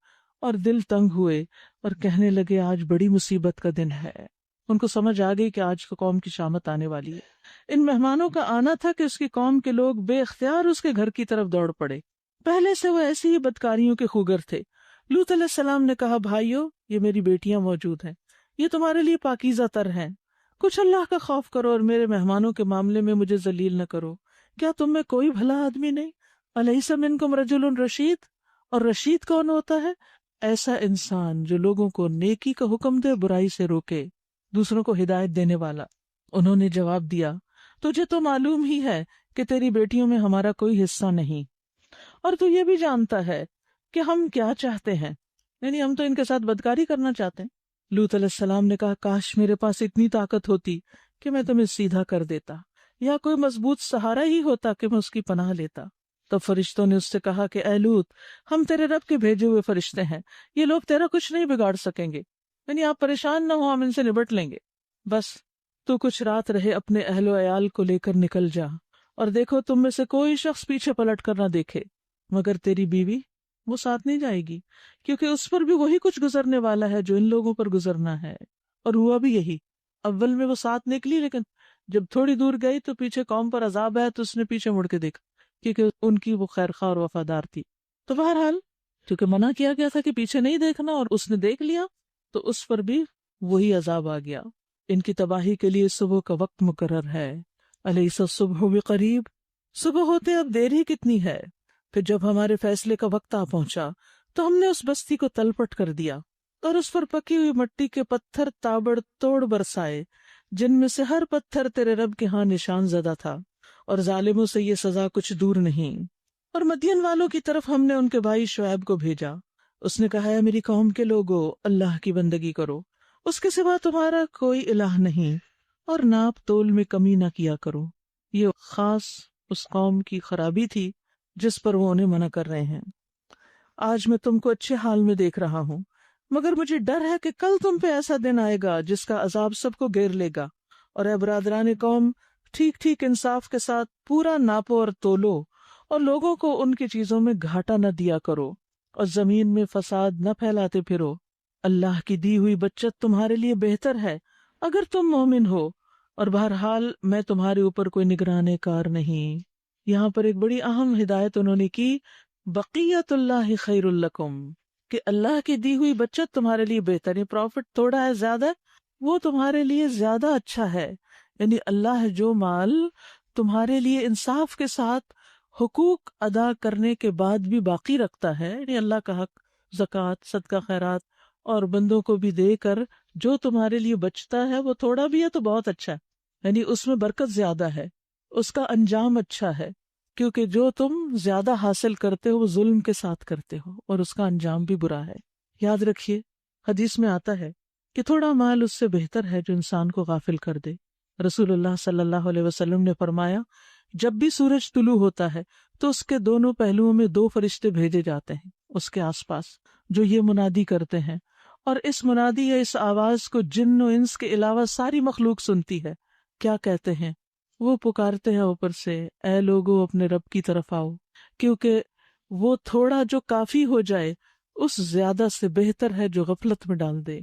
اور دل تنگ ہوئے اور کہنے لگے آج بڑی مصیبت کا دن ہے. ان کو سمجھ آ گئی کہ آج قوم کی شامت آنے والی ہے. ان مہمانوں کا آنا تھا کہ اس کی قوم کے لوگ بے اختیار اس کے گھر کی طرف دوڑ پڑے. پہلے سے وہ ایسی ہی بدکاریوں کے خوگر تھے. لوط علیہ السلام نے کہا، بھائیو، یہ میری بیٹیاں موجود ہیں، یہ تمہارے لیے پاکیزہ تر ہیں، کچھ اللہ کا خوف کرو اور میرے مہمانوں کے معاملے میں مجھے ذلیل نہ کرو. کیا تم میں کوئی بھلا آدمی نہیں؟ الیس منکم رجل رشید، اور رشید کون ہوتا ہے؟ ایسا انسان جو لوگوں کو نیکی کا حکم دے، برائی سے روکے، دوسروں کو ہدایت دینے والا. انہوں نے جواب دیا، تجھے تو معلوم ہی ہے کہ تیری بیٹیوں میں ہمارا کوئی حصہ نہیں، اور تو یہ بھی جانتا ہے کہ ہم کیا چاہتے ہیں، یعنی ہم تو ان کے ساتھ بدکاری کرنا چاہتے ہیں۔ لوط علیہ السلام نے کہا کاش میرے پاس اتنی طاقت ہوتی کہ میں تمہیں سیدھا کر دیتا، یا کوئی مضبوط سہارا ہی ہوتا کہ میں اس کی پناہ لیتا۔ تو فرشتوں نے اس سے کہا کہ اے لوط، ہم تیرے رب کے بھیجے ہوئے فرشتے ہیں، یہ لوگ تیرا کچھ نہیں بگاڑ سکیں گے، یعنی آپ پریشان نہ ہو، ہم ان سے نبٹ لیں گے، بس تو کچھ رات رہے اپنے اہل و عیال کو لے کر نکل جا، اور دیکھو تم میں سے کوئی شخص پیچھے پلٹ کر نہ دیکھے، مگر تیری بیوی وہ ساتھ نہیں جائے گی، کیونکہ اس پر بھی وہی کچھ گزرنے والا ہے جو ان لوگوں پر گزرنا ہے۔ اور ہوا بھی یہی، اول میں وہ ساتھ نکلی، لیکن جب تھوڑی دور گئی تو پیچھے قوم پر عذاب ہے تو اس نے پیچھے مڑ کے دیکھا، کیونکہ ان کی وہ خیر خواہ اور وفادار تھی۔ تو بہرحال کیونکہ منع کیا گیا تھا کہ پیچھے نہیں دیکھنا، اور اس نے دیکھ لیا تو اس پر بھی وہی عذاب آ گیا۔ ان کی تباہی کے لیے صبح کا وقت مقرر ہے، الیس الصبح بقریب، صبح ہوتے اب دیر ہی کتنی ہے۔ پھر جب ہمارے فیصلے کا وقت آ پہنچا تو ہم نے اس بستی کو تلپٹ کر دیا، اور اس پر پکی ہوئی مٹی کے پتھر تابڑ توڑ برسائے، جن میں سے ہر پتھر تیرے رب کے ہاں نشان زدہ تھا، اور ظالموں سے یہ سزا کچھ دور نہیں۔ اور مدین والوں کی طرف ہم نے ان کے بھائی شعیب کو بھیجا، اس نے کہا ہے میری قوم کے لوگو، اللہ کی بندگی کرو، اس کے سوا تمہارا کوئی الہ نہیں، اور ناپ تول میں کمی نہ کیا کرو۔ یہ خاص اس قوم کی خرابی تھی جس پر وہ انہیں منع کر رہے ہیں۔ آج میں تم کو اچھے حال میں دیکھ رہا ہوں، مگر مجھے ڈر ہے کہ کل تم پہ ایسا دن آئے گا جس کا عذاب سب کو گھیر لے گا۔ اور اے برادران قوم، ٹھیک ٹھیک انصاف کے ساتھ پورا ناپو اور تولو، اور لوگوں کو ان کی چیزوں میں گھاٹا نہ دیا کرو، اور زمین میں فساد نہ پھیلاتے پھرو۔ اللہ کی دی ہوئی بچت تمہارے لیے بہتر ہے اگر تم مومن ہو، اور بہرحال میں تمہارے اوپر کوئی نگراں کار نہیں۔ یہاں پر ایک بڑی اہم ہدایت انہوں نے کی، بقیت اللہ خیر لکم، کہ اللہ کی دی ہوئی بچت تمہارے لیے بہتر ہے، پروفٹ تھوڑا ہے زیادہ ہے، وہ تمہارے لیے زیادہ اچھا ہے۔ یعنی اللہ جو مال تمہارے لیے انصاف کے ساتھ حقوق ادا کرنے کے بعد بھی باقی رکھتا ہے، یعنی اللہ کا حق، زکوٰۃ، صدقہ خیرات، اور بندوں کو بھی دے کر جو تمہارے لیے بچتا ہے، وہ تھوڑا بھی ہے تو بہت اچھا ہے، یعنی اس میں برکت زیادہ ہے، اس کا انجام اچھا ہے، کیونکہ جو تم زیادہ حاصل کرتے ہو وہ ظلم کے ساتھ کرتے ہو، اور اس کا انجام بھی برا ہے۔ یاد رکھیے حدیث میں آتا ہے کہ تھوڑا مال اس سے بہتر ہے جو انسان کو غافل کر دے۔ رسول اللہ صلی اللہ علیہ وسلم نے فرمایا، جب بھی سورج طلوع ہوتا ہے تو اس کے دونوں پہلوؤں میں 2 فرشتے بھیجے جاتے ہیں اس کے آس پاس، جو یہ منادی کرتے ہیں، اور اس منادی یا اس آواز کو جن و انس کے علاوہ ساری مخلوق سنتی ہے۔ کیا کہتے ہیں وہ؟ پکارتے ہیں اوپر سے، اے لوگو اپنے رب کی طرف آؤ، کیونکہ وہ تھوڑا جو کافی ہو جائے اس زیادہ سے بہتر ہے جو غفلت میں ڈال دے۔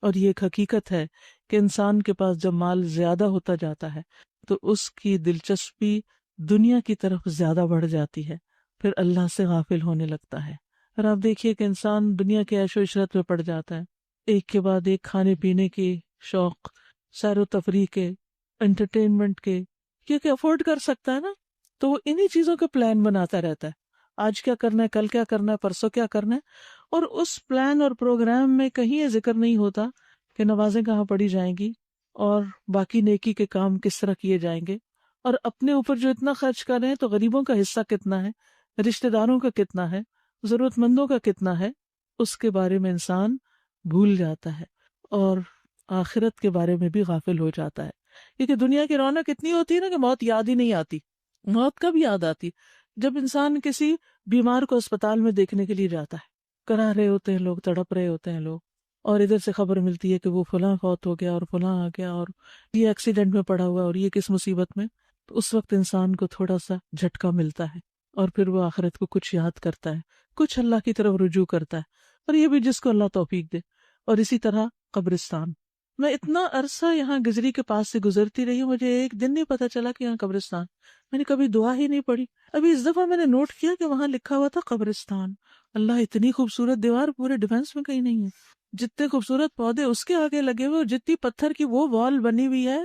اور یہ ایک حقیقت ہے کہ انسان کے پاس جب مال زیادہ ہوتا جاتا ہے تو اس کی دلچسپی دنیا کی طرف زیادہ بڑھ جاتی ہے، پھر اللہ سے غافل ہونے لگتا ہے۔ اور آپ دیکھیے کہ انسان دنیا کے عیش و عشرت میں پڑ جاتا ہے، ایک کے بعد ایک کھانے پینے کے شوق، سیر و تفریح کے، انٹرٹینمنٹ کے، کیونکہ افورڈ کر سکتا ہے نا، تو وہ انہی چیزوں کا پلان بناتا رہتا ہے، آج کیا کرنا ہے، کل کیا کرنا ہے، پرسوں کیا کرنا ہے، اور اس پلان اور پروگرام میں کہیں یہ ذکر نہیں ہوتا کہ نمازیں کہاں پڑھی جائیں گی اور باقی نیکی کے کام کس طرح کیے جائیں گے، اور اپنے اوپر جو اتنا خرچ کر رہے ہیں تو غریبوں کا حصہ کتنا ہے، رشتہ داروں کا کتنا ہے، ضرورت مندوں کا کتنا ہے، اس کے بارے میں انسان بھول جاتا ہے، اور آخرت کے بارے میں بھی غافل ہو جاتا ہے۔ کیونکہ دنیا کی رونق اتنی ہوتی ہے نا کہ موت یاد ہی نہیں آتی۔ موت کب یاد آتی؟ جب انسان کسی بیمار کو اسپتال میں دیکھنے کے لیے جاتا ہے، کرا رہے ہوتے ہیں لوگ، تڑپ رہے ہوتے ہیں لوگ، اور ادھر سے خبر ملتی ہے کہ وہ فلاں فوت ہو گیا اور فلاں آ گیا اور یہ ایکسیڈنٹ میں پڑا ہوا اور یہ کس مصیبت میں، تو اس وقت انسان کو تھوڑا سا جھٹکا ملتا ہے، اور پھر وہ آخرت کو کچھ یاد کرتا ہے، کچھ اللہ کی طرف رجوع کرتا ہے، اور یہ بھی جس کو اللہ توفیق دے۔ اور اسی طرح قبرستان، میں اتنا عرصہ یہاں گزری کے پاس سے گزرتی رہی ہوں، مجھے ایک دن نہیں پتا چلا کہ یہاں قبرستان، میں نے کبھی دعا ہی نہیں پڑھی۔ ابھی اس دفعہ میں نے نوٹ کیا کہ وہاں لکھا ہوا تھا قبرستان۔ اللہ، اتنی خوبصورت دیوار پورے ڈیفینس میں کہیں نہیں ہے، جتنے خوبصورت پودے اس کے آگے لگے ہوئے، جتنی پتھر کی وہ وال بنی ہوئی ہے،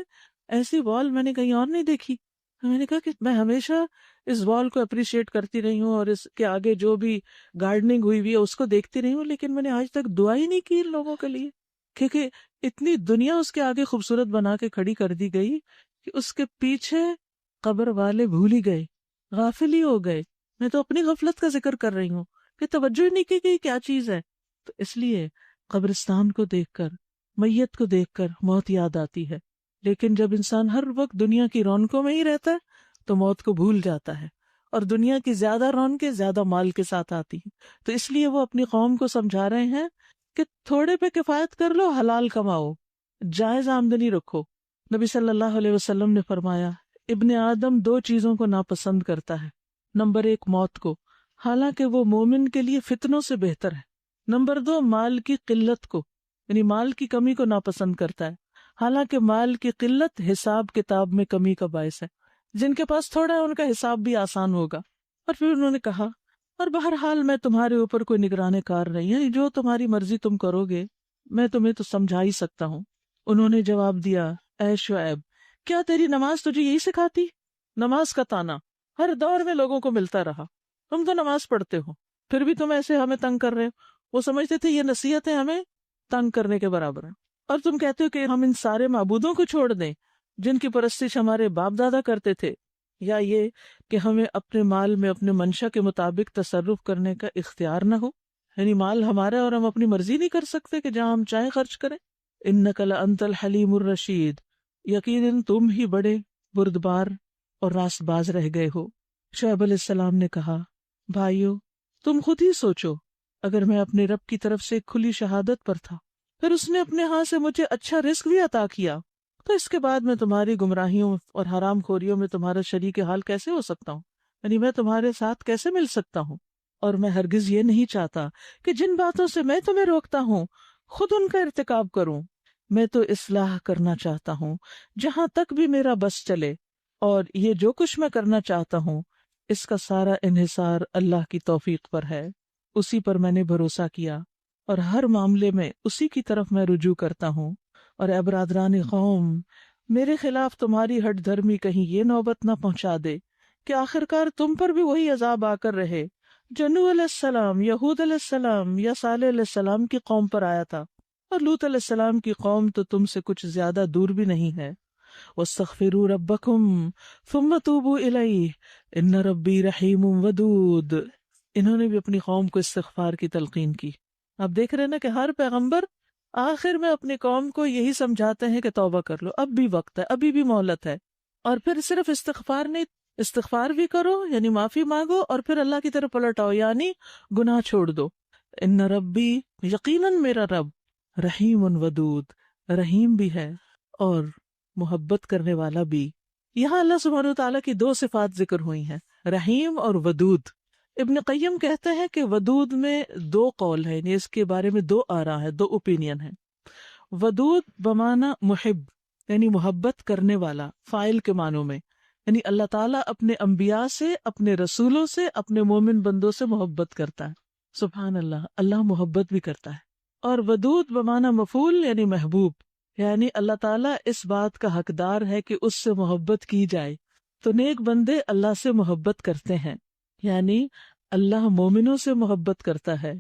ایسی وال میں نے کہیں اور نہیں دیکھی۔ میں نے کہا کہ میں ہمیشہ اس وال کو اپریشیٹ کرتی رہی ہوں اور اس کے آگے جو بھی گارڈننگ ہوئی ہوئی ہے اس کو دیکھتی رہی ہوں، لیکن میں نے آج تک دعا ہی نہیں کی ان لوگوں کے لیے، کیونکہ اتنی دنیا اس کے آگے خوبصورت بنا کے کھڑی کر دی گئی کہ اس کے پیچھے قبر والے بھول ہی گئے، غافل ہی ہو گئے، میں تو اپنی غفلت کا ذکر کر رہی ہوں کہ توجہ ہی نہیں کی گئی کیا چیز ہے۔ تو اس لیے قبرستان کو دیکھ کر، میت کو دیکھ کر موت یاد آتی ہے، لیکن جب انسان ہر وقت دنیا کی رونقوں میں ہی رہتا ہے تو موت کو بھول جاتا ہے، اور دنیا کی زیادہ رونقیں زیادہ مال کے ساتھ آتی ہیں۔ تو اس لیے وہ اپنی قوم کو سمجھا رہے ہیں کہ تھوڑے پہ کفایت کر لو، حلال کماؤ، جائز آمدنی رکھو۔ نبی صلی اللہ علیہ وسلم نے فرمایا ابن آدم دو چیزوں کو ناپسند کرتا ہے، نمبر 1 موت کو، حالانکہ وہ مومن کے لیے فتنوں سے بہتر ہے، نمبر 2 مال کی قلت کو، یعنی مال کی کمی کو ناپسند کرتا ہے، حالانکہ مال کی قلت حساب کتاب میں کمی کا باعث ہے، جن کے پاس تھوڑا ہے ان کا حساب بھی آسان ہوگا۔ اور پھر انہوں نے کہا اور بہرحال میں تمہارے اوپر کوئی نگراں کار نہیں ہے، جو تمہاری مرضی تم کرو گے، میں تمہیں تو سمجھا ہی سکتا ہوں۔ انہوں نے جواب دیا اے شعیب، کیا تیری نماز تجھے یہی سکھاتی؟ نماز کا تانا ہر دور میں لوگوں کو ملتا رہا، تم تو نماز پڑھتے ہو پھر بھی تم ایسے ہمیں تنگ کر رہے ہو۔ وہ سمجھتے تھے یہ نصیحتیں ہمیں تنگ کرنے کے برابر ہیں، اور تم کہتے ہو کہ ہم ان سارے معبودوں کو چھوڑ دیں جن کی پرستش ہمارے باپ دادا کرتے تھے، یا یہ کہ ہمیں اپنے مال میں اپنے منشا کے مطابق تصرف کرنے کا اختیار نہ ہو، یعنی مال ہمارا اور ہم اپنی مرضی نہیں کر سکتے کہ جہاں ہم چاہیں خرچ کریں۔ انک لانت الحلیم الرشید، یقیناً تم ہی بڑے بردبار اور راست باز رہ گئے ہو۔ شعیب علیہ السلام نے کہا بھائیو تم خود ہی سوچو، اگر میں اپنے رب کی طرف سے کھلی شہادت پر تھا، پھر اس نے اپنے ہاں سے مجھے اچھا رزق بھی عطا کیا، تو اس کے بعد میں تمہاری گمراہیوں اور حرام خوریوں میں تمہارا شریک حال کیسے ہو سکتا ہوں؟ یعنی میں تمہارے ساتھ کیسے مل سکتا ہوں؟ اور میں ہرگز یہ نہیں چاہتا کہ جن باتوں سے میں تمہیں روکتا ہوں خود ان کا ارتکاب کروں۔ میں تو اصلاح کرنا چاہتا ہوں جہاں تک بھی میرا بس چلے، اور یہ جو کچھ میں کرنا چاہتا ہوں اس کا سارا انحصار اللہ کی توفیق پر ہے، اسی پر میں نے بھروسہ کیا اور ہر معاملے میں اسی کی طرف میں رجوع کرتا ہوں۔ اور اے برادران قوم، میرے خلاف تمہاری ہٹ دھرمی کہیں یہ نوبت نہ پہنچا دے کہ آخرکار تم پر بھی وہی عذاب آ کر رہے جو نوح علیہ السلام یا ہود علیہ السلام یا صالح علیہ السلام کی قوم پر آیا تھا، اور لوط علیہ السلام کی قوم تو تم سے کچھ زیادہ دور بھی نہیں ہے۔ وَاسْتَغْفِرُوا رَبَّكُمْ ثُمَّ تُوبُوا إِلَيْهِ إِنَّ رَبِّي رَحِيمٌ وَدُودٌ۔ انہوں نے بھی اپنی قوم کو استغفار کی تلقین کی۔ آپ دیکھ رہے ہیں نا کہ ہر پیغمبر آخر میں اپنی قوم کو یہی سمجھاتے ہیں کہ توبہ کر لو، اب بھی وقت ہے، ابھی بھی مہلت ہے۔ اور پھر صرف استغفار نہیں، استغفار بھی کرو یعنی معافی مانگو، اور پھر اللہ کی طرف پلٹ آؤ یعنی گناہ چھوڑ دو۔ ان ربی، یقیناً میرا رب، رحیم ودود، رحیم بھی ہے اور محبت کرنے والا بھی۔ یہاں اللہ سبحانہ وتعالیٰ کی 2 صفات ذکر ہوئی ہیں، رحیم اور ودود۔ ابن قیم کہتے ہیں کہ ودود میں 2 قول ہیں، یعنی اس کے بارے میں 2 آراء ہیں، 2 اوپینین ہیں۔ ودود بمعنی محب، یعنی محبت کرنے والا، فاعل کے معنوں میں، یعنی اللہ تعالیٰ اپنے انبیاء سے، اپنے رسولوں سے، اپنے مومن بندوں سے محبت کرتا ہے۔ سبحان اللہ، اللہ محبت بھی کرتا ہے۔ اور ودود بمعنی مفعول یعنی محبوب، یعنی اللہ تعالیٰ اس بات کا حقدار ہے کہ اس سے محبت کی جائے۔ تو نیک بندے اللہ سے محبت کرتے ہیں، یعنی اللہ مومنوں سے محبت کرتا ہے،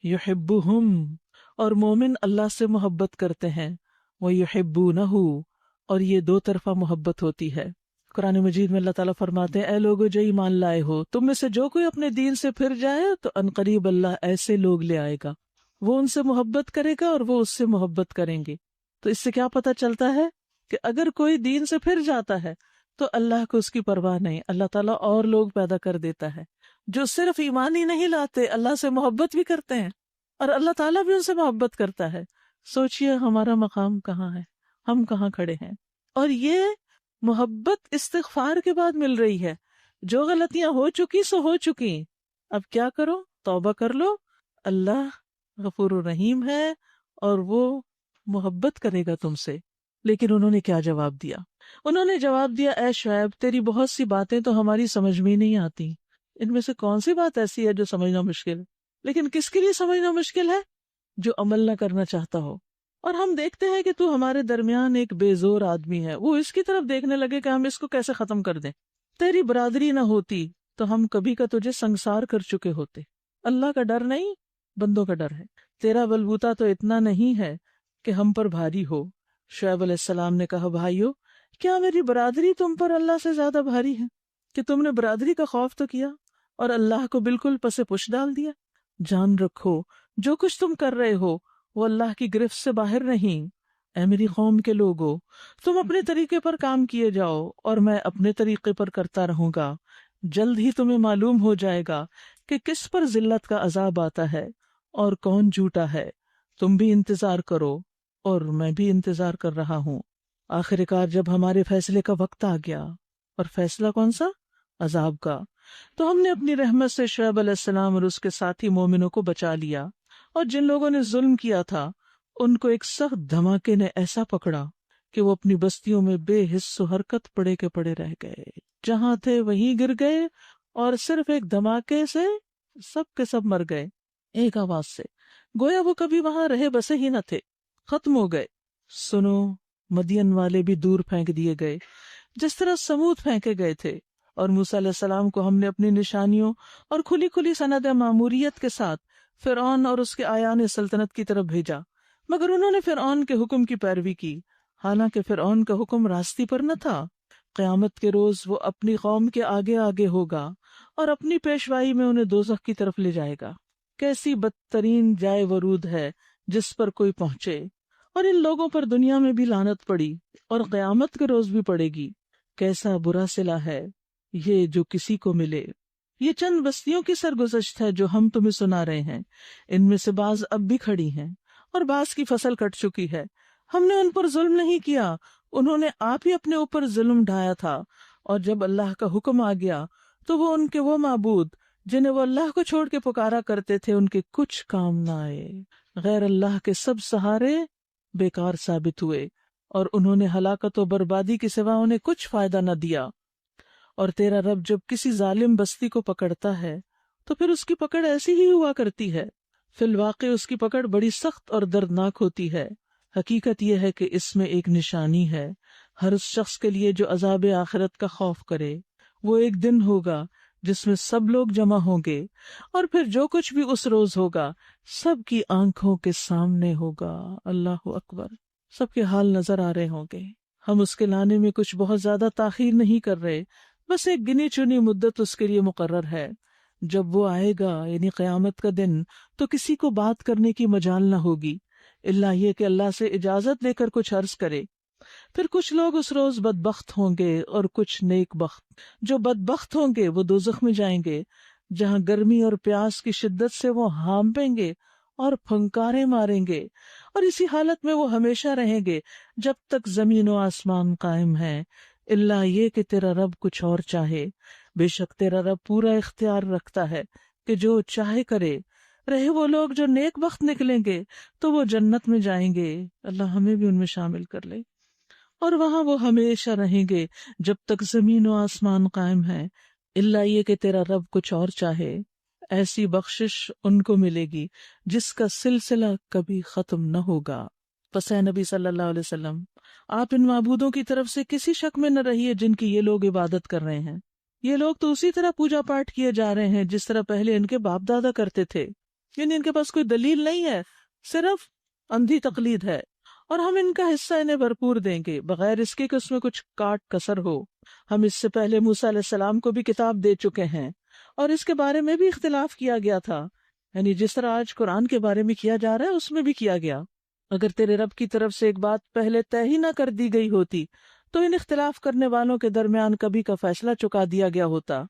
یحبہم، اور مومن اللہ سے محبت کرتے ہیں، ویحبونہ، اور یہ 2 طرفہ محبت ہوتی ہے۔ قرآن مجید میں اللہ تعالیٰ فرماتے ہیں اے لوگو جو ایمان لائے ہو، تم میں سے جو کوئی اپنے دین سے پھر جائے تو عنقریب اللہ ایسے لوگ لے آئے گا، وہ ان سے محبت کرے گا اور وہ اس سے محبت کریں گے۔ تو اس سے کیا پتہ چلتا ہے کہ اگر کوئی دین سے پھر جاتا ہے تو اللہ کو اس کی پرواہ نہیں، اللہ تعالیٰ اور لوگ پیدا کر دیتا ہے جو صرف ایمان ہی نہیں لاتے، اللہ سے محبت بھی کرتے ہیں، اور اللہ تعالیٰ بھی ان سے محبت کرتا ہے۔ سوچئے ہمارا مقام کہاں ہے، ہم کہاں کھڑے ہیں۔ اور یہ محبت استغفار کے بعد مل رہی ہے۔ جو غلطیاں ہو چکی سو ہو چکی، اب کیا کرو؟ توبہ کر لو، اللہ غفور الرحیم ہے اور وہ محبت کرے گا تم سے۔ لیکن انہوں نے کیا جواب دیا؟ انہوں نے جواب دیا اے شعیب، تیری بہت سی باتیں تو ہماری سمجھ میں نہیں آتی، ان میں سے کون سی بات ایسی ہے جو سمجھنا مشکل ہے؟ لیکن کس کے لیے سمجھنا مشکل ہے؟ جو عمل نہ کرنا چاہتا ہو۔ اور ہم دیکھتے ہیں کہ تو ہمارے درمیان ایک بے زور آدمی ہے، وہ اس کی طرف دیکھنے لگے کہ ہم اس کو کیسے ختم کر دیں۔ تیری برادری نہ ہوتی تو ہم کبھی کا تجھے سنسار کر چکے ہوتے۔ اللہ کا ڈر نہیں، بندوں کا ڈر ہے۔ تیرا بلبوتا تو اتنا نہیں ہے کہ ہم پر بھاری ہو۔ شعیب علیہ السلام نے کہا بھائیو، کیا میری برادری تم پر اللہ سے زیادہ بھاری ہے کہ تم نے برادری کا خوف تو کیا اور اللہ کو بالکل پس پش ڈال دیا؟ جان رکھو جو کچھ تم کر رہے ہو وہ اللہ کی گرفت سے باہر نہیں۔ اے میری قوم کے لوگو، تم اپنے طریقے پر کام کیے جاؤ اور میں اپنے طریقے پر کرتا رہوں گا۔ جلد ہی تمہیں معلوم ہو جائے گا کہ کس پر ذلت کا عذاب آتا ہے اور کون جھوٹا ہے۔ تم بھی انتظار کرو اور میں بھی انتظار کر رہا ہوں۔ آخر کار جب ہمارے فیصلے کا وقت آ گیا، اور فیصلہ کون سا؟ عذاب کا، تو ہم نے اپنی رحمت سے شعیب علیہ السلام اور اس کے ساتھی مومنوں کو بچا لیا، اور جن لوگوں نے ظلم کیا تھا ان کو ایک سخت دھماکے نے ایسا پکڑا کہ وہ اپنی بستیوں میں بے حس و حرکت پڑے کے پڑے رہ گئے، جہاں تھے وہیں گر گئے، اور صرف ایک دھماکے سے سب کے سب مر گئے ایک آواز سے، گویا وہ کبھی وہاں رہے بسے ہی نہ تھے، ختم ہو گئے۔ سنو، مدین والے بھی دور پھینک دیے گئے جس طرح سمود پھینکے گئے تھے، اور موسیٰ علیہ السلام کو ہم نے اپنی نشانیوں اور کھلی کھلی سند ماموریت کے ساتھ فرعون اور اس کے آیان سلطنت کی طرف بھیجا، مگر انہوں نے فرعون کے حکم کی پیروی کی، حالانکہ فرعون کا حکم راستی پر نہ تھا۔ قیامت کے روز وہ اپنی قوم کے آگے آگے ہوگا اور اپنی پیشوائی میں انہیں دوزخ کی طرف لے جائے گا۔ کیسی بدترین جائے ورود ہے جس پر کوئی پہنچے، اور ان لوگوں پر دنیا میں بھی لعنت پڑی اور قیامت کے روز بھی پڑے گی۔ کیسا برا صلہ ہے یہ جو کسی کو ملے۔ یہ چند بستیوں کی سرگزشت ہے جو ہم تمہیں سنا رہے ہیں، ان میں سے بعض اب بھی کھڑی ہیں اور بعض کی فصل کٹ چکی ہے۔ ہم نے ان پر ظلم نہیں کیا، انہوں نے آپ ہی اپنے اوپر ظلم ڈھایا تھا، اور جب اللہ کا حکم آ گیا تو وہ ان کے وہ معبود جنہیں وہ اللہ کو چھوڑ کے پکارا کرتے تھے ان کے کچھ کام نہ آئے۔ غیر اللہ کے سب سہارے بیکار ثابت ہوئے، اور انہوں نے ہلاکت و بربادی کے سوا انہیں کچھ فائدہ نہ دیا۔ اور تیرا رب جب کسی ظالم بستی کو پکڑتا ہے تو پھر اس کی پکڑ ایسی ہی ہوا کرتی ہے، فی الواقع اس کی پکڑ بڑی سخت اور دردناک ہوتی ہے۔ حقیقت یہ ہے کہ اس میں ایک نشانی ہے ہر اس شخص کے لیے جو عذاب آخرت کا خوف کرے۔ وہ ایک دن ہوگا جس میں سب لوگ جمع ہوں گے، اور پھر جو کچھ بھی اس روز ہوگا سب کی آنکھوں کے سامنے ہوگا۔ اللہ اکبر، سب کے حال نظر آ رہے ہوں گے۔ ہم اس کے لانے میں کچھ بہت زیادہ تاخیر نہیں کر رہے، بس ایک گنی چنی مدت اس کے لیے مقرر ہے۔ جب وہ آئے گا یعنی قیامت کا دن، تو کسی کو بات کرنے کی مجال نہ ہوگی الا یہ کہ اللہ سے اجازت لے کر کچھ عرض کرے۔ پھر کچھ لوگ اس روز بدبخت ہوں گے اور کچھ نیک بخت۔ جو بدبخت ہوں گے وہ دوزخ میں جائیں گے، جہاں گرمی اور پیاس کی شدت سے وہ ہانپیں گے اور پھنکارے ماریں گے، اور اسی حالت میں وہ ہمیشہ رہیں گے جب تک زمین و آسمان قائم ہیں، الا یہ کہ تیرا رب کچھ اور چاہے۔ بے شک تیرا رب پورا اختیار رکھتا ہے کہ جو چاہے کرے۔ رہے وہ لوگ جو نیک بخت نکلیں گے تو وہ جنت میں جائیں گے، اللہ ہمیں بھی ان میں شامل کر لے، اور وہاں وہ ہمیشہ رہیں گے جب تک زمین و آسمان قائم ہے، الا یہ کہ تیرا رب کچھ اور چاہے۔ ایسی بخشش ان کو ملے گی جس کا سلسلہ کبھی ختم نہ ہوگا۔ پس اے نبی صلی اللہ علیہ وسلم، آپ ان معبودوں کی طرف سے کسی شک میں نہ رہیے جن کی یہ لوگ عبادت کر رہے ہیں۔ یہ لوگ تو اسی طرح پوجا پاٹ کیے جا رہے ہیں جس طرح پہلے ان کے باپ دادا کرتے تھے، یعنی ان کے پاس کوئی دلیل نہیں ہے، صرف اندھی تقلید ہے، اور ہم ان کا حصہ انہیں بھرپور دیں گے بغیر اس کے کہ اس میں کچھ کاٹ کسر ہو۔ ہم اس سے پہلے موسیٰ علیہ السلام کو بھی کتاب دے چکے ہیں، اور اس کے بارے میں بھی اختلاف کیا گیا تھا، یعنی جس طرح آج قرآن کے بارے میں کیا جا رہا ہے اس میں بھی کیا گیا۔ اگر تیرے رب کی طرف سے ایک بات پہلے طے ہی نہ کر دی گئی ہوتی تو ان اختلاف کرنے والوں کے درمیان کبھی کا فیصلہ چکا دیا گیا ہوتا۔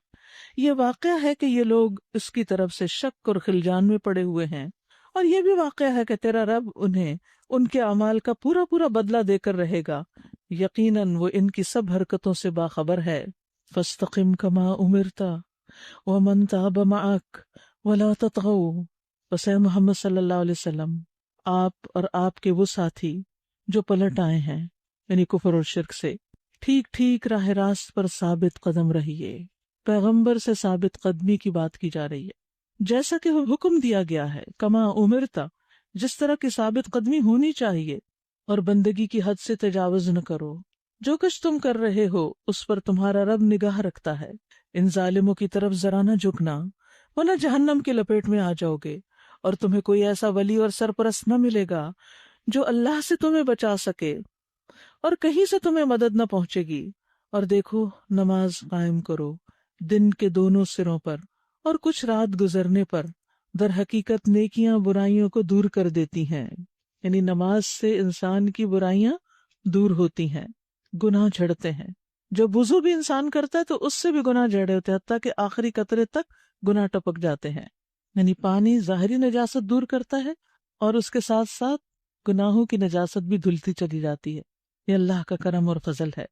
یہ واقعہ ہے کہ یہ لوگ اس کی طرف سے شک اور خلجان میں پڑے ہوئے ہیں، اور یہ بھی واقعہ ہے کہ تیرا رب انہیں ان کے اعمال کا پورا پورا بدلہ دے کر رہے گا، یقیناً وہ ان کی سب حرکتوں سے باخبر ہے۔ فاستقم کما امرت ومن تاب معک ولا تطغوا۔ بس اے محمد صلی اللہ علیہ وسلم، آپ اور آپ کے وہ ساتھی جو پلٹ آئے ہیں یعنی کفر اور شرک سے، ٹھیک ٹھیک راہ راست پر ثابت قدم رہیے۔ پیغمبر سے ثابت قدمی کی بات کی جا رہی ہے، جیسا کہ حکم دیا گیا ہے، کما امرتا، جس طرح کی ثابت قدمی ہونی چاہیے، اور بندگی کی حد سے تجاوز نہ کرو۔ جو کچھ تم کر رہے ہو اس پر تمہارا رب نگاہ رکھتا ہے۔ ان ظالموں کی طرف ذرا نہ جھکنا ورنہ جہنم کی لپیٹ میں آ جاؤ گے، اور تمہیں کوئی ایسا ولی اور سرپرست نہ ملے گا جو اللہ سے تمہیں بچا سکے، اور کہیں سے تمہیں مدد نہ پہنچے گی. اور دیکھو نماز قائم کرو دن کے دونوں سروں پر اور کچھ رات گزرنے پر در حقیقت نیکیاں برائیوں کو دور کر دیتی ہیں. یعنی نماز سے انسان کی برائیاں دور ہوتی ہیں، گناہ جھڑتے ہیں. جب وضو بھی انسان کرتا ہے تو اس سے بھی گناہ جھڑے ہوتے ہیں، حتیٰ کہ آخری قطرے تک گناہ ٹپک جاتے ہیں. یعنی پانی ظاہری نجاست دور کرتا ہے اور اس کے ساتھ ساتھ گناہوں کی نجاست بھی دھلتی چلی جاتی ہے. یہ اللہ کا کرم اور فضل ہے.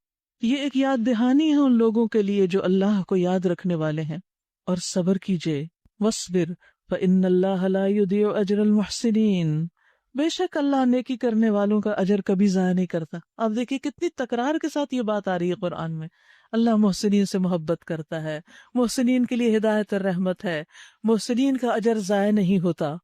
یہ ایک یاد دہانی ہے ان لوگوں کے لیے جو اللہ کو یاد رکھنے والے ہیں. اور صبر کیجئے، وَاصْبِرْ فَإِنَّ اللَّهَ لَا يُضِيعُ أَجْرَ الْمُحْسِنِينَ، بے شک اللہ نیکی کرنے والوں کا اجر کبھی ضائع نہیں کرتا. آپ دیکھیے کتنی تکرار کے ساتھ یہ بات آ رہی ہے قرآن میں. اللہ محسنین سے محبت کرتا ہے، محسنین کے لیے ہدایت اور رحمت ہے، محسنین کا اجر ضائع نہیں ہوتا.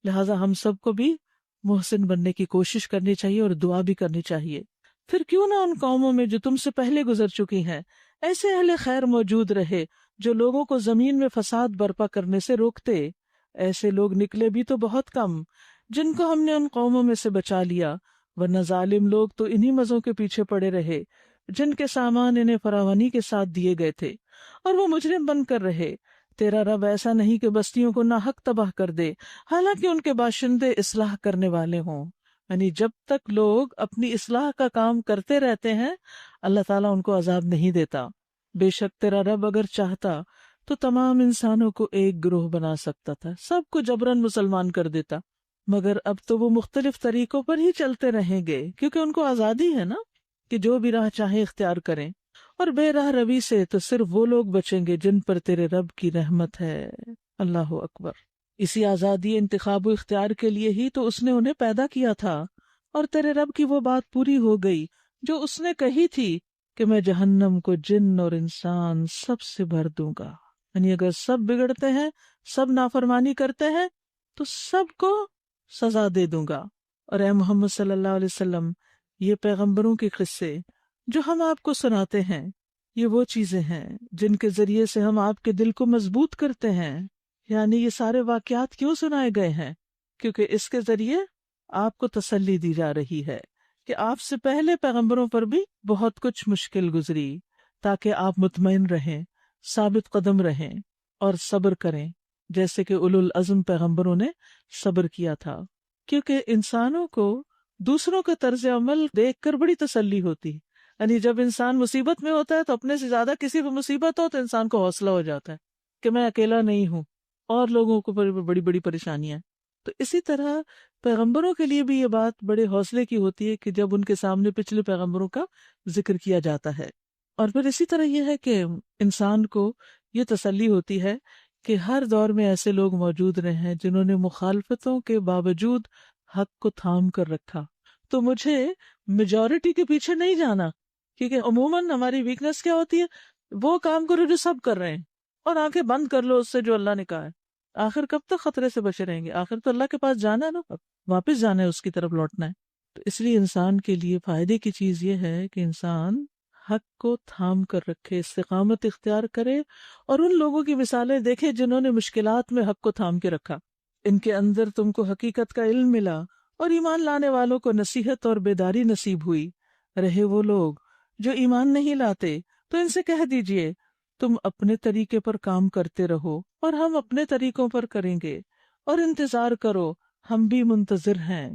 لہٰذا ہم سب کو بھی محسن بننے کی کوشش کرنی چاہیے اور دعا بھی کرنی چاہیے. پھر کیوں نہ ان قوموں میں جو تم سے پہلے گزر چکی ہیں ایسے اہل خیر موجود رہے جو لوگوں کو زمین میں فساد برپا کرنے سے روکتے. ایسے لوگ نکلے بھی تو بہت کم جن کو ہم نے ان قوموں میں سے بچا لیا، ورنہ ظالم لوگ تو انہی مزوں کے پیچھے پڑے رہے جن کے سامان انہیں فراوانی کے ساتھ دیے گئے تھے، اور وہ مجرم بن کر رہے. تیرا رب ایسا نہیں کہ بستیوں کو ناحق تباہ کر دے حالانکہ ان کے باشندے اصلاح کرنے والے ہوں. یعنی جب تک لوگ اپنی اصلاح کا کام کرتے رہتے ہیں اللہ تعالیٰ ان کو عذاب نہیں دیتا. بے شک تیرا رب اگر چاہتا تو تمام انسانوں کو ایک گروہ بنا سکتا تھا، سب کو جبراً مسلمان کر دیتا، مگر اب تو وہ مختلف طریقوں پر ہی چلتے رہیں گے کیونکہ ان کو آزادی ہے نا کہ جو بھی راہ چاہیں اختیار کریں. اور بے راہ روی سے تو صرف وہ لوگ بچیں گے جن پر تیرے رب کی رحمت ہے. اللہ اکبر. اسی آزادی انتخاب و اختیار کے لیے ہی تو اس نے انہیں پیدا کیا تھا، اور تیرے رب کی وہ بات پوری ہو گئی جو اس نے کہی تھی کہ میں جہنم کو جن اور انسان سب سے بھر دوں گا. یعنی اگر سب بگڑتے ہیں، سب نافرمانی کرتے ہیں تو سب کو سزا دے دوں گا. اور اے محمد صلی اللہ علیہ وسلم، یہ پیغمبروں کے قصے جو ہم آپ کو سناتے ہیں یہ وہ چیزیں ہیں جن کے ذریعے سے ہم آپ کے دل کو مضبوط کرتے ہیں. یعنی یہ سارے واقعات کیوں سنائے گئے ہیں؟ کیونکہ اس کے ذریعے آپ کو تسلی دی جا رہی ہے کہ آپ سے پہلے پیغمبروں پر بھی بہت کچھ مشکل گزری، تاکہ آپ مطمئن رہیں، ثابت قدم رہیں اور صبر کریں جیسے کہ اولو العزم پیغمبروں نے صبر کیا تھا. کیونکہ انسانوں کو دوسروں کا طرز عمل دیکھ کر بڑی تسلی ہوتی. یعنی جب انسان مصیبت میں ہوتا ہے تو اپنے سے زیادہ کسی کو مصیبت ہو تو انسان کو حوصلہ ہو جاتا ہے کہ میں اکیلا نہیں ہوں، اور لوگوں کو بڑی بڑی پریشانیاں. تو اسی طرح پیغمبروں کے لیے بھی یہ بات بڑے حوصلے کی ہوتی ہے کہ جب ان کے سامنے پچھلے پیغمبروں کا ذکر کیا جاتا ہے. اور پھر اسی طرح یہ ہے کہ انسان کو یہ تسلی ہوتی ہے کہ ہر دور میں ایسے لوگ موجود رہے ہیں جنہوں نے مخالفتوں کے باوجود حق کو تھام کر رکھا. تو مجھے میجورٹی کے پیچھے نہیں جانا، کیونکہ عموماً ہماری ویکنس کیا ہوتی ہے، وہ کام کرو جو سب کر رہے ہیں اور آنکھیں بند کر لو اس سے جو اللہ نے کہا ہے. آخر کب تک خطرے سے بچے رہیں گے؟ آخر تو اللہ کے پاس جانا ہے نا، واپس جانا ہے، اس کی طرف لوٹنا ہے. تو اس لیے انسان کے لیے فائدے کی چیز یہ ہے کہ انسان حق کو تھام کر رکھے، استقامت اختیار کرے، اور ان لوگوں کی مثالیں دیکھے جنہوں نے مشکلات میں حق کو تھام کے رکھا. ان کے اندر تم کو حقیقت کا علم ملا اور ایمان لانے والوں کو نصیحت اور بیداری نصیب ہوئی. رہے وہ لوگ جو ایمان نہیں لاتے تو ان سے کہہ دیجئے تم اپنے طریقے پر کام کرتے رہو اور ہم اپنے طریقوں پر کریں گے، اور انتظار کرو، ہم بھی منتظر ہیں.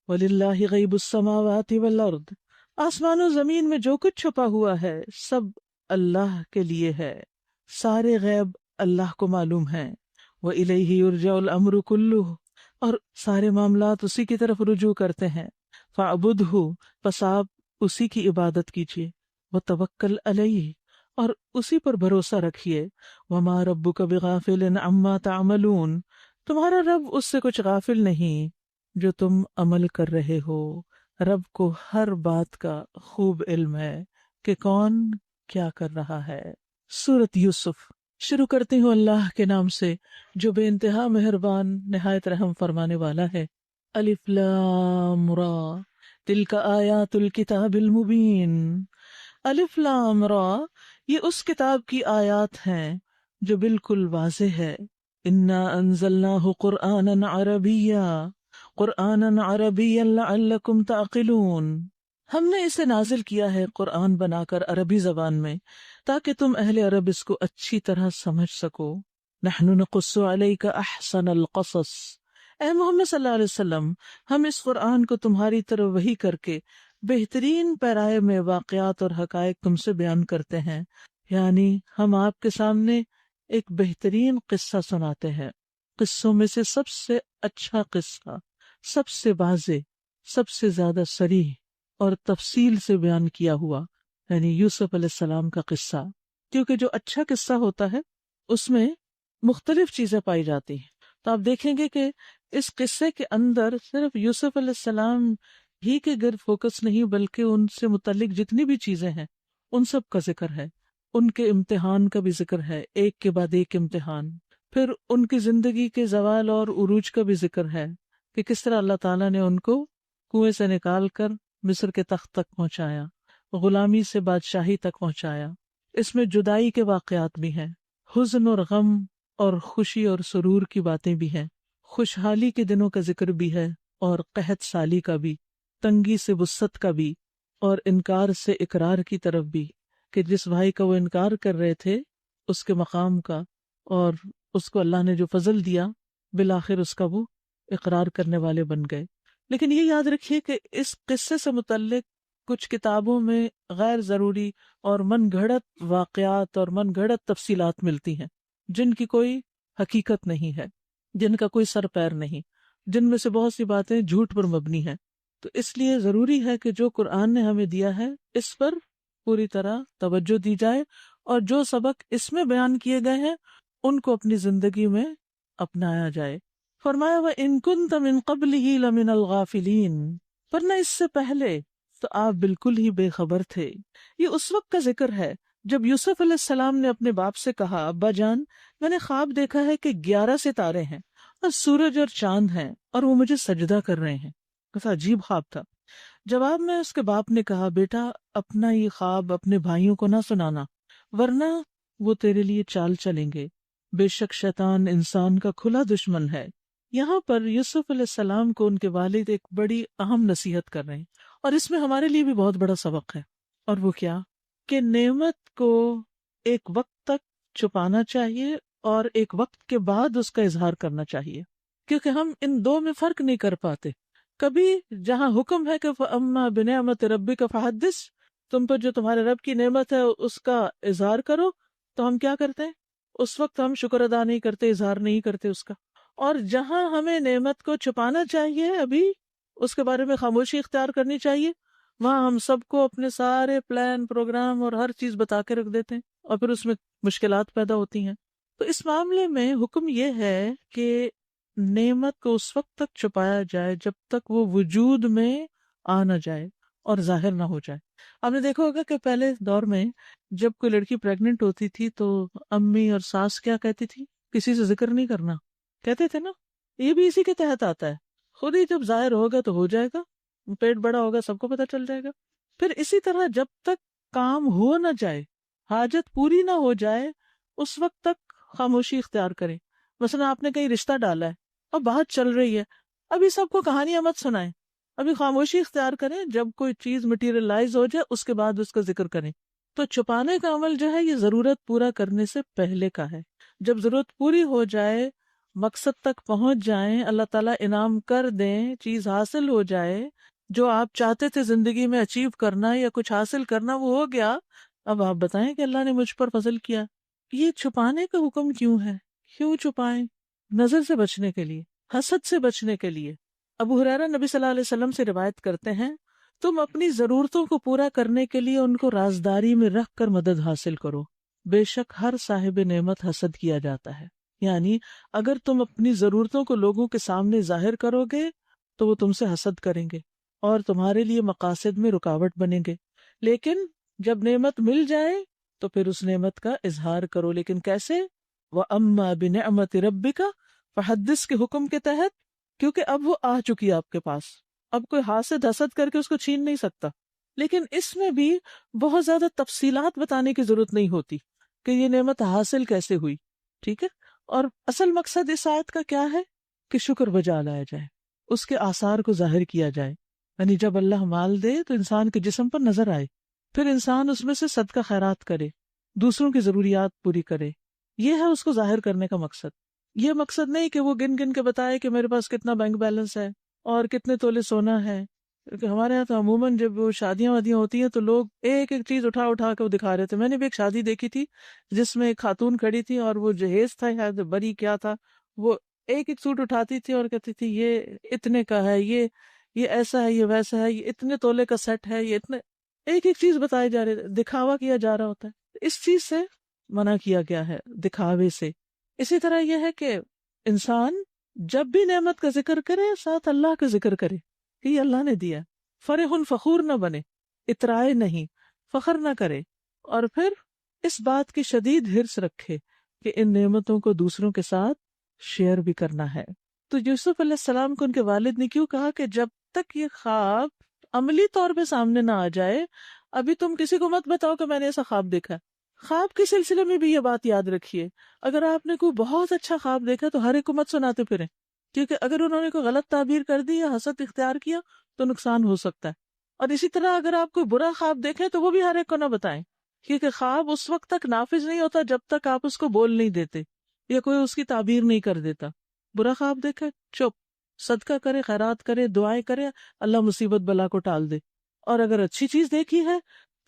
وَلِلَّهِ غَيْبُ السَّمَاوَاتِ وَالْأَرْضِ، آسمان و زمین میں جو کچھ چھپا ہوا ہے سب اللہ کے لیے ہے، سارے غیب اللہ کو معلوم ہیں. وَإِلَيْهِ يُرْجَعُ الْأَمْرُ كُلُّهُ، اور سارے معاملات اسی کی طرف رجوع کرتے ہیں. فَاعْبُدْهُ، پس آپ اسی کی عبادت کیجیے. وَتَوَكَّلْ عَلَيْهِ، اور اسی پر بھروسہ رکھیے. وَمَا رَبُّكَ بِغَافِلٍ عَمَّا تَعْمَلُونَ، تمہارا رب اس سے کچھ غافل نہیں جو تم عمل کر رہے ہو. رب کو ہر بات کا خوب علم ہے کہ کون کیا کر رہا ہے. سورۃ یوسف. شروع کرتی ہوں اللہ کے نام سے جو بے انتہا مہربان نہایت رحم فرمانے والا ہے. الف لام را تلک آیات الکتاب المبین. الف لام را، یہ اس کتاب کی آیات ہیں جو بالکل واضح ہے. انا انزلناہ قرآنا عربیا، قرآنا عربیا لعلکم تعقلون. ہم نے اسے نازل کیا ہے قرآن بنا کر عربی زبان میں تاکہ تم اہل عرب اس کو اچھی طرح سمجھ سکو۔ نحن نقص علیک احسن القصص، اے محمد صلی اللہ علیہ وسلم، ہم اس قرآن کو تمہاری طرف وحی کر کے بہترین پیرائے میں واقعات اور حقائق تم سے بیان کرتے ہیں، یعنی ہم آپ کے سامنے ایک بہترین قصہ سناتے ہیں، قصوں میں سے سب سے اچھا قصہ، سب سے واضح، سب سے زیادہ صریح اور تفصیل سے بیان کیا ہوا، یعنی یوسف علیہ السلام کا قصہ۔ کیونکہ جو اچھا قصہ ہوتا ہے اس میں مختلف چیزیں پائی جاتی ہیں، تو آپ دیکھیں گے کہ اس قصے کے اندر صرف یوسف علیہ السلام ہی کے گرد فوکس نہیں، بلکہ ان سے متعلق جتنی بھی چیزیں ہیں ان سب کا ذکر ہے، ان کے امتحان کا بھی ذکر ہے، ایک کے بعد ایک امتحان، پھر ان کی زندگی کے زوال اور عروج کا بھی ذکر ہے کہ کس طرح اللہ تعالیٰ نے ان کو کنویں سے نکال کر مصر کے تخت تک پہنچایا، غلامی سے بادشاہی تک پہنچایا۔ اس میں جدائی کے واقعات بھی ہیں، حزن اور غم اور خوشی اور سرور کی باتیں بھی ہیں، خوشحالی کے دنوں کا ذکر بھی ہے اور قحط سالی کا بھی، تنگی سے وسعت کا بھی، اور انکار سے اقرار کی طرف بھی، کہ جس بھائی کا وہ انکار کر رہے تھے اس کے مقام کا، اور اس کو اللہ نے جو فضل دیا بالآخر اس کا وہ اقرار کرنے والے بن گئے۔ لیکن یہ یاد رکھیے کہ اس قصے سے متعلق کچھ کتابوں میں غیر ضروری اور من گھڑت واقعات اور من گھڑت تفصیلات ملتی ہیں، جن کی کوئی حقیقت نہیں ہے، جن کا کوئی سر پیر نہیں، جن میں سے بہت سی باتیں جھوٹ پر مبنی ہیں۔ تو اس لیے ضروری ہے کہ جو قرآن نے ہمیں دیا ہے اس پر پوری طرح توجہ دی جائے، اور جو سبق اس میں بیان کیے گئے ہیں ان کو اپنی زندگی میں اپنایا جائے۔ فرمایا وَإِن كُنتَ مِن قَبْلِهِ لَمِنَ الْغَافِلِينَ، ورنہ اس سے پہلے تو آپ بالکل ہی بے خبر تھے۔ یہ اس وقت کا ذکر ہے جب یوسف علیہ السلام نے اپنے باپ سے کہا، ابا جان، میں نے خواب دیکھا ہے کہ 11 ستارے ہیں اور سورج اور چاند ہیں اور وہ مجھے سجدہ کر رہے ہیں۔ کیسا عجیب خواب تھا۔ جواب میں اس کے باپ نے کہا، بیٹا اپنا یہ خواب اپنے بھائیوں کو نہ سنانا، ورنہ وہ تیرے لیے چال چلیں گے، بے شک شیطان انسان کا کھلا دشمن ہے۔ یہاں پر یوسف علیہ السلام کو ان کے والد ایک بڑی اہم نصیحت کر رہے ہیں، اور اس میں ہمارے لیے بھی بہت بڑا سبق ہے، اور وہ کیا کہ نعمت کو ایک وقت تک چھپانا چاہیے اور ایک وقت کے بعد اس کا اظہار کرنا چاہیے، کیونکہ ہم ان دو میں فرق نہیں کر پاتے۔ کبھی جہاں حکم ہے کہ فَأَمَّا بِنِعْمَةِ رَبِّكَ فَحَدِّثْ، تم پر جو تمہارے رب کی نعمت ہے اس کا اظہار کرو، تو ہم کیا کرتے ہیں؟ اس وقت ہم شکر ادا نہیں کرتے، اظہار نہیں کرتے اس کا۔ اور جہاں ہمیں نعمت کو چھپانا چاہیے، ابھی اس کے بارے میں خاموشی اختیار کرنی چاہیے، وہاں ہم سب کو اپنے سارے پلان پروگرام اور ہر چیز بتا کے رکھ دیتے ہیں، اور پھر اس میں مشکلات پیدا ہوتی ہیں۔ تو اس معاملے میں حکم یہ ہے کہ نعمت کو اس وقت تک چھپایا جائے جب تک وہ وجود میں آ نہ جائے اور ظاہر نہ ہو جائے۔ آپ نے دیکھا ہوگا کہ پہلے دور میں جب کوئی لڑکی پریگننٹ ہوتی تھی تو امی اور ساس کیا کہتی تھی؟ کسی سے ذکر نہیں کرنا، کہتے تھے نا۔ یہ بھی اسی کے تحت آتا ہے، خود ہی جب ظاہر ہوگا تو ہو جائے گا، پیٹ بڑا ہوگا سب کو پتہ چل جائے گا۔ پھر اسی طرح جب تک کام ہو نہ جائے، حاجت پوری نہ ہو جائے، اس وقت تک خاموشی اختیار کریں۔ مثلا آپ نے کہیں رشتہ ڈالا ہے اور بات چل رہی ہے، ابھی سب کو کہانیاں مت سنائیں، ابھی خاموشی اختیار کریں، جب کوئی چیز مٹیریلائز ہو جائے اس کے بعد اس کا ذکر کریں۔ تو چھپانے کا عمل جو ہے یہ ضرورت پورا کرنے سے پہلے کا ہے۔ جب ضرورت پوری ہو جائے، مقصد تک پہنچ جائیں، اللہ تعالیٰ انعام کر دیں، چیز حاصل ہو جائے، جو آپ چاہتے تھے زندگی میں اچیو کرنا یا کچھ حاصل کرنا وہ ہو گیا، اب آپ بتائیں کہ اللہ نے مجھ پر فضل کیا۔ یہ چھپانے کا حکم کیوں ہے؟ کیوں چھپائیں؟ نظر سے بچنے کے لیے، حسد سے بچنے کے لیے۔ ابو ہریرہ نبی صلی اللہ علیہ وسلم سے روایت کرتے ہیں، تم اپنی ضرورتوں کو پورا کرنے کے لیے ان کو رازداری میں رکھ کر مدد حاصل کرو، بے شک ہر صاحب نعمت حسد کیا جاتا ہے۔ یعنی اگر تم اپنی ضرورتوں کو لوگوں کے سامنے ظاہر کرو گے تو وہ تم سے حسد کریں گے اور تمہارے لیے مقاصد میں رکاوٹ بنیں گے، لیکن جب نعمت مل جائے تو پھر اس نعمت کا اظہار کرو۔ لیکن کیسے؟ وَأَمَّا بِنِعْمَةِ رَبِّكَ فَحَدِّثْ کے حکم کے تحت، کیونکہ اب وہ آ چکی ہے آپ کے پاس، اب کوئی حاسد حسد کر کے اس کو چھین نہیں سکتا۔ لیکن اس میں بھی بہت زیادہ تفصیلات بتانے کی ضرورت نہیں ہوتی کہ یہ نعمت حاصل کیسے ہوئی، ٹھیک ہے؟ اور اصل مقصد اس آیت کا کیا ہے کہ شکر بجا لایا جائے، اس کے آثار کو ظاہر کیا جائے۔ یعنی جب اللہ مال دے تو انسان کے جسم پر نظر آئے، پھر انسان اس میں سے صدقہ خیرات کرے، دوسروں کی ضروریات پوری کرے، یہ ہے اس کو ظاہر کرنے کا مقصد۔ یہ مقصد نہیں کہ وہ گن گن کے بتائے کہ میرے پاس کتنا بینک بیلنس ہے اور کتنے تولے سونا ہے۔ کہ ہمارے یہاں تو عموماً جب وہ شادیاں وادیاں ہوتی ہیں تو لوگ ایک ایک چیز اٹھا اٹھا کے وہ دکھا رہے تھے۔ میں نے بھی ایک شادی دیکھی تھی جس میں ایک خاتون کھڑی تھی اور وہ جہیز تھا یا بری کیا تھا، وہ ایک ایک سوٹ اٹھاتی تھی اور کہتی تھی یہ اتنے کا ہے، یہ ایسا ہے، یہ ویسا ہے، یہ اتنے تولے کا سیٹ ہے، یہ اتنے، ایک ایک چیز بتائی جا رہے، دکھاوا کیا جا رہا ہوتا ہے۔ اس چیز سے منع کیا گیا ہے، دکھاوے سے۔ اسی طرح یہ ہے کہ انسان جب بھی نعمت کا ذکر کرے ساتھ اللہ کا ذکر کرے کہ یہ اللہ نے دیا، فرح فخور نہ بنے، اترائے نہیں، فخر نہ کرے، اور پھر اس بات کی شدید حرص رکھے کہ ان نعمتوں کو دوسروں کے ساتھ شیئر بھی کرنا ہے۔ تو یوسف علیہ السلام کو ان کے والد نے کیوں کہا کہ جب تک یہ خواب عملی طور پہ سامنے نہ آ جائے ابھی تم کسی کو مت بتاؤ کہ میں نے ایسا خواب دیکھا ہے۔ خواب کے سلسلے میں بھی یہ بات یاد رکھیے، اگر آپ نے کوئی بہت اچھا خواب دیکھا تو ہر ایک کو مت سناتے پھریں، کیونکہ اگر انہوں نے کوئی غلط تعبیر کر دی یا حسد اختیار کیا تو نقصان ہو سکتا ہے۔ اور اسی طرح اگر آپ کوئی برا خواب دیکھیں تو وہ بھی ہر ایک کو نہ بتائیں، کیونکہ خواب اس وقت تک نافذ نہیں ہوتا جب تک آپ اس کو بول نہیں دیتے یا کوئی اس کی تعبیر نہیں کر دیتا۔ برا خواب دیکھے چپ، صدقہ کرے، خیرات کرے، دعائیں کرے، اللہ مصیبت بلا کو ٹال دے۔ اور اگر اچھی چیز دیکھی ہے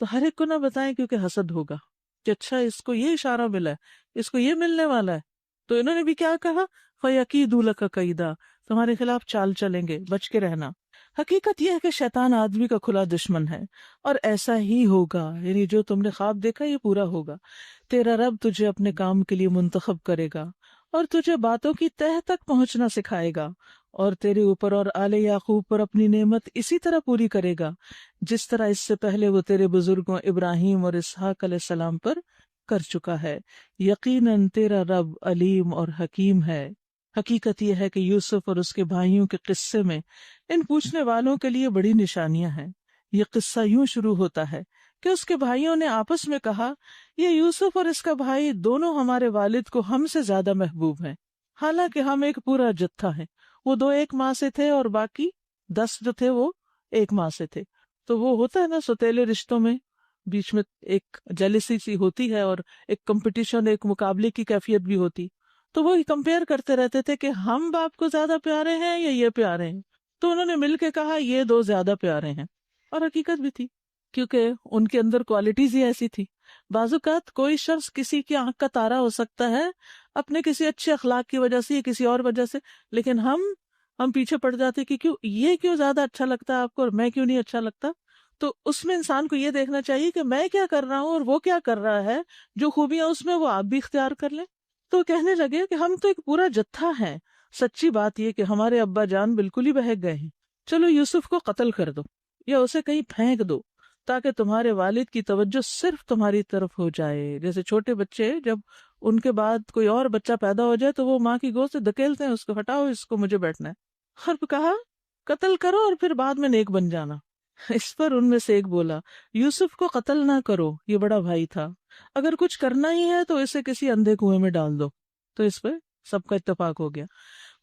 تو ہر ایک کو نہ بتائیں، کیونکہ حسد ہوگا کہ اچھا اس کو یہ اشارہ ملا ہے، اس کو یہ ملنے والا ہے۔ تو انہوں نے بھی کیا کہا، فَيَكِيدُ لَكَ كَيْدًا، تمہارے خلاف چال چلیں گے، بچ کے رہنا۔ حقیقت یہ ہے کہ شیطان آدمی کا کھلا دشمن ہے، اور ایسا ہی ہوگا، یعنی جو تم نے خواب دیکھا یہ پورا ہوگا۔ تیرا رب تجھے اپنے کام کے لیے منتخب کرے گا اور تجھے باتوں کی تہ تک پہنچنا سکھائے گا، اور تیرے اوپر اور آل یعقوب پر اپنی نعمت اسی طرح پوری کرے گا جس طرح اس سے پہلے وہ تیرے بزرگوں ابراہیم اور اسحاق علیہ السلام پر کر چکا ہے۔ یقیناً تیرا رب علیم اور حکیم ہے۔ حقیقت یہ ہے کہ یوسف اور اس کے بھائیوں کے قصے میں ان پوچھنے والوں کے لیے بڑی نشانیاں ہیں۔ یہ قصہ یوں شروع ہوتا ہے کہ اس کے بھائیوں نے آپس میں کہا، یہ یوسف اور اس کا بھائی دونوں ہمارے والد کو ہم سے زیادہ محبوب ہیں، حالانکہ ہم ایک پورا جتھا ہیں۔ وہ 2 ایک ماں سے تھے اور باقی 10 جو تھے وہ ایک ماں سے تھے۔ تو وہ ہوتا ہے نا سوتیلے رشتوں میں بیچ میں ایک جیلسی سی ہوتی ہے اور ایک کمپٹیشن، ایک مقابلے کی کیفیت بھی ہوتی، تو وہ کمپیئر کرتے رہتے تھے کہ ہم باپ کو زیادہ پیارے ہیں یا یہ پیارے ہیں۔ تو انہوں نے مل کے کہا یہ 2 زیادہ پیارے ہیں، اور حقیقت بھی تھی، کیونکہ ان کے اندر کوالٹیز ہی ایسی تھی۔ بعض اوقات کوئی شخص کسی کی آنکھ کا تارا ہو سکتا ہے اپنے کسی اچھے اخلاق کی وجہ سے یا کسی اور وجہ سے، لیکن ہم پیچھے پڑ جاتے کہ کیوں زیادہ اچھا لگتا ہے آپ کو اور میں کیوں نہیں اچھا لگتا۔ تو اس میں انسان کو یہ دیکھنا چاہیے کہ میں کیا کر رہا ہوں اور وہ کیا کر رہا ہے، جو خوبیاں اس میں وہ آپ بھی اختیار کر لیں۔ تو کہنے لگے کہ ہم تو ایک پورا جتھا ہے، سچی بات یہ کہ ہمارے ابا جان بالکل ہی بہک گئے ہیں، چلو یوسف کو قتل کر دو یا اسے کہیں پھینک دو تاکہ تمہارے والد کی توجہ صرف تمہاری طرف ہو جائے۔ جیسے چھوٹے بچے جب ان کے بعد کوئی اور بچہ پیدا ہو جائے تو وہ ماں کی گود سے دھکیلتے ہیں، اس کو ہٹاؤ، اس کو مجھے بیٹھنا ہے، اور کہا قتل کرو اور پھر بعد میں نیک بن جانا۔ اس پر ان میں سے ایک بولا، یوسف کو قتل نہ کرو، یہ بڑا بھائی تھا، اگر کچھ کرنا ہی ہے تو اسے کسی اندھے کنویں میں ڈال دو۔ تو اس پہ سب کا اتفاق ہو گیا۔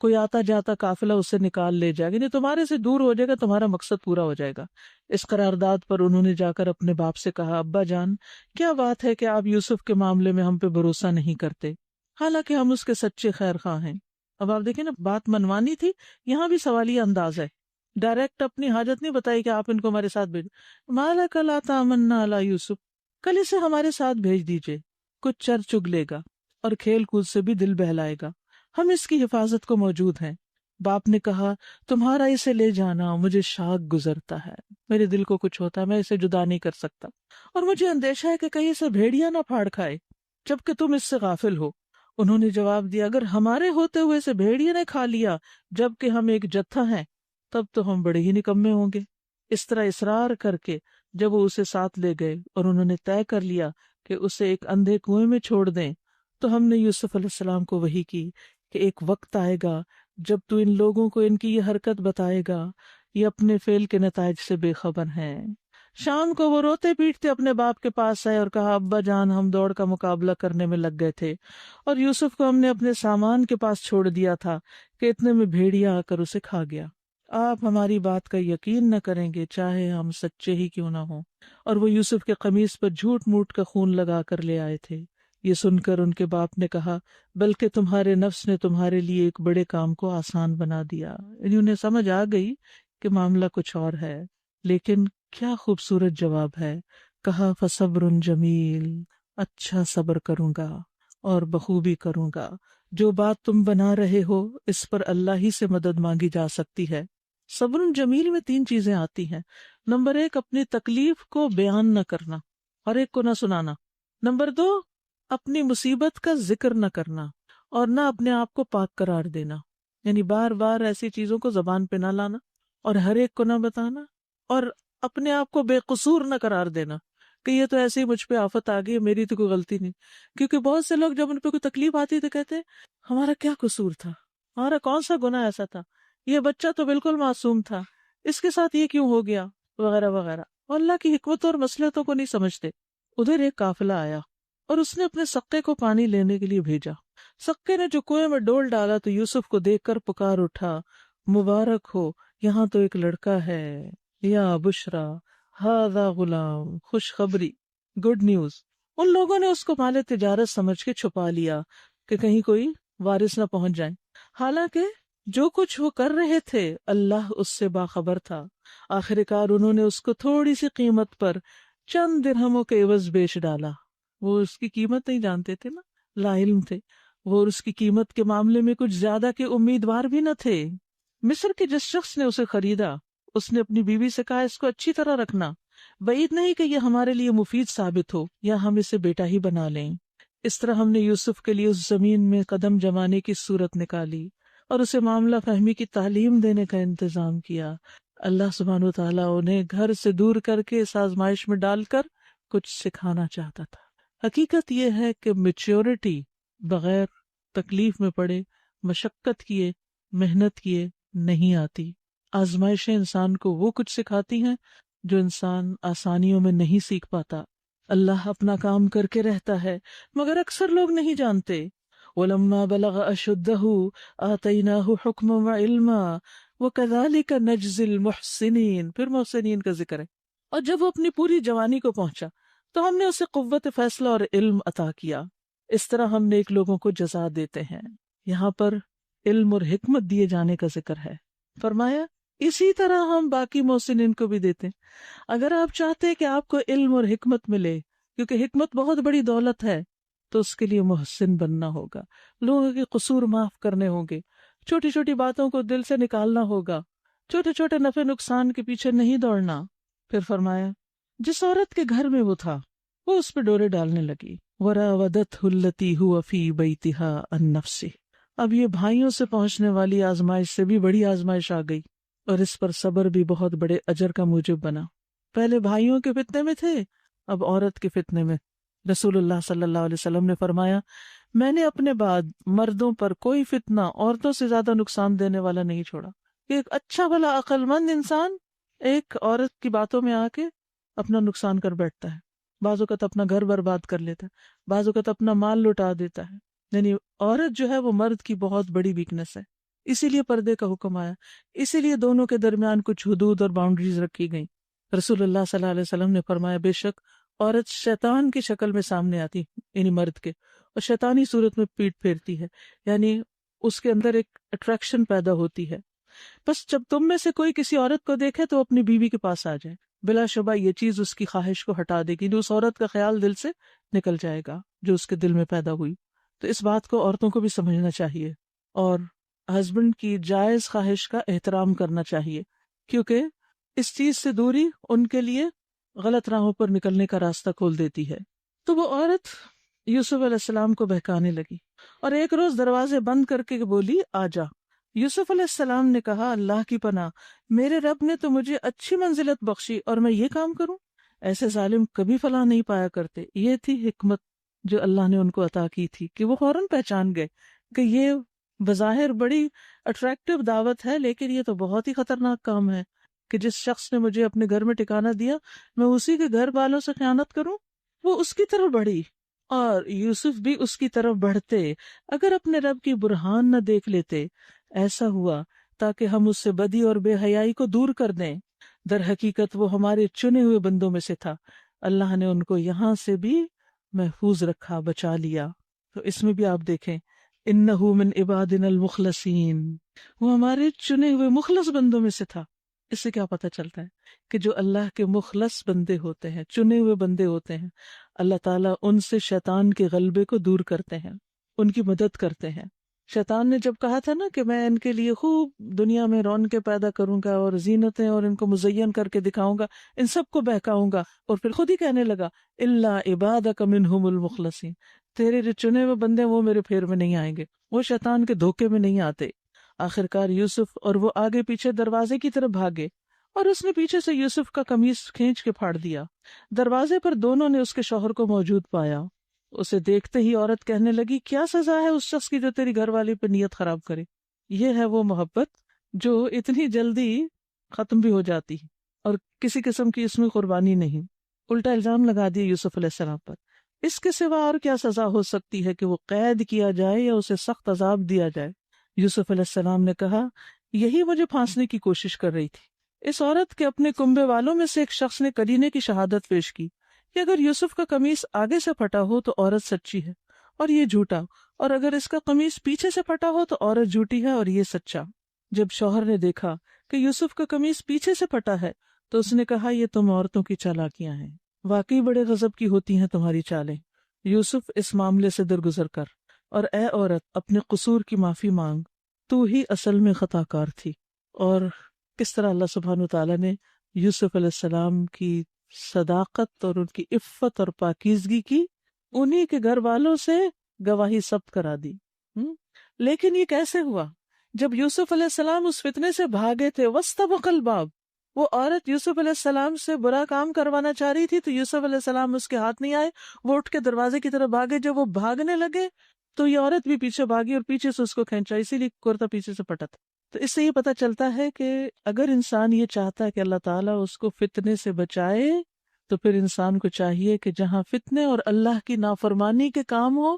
کوئی آتا جاتا قافلہ اسے نکال لے جائے گا، یعنی تمہارے سے دور ہو جائے گا، تمہارا مقصد پورا ہو جائے گا۔ اس قرارداد پر انہوں نے جا کر اپنے باپ سے کہا، ابا جان کیا بات ہے کہ آپ یوسف کے معاملے میں ہم پہ بھروسہ نہیں کرتے، حالانکہ ہم اس کے سچے خیر خواہ ہیں۔ اب آپ دیکھیں نا، بات منوانی تھی، یہاں بھی سوالیہ انداز ہے، ڈائریکٹ اپنی حاجت نہیں بتائی کہ آپ ان کو ہمارے ساتھ بھیجو۔ مالک لا تامنا علی یوسف، کل اسے ہمارے ساتھ بھیج دیجئے، کچھ چر چگ لے گا اور کھیل کود سے بھی دل بہلائے گا، ہم اس کی حفاظت کو موجود ہیں۔ باپ نے کہا، تمہارا اسے لے جانا مجھے شاق گزرتا ہے، میرے دل کو کچھ ہوتا ہے، میں اسے جدا نہیں کر سکتا، اور مجھے اندیشہ ہے کہ کہیں اسے بھیڑیا نہ پھاڑ کھائے جبکہ تم اس سے غافل ہو۔ انہوں نے جواب دیا، اگر ہمارے ہوتے ہوئے اسے بھیڑیا نے کھا لیا جبکہ ہم ایک جتھا ہیں تب تو ہم بڑے ہی نکمے ہوں گے۔ اس طرح اصرار کر کے جب وہ اسے ساتھ لے گئے اور انہوں نے طے کر لیا کہ اسے ایک اندھے کنویں میں چھوڑ دیں، تو ہم نے یوسف علیہ السلام کو وحی کی کہ ایک وقت آئے گا جب تو ان لوگوں کو ان کی یہ حرکت بتائے گا، یہ اپنے فعل کے نتائج سے بے خبر ہیں۔ شام کو وہ روتے پیٹتے اپنے باپ کے پاس آئے اور کہا، ابا جان ہم دوڑ کا مقابلہ کرنے میں لگ گئے تھے اور یوسف کو ہم نے اپنے سامان کے پاس چھوڑ دیا تھا کہ اتنے میں بھیڑیا آ کر اسے کھا گیا۔ آپ ہماری بات کا یقین نہ کریں گے چاہے ہم سچے ہی کیوں نہ ہوں۔ اور وہ یوسف کے قمیص پر جھوٹ موٹ کا خون لگا کر لے آئے تھے۔ یہ سن کر ان کے باپ نے کہا بلکہ تمہارے نفس نے تمہارے لیے ایک بڑے کام کو آسان بنا دیا۔ یعنی انہیں سمجھ آ گئی کہ معاملہ کچھ اور ہے، لیکن کیا خوبصورت جواب ہے۔ کہا فصبر جمیل، اچھا صبر کروں گا اور بخوبی کروں گا۔ جو بات تم بنا رہے ہو اس پر اللہ ہی سے مدد مانگی جا سکتی ہے۔ صبر جمیل میں 3 چیزیں آتی ہیں۔ نمبر 1، اپنی تکلیف کو بیان نہ کرنا، ہر ایک کو نہ سنانا۔ نمبر 2، اپنی مصیبت کا ذکر نہ کرنا اور نہ اپنے آپ کو پاک قرار دینا، یعنی بار بار ایسی چیزوں کو زبان پہ نہ لانا اور ہر ایک کو نہ بتانا، اور اپنے آپ کو بے قصور نہ قرار دینا کہ یہ تو ایسے ہی مجھ پہ آفت آ گئی، میری تو کوئی غلطی نہیں۔ کیونکہ بہت سے لوگ جب ان پہ کوئی تکلیف آتی تو کہتے ہیں ہمارا کیا قصور تھا، ہمارا کون سا گناہ ایسا تھا، یہ بچہ تو بالکل معصوم تھا، اس کے ساتھ یہ کیوں ہو گیا، وغیرہ وغیرہ، اور اللہ کی حکمت اور مصلحتوں کو نہیں سمجھتے۔ ادھر ایک قافلہ آیا اور اس نے اپنے سقے کو پانی لینے کے لیے بھیجا۔ سقے نے جو کنویں میں ڈول ڈالا تو یوسف کو دیکھ کر پکار اٹھا مبارک ہو، یہاں تو ایک لڑکا ہے، یا بشرا ہاذا غلام، خوشخبری، گڈ نیوز۔ ان لوگوں نے اس کو مال تجارت سمجھ کے چھپا لیا کہ کہیں کوئی وارث نہ پہنچ جائیں، حالانکہ جو کچھ وہ کر رہے تھے اللہ اس سے باخبر تھا۔ آخر کار انہوں نے اس کو تھوڑی سی قیمت پر چند درہموں کے عوض بیچ ڈالا۔ وہ اس کی قیمت نہیں جانتے تھے نا، لا علم تھے، وہ اس کی قیمت کے معاملے میں کچھ زیادہ کے امیدوار بھی نہ تھے۔ مصر کے جس شخص نے اسے خریدا اس نے اپنی بیوی سے کہا اس کو اچھی طرح رکھنا، بعید نہیں کہ یہ ہمارے لیے مفید ثابت ہو یا ہم اسے بیٹا ہی بنا لیں۔ اس طرح ہم نے یوسف کے لیے اس زمین میں قدم جمانے کی صورت نکالی اور اسے معاملہ فہمی کی تعلیم دینے کا انتظام کیا۔ اللہ سبحانہ وتعالیٰ انہیں گھر سے دور کر کے اس آزمائش میں ڈال کر کچھ سکھانا چاہتا تھا۔ حقیقت یہ ہے کہ میچیورٹی بغیر تکلیف میں پڑے، مشقت کیے، محنت کیے نہیں آتی۔ آزمائشیں انسان کو وہ کچھ سکھاتی ہیں جو انسان آسانیوں میں نہیں سیکھ پاتا۔ اللہ اپنا کام کر کے رہتا ہے مگر اکثر لوگ نہیں جانتے۔ وَلَمَّا بَلَغَ أَشُدَّهُ آتَيْنَاهُ حُكْمًا وَعِلْمًا وَكَذَلِكَ نَجْزِي الْمُحْسِنِينَ، پھر محسنین کا ذکر ہے۔ اور جب وہ اپنی پوری جوانی کو پہنچا تو ہم نے اسے قوت فیصلہ اور علم عطا کیا، اس طرح ہم نیک لوگوں کو جزا دیتے ہیں۔ یہاں پر علم اور حکمت دیے جانے کا ذکر ہے۔ فرمایا اسی طرح ہم باقی محسنین کو بھی دیتے ہیں۔ اگر آپ چاہتے ہیں کہ آپ کو علم اور حکمت ملے، کیونکہ حکمت بہت بڑی دولت ہے، تو اس کے لیے محسن بننا ہوگا، لوگوں کے قصور معاف کرنے ہوں گے، چھوٹی چھوٹی باتوں کو دل سے نکالنا ہوگا، چھوٹے چھوٹے نفع نقصان کے پیچھے نہیں دوڑنا۔ پھر فرمایا جس عورت کے گھر میں وہ تھا وہ اس پہ ڈورے ڈالنے لگی۔ وراودته التي هو في بيتها عن نفسه، اب یہ بھائیوں سے پہنچنے والی آزمائش سے بھی بڑی آزمائش آ گئی، اور اس پر صبر بھی بہت بڑے اجر کا موجب بنا۔ پہلے بھائیوں کے فتنے میں تھے، اب عورت کے فتنے میں۔ رسول اللہ صلی اللہ علیہ وسلم نے فرمایا میں نے اپنے بعد مردوں پر کوئی فتنہ عورتوں سے زیادہ نقصان دینے والا نہیں چھوڑا۔ کہ ایک اچھا بھلا عقل مند انسان ایک عورت کی باتوں میں آ کے اپنا نقصان کر بیٹھتا ہے، بعض اوقات اپنا گھر برباد کر لیتا ہے، بعض اوقات اپنا مال لٹا دیتا ہے۔ یعنی عورت جو ہے وہ مرد کی بہت بڑی ویکنس ہے، اسی لیے پردے کا حکم آیا، اسی لیے دونوں کے درمیان کچھ حدود اور باؤنڈریز رکھی گئیں۔ رسول اللہ صلی اللہ علیہ وسلم نے فرمایا بے شک عورت شیطان کی شکل میں سامنے آتی، یعنی مرد کے، اور شیطانی صورت میں پیٹ پھیرتی ہے، یعنی اس کے اندر ایک اٹریکشن پیدا ہوتی ہے۔ بس جب تم میں سے کوئی کسی عورت کو دیکھے تو اپنی بیوی کے پاس آ جائے، بلا شبہ یہ چیز اس کی خواہش کو ہٹا دے گی، اس عورت کا خیال دل سے نکل جائے گا جو اس کے دل میں پیدا ہوئی۔ تو اس بات کو عورتوں کو بھی سمجھنا چاہیے اور ہسبینڈ کی جائز خواہش کا احترام کرنا چاہیے، کیونکہ اس چیز سے دوری ان کے لیے غلط راہوں پر نکلنے کا راستہ کھول دیتی ہے۔ تو وہ عورت یوسف علیہ السلام کو بہکانے لگی اور ایک روز دروازے بند کر کے بولی آ جا۔ یوسف علیہ السلام نے کہا اللہ کی پناہ، میرے رب نے تو مجھے اچھی منزلت بخشی اور میں یہ کام کروں؟ ایسے ظالم کبھی فلاح نہیں پایا کرتے۔ یہ تھی حکمت جو اللہ نے ان کو عطا کی تھی کہ وہ فوراً پہچان گئے کہ یہ بظاہر بڑی اٹریکٹیو دعوت ہے، لیکن یہ تو بہت ہی خطرناک کام ہے کہ جس شخص نے مجھے اپنے گھر میں ٹھکانہ دیا میں اسی کے گھر والوں سے خیانت کروں۔ وہ اس کی طرف بڑھی اور یوسف بھی اس کی طرف بڑھتے، اگر اپنے رب کی برہان نہ دیکھ لیتے۔ ایسا ہوا تاکہ ہم اس سے بدی اور بے حیائی کو دور کر دیں۔ در حقیقت وہ ہمارے چنے ہوئے بندوں میں سے تھا، اللہ نے ان کو یہاں سے بھی محفوظ رکھا، بچا لیا۔ تو اس میں بھی آپ دیکھیں انہ من عبادنا المخلصین، وہ ہمارے چنے ہوئے مخلص بندوں میں سے تھا۔ اس سے کیا پتہ چلتا ہے کہ جو اللہ کے مخلص بندے ہوتے ہیں، چنے ہوئے بندے ہوتے ہیں، اللہ تعالیٰ ان سے شیطان کے غلبے کو دور کرتے ہیں، ان کی مدد کرتے ہیں۔ شیطان نے جب کہا تھا نا کہ میں ان کے لیے خوب دنیا میں رونقیں پیدا کروں گا اور زینتیں، اور ان کو مزین کر کے دکھاؤں گا، ان سب کو بہکاؤں گا، اور پھر خود ہی کہنے لگا الا عبادک منہم المخلصین، تیرے جو چنے ہوئے بندے وہ میرے پھیر میں نہیں آئیں گے، وہ شیطان کے دھوکے میں نہیں آتے۔ آخرکار یوسف اور وہ آگے پیچھے دروازے کی طرف بھاگے، اور اس نے پیچھے سے یوسف کا قمیص کھینچ کے پھاڑ دیا۔ دروازے پر دونوں نے اس کے شوہر کو موجود پایا۔ اسے دیکھتے ہی عورت کہنے لگی کیا سزا ہے اس شخص کی جو تیری گھر والی پہ نیت خراب کرے؟ یہ ہے وہ محبت جو اتنی جلدی ختم بھی ہو جاتی ہے اور کسی قسم کی اس میں قربانی نہیں۔ الٹا الزام لگا دیا یوسف علیہ السلام پر۔ اس کے سوا اور کیا سزا ہو سکتی ہے کہ وہ قید کیا جائے یا اسے سخت عذاب دیا جائے؟ یوسف علیہ السلام نے کہا یہی مجھے پھانسنے کی کوشش کر رہی تھی۔ اس عورت کے اپنے کنبے والوں میں سے ایک شخص نے کرینے کی شہادت پیش کی کہ اگر یوسف کا قمیص آگے سے پھٹا ہو تو عورت سچی ہے اور یہ جھوٹا، اور اگر اس کا قمیص پیچھے سے پھٹا ہو تو عورت جھوٹی ہے اور یہ سچا۔ جب شوہر نے دیکھا کہ یوسف کا قمیص پیچھے سے پھٹا ہے تو اس نے کہا یہ تم عورتوں کی چالاکیاں ہیں، واقعی بڑے غضب کی ہوتی ہیں تمہاری چالیں۔ یوسف اس معاملے سے درگزر کر، اور اے عورت اپنے قصور کی معافی مانگ، تو ہی اصل میں خطا کار تھی۔ اور کس طرح اللہ سبحانہ وتعالیٰ نے یوسف علیہ السلام کی صداقت اور ان کی عفت اور پاکیزگی کی انہی کے گھر والوں سے گواہی ثبت کرا دی۔ لیکن یہ کیسے ہوا؟ جب یوسف علیہ السلام اس فتنے سے بھاگے تھے، وَاسْتَبَقَ الْبَابَ، وہ عورت یوسف علیہ السلام سے برا کام کروانا چاہ رہی تھی تو یوسف علیہ السلام اس کے ہاتھ نہیں آئے، وہ اٹھ کے دروازے کی طرف بھاگے۔ جب وہ بھاگنے لگے تو یہ عورت بھی پیچھے بھاگی اور پیچھے سے اس کو کھینچا، اسی لیے کرتا پیچھے سے پٹا تھا۔ تو اس سے یہ پتہ چلتا ہے کہ اگر انسان یہ چاہتا ہے کہ اللہ تعالیٰ اس کو فتنے سے بچائے تو پھر انسان کو چاہیے کہ جہاں فتنے اور اللہ کی نافرمانی کے کام ہو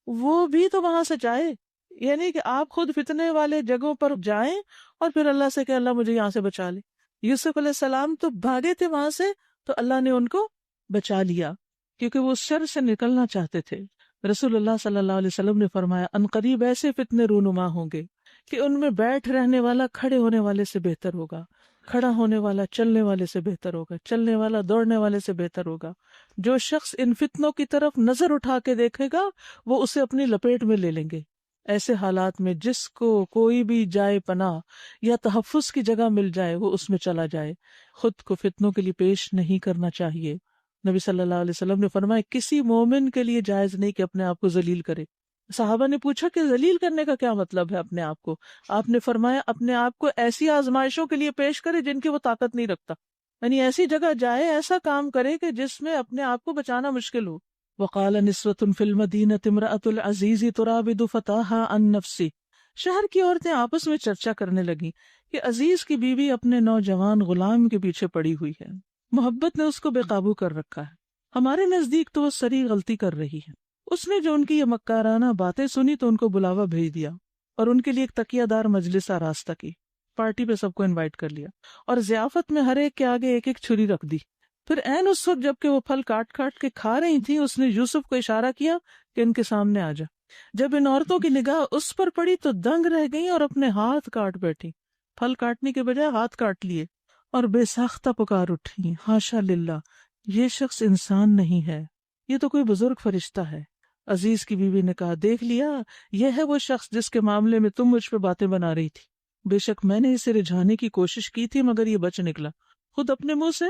وہ بھی تو وہاں سے جائے، یعنی کہ آپ خود فتنے والے جگہوں پر جائیں اور پھر اللہ سے کہ اللہ مجھے یہاں سے بچا لے۔ یوسف علیہ السلام تو بھاگے تھے وہاں سے تو اللہ نے ان کو بچا لیا کیونکہ وہ اس شر سے نکلنا چاہتے تھے۔ رسول اللہ صلی اللہ علیہ وسلم نے فرمایا عنقریب ایسے فتنے رونما ہوں گے کہ ان میں بیٹھ رہنے والا کھڑے ہونے والے سے بہتر ہوگا، کھڑا ہونے والا چلنے والے سے بہتر ہوگا، چلنے والا دوڑنے والے سے بہتر ہوگا۔ جو شخص ان فتنوں کی طرف نظر اٹھا کے دیکھے گا وہ اسے اپنی لپیٹ میں لے لیں گے۔ ایسے حالات میں جس کو کوئی بھی جائے پناہ یا تحفظ کی جگہ مل جائے وہ اس میں چلا جائے، خود کو فتنوں کے لیے پیش نہیں کرنا چاہیے۔ نبی صلی اللہ علیہ وسلم نے فرمایا کسی مومن کے لیے جائز نہیں کہ اپنے آپ کو ذلیل کرے۔ صحابہ نے پوچھا کہ ذلیل کرنے کا کیا مطلب ہے اپنے آپ کو؟ آپ نے فرمایا اپنے آپ کو ایسی آزمائشوں کے لیے پیش کرے جن کی وہ طاقت نہیں رکھتا، یعنی ایسی جگہ جائے، ایسا کام کرے کہ جس میں اپنے آپ کو بچانا مشکل ہو۔ وقال نسوة في المدينة امرأة العزيز تراود فتاها عن نفسه، شہر کی عورتیں آپس میں چرچا کرنے لگیں کہ عزیز کی بیوی اپنے نوجوان غلام کے پیچھے پڑی ہوئی ہے، محبت نے اس کو بے قابو کر رکھا ہے، ہمارے نزدیک تو وہ سری غلطی کر رہی ہے۔ اس نے جو ان کی یہ مکارانہ باتیں سنی تو ان کو بلاوا بھیج دیا اور ان کے لیے ایک تکیہ دار مجلس آراستہ کی، پارٹی پہ سب کو انوائٹ کر لیا اور ضیافت میں ہر ایک کے آگے ایک ایک چھری رکھ دی۔ پھر عین اس وقت جب کہ وہ پھل کاٹ کاٹ کے کھا رہی تھی اس نے یوسف کو اشارہ کیا کہ ان کے سامنے آ جا۔ جب ان عورتوں کی نگاہ اس پر پڑی تو دنگ رہ گئیں اور اپنے ہاتھ کاٹ بیٹھی، پھل کاٹنے کے بجائے ہاتھ کاٹ لیے اور بے ساختہ پکار اٹھی ہاشا للہ، یہ شخص انسان نہیں ہے، یہ تو کوئی بزرگ فرشتہ ہے۔ عزیز کی بیوی نے کہا دیکھ لیا، یہ ہے وہ شخص جس کے معاملے میں تم مجھ پہ باتیں بنا رہی تھی، بے شک میں نے اسے رجھانے کی کوشش کی تھی مگر یہ بچ نکلا۔ خود اپنے منہ سے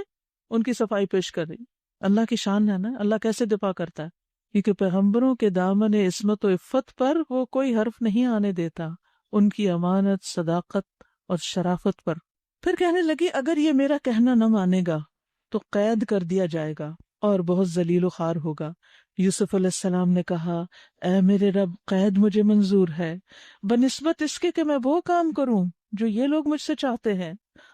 ان کی صفائی پیش کر رہی۔ اللہ کی شان ہے نا، اللہ کیسے دفاع کرتا ہے، کیونکہ پیغمبروں کے دامن عصمت و عفت پر وہ کوئی حرف نہیں آنے دیتا، ان کی امانت، صداقت اور شرافت پر۔ پھر کہنے لگی اگر یہ میرا کہنا نہ مانے گا تو قید کر دیا جائے گا اور بہت ذلیل و خوار ہوگا۔ یوسف علیہ السلام نے کہا اے میرے رب، قید مجھے منظور ہے بنسبت اس کے کہ میں وہ کام کروں جو یہ لوگ مجھ سے چاہتے ہیں،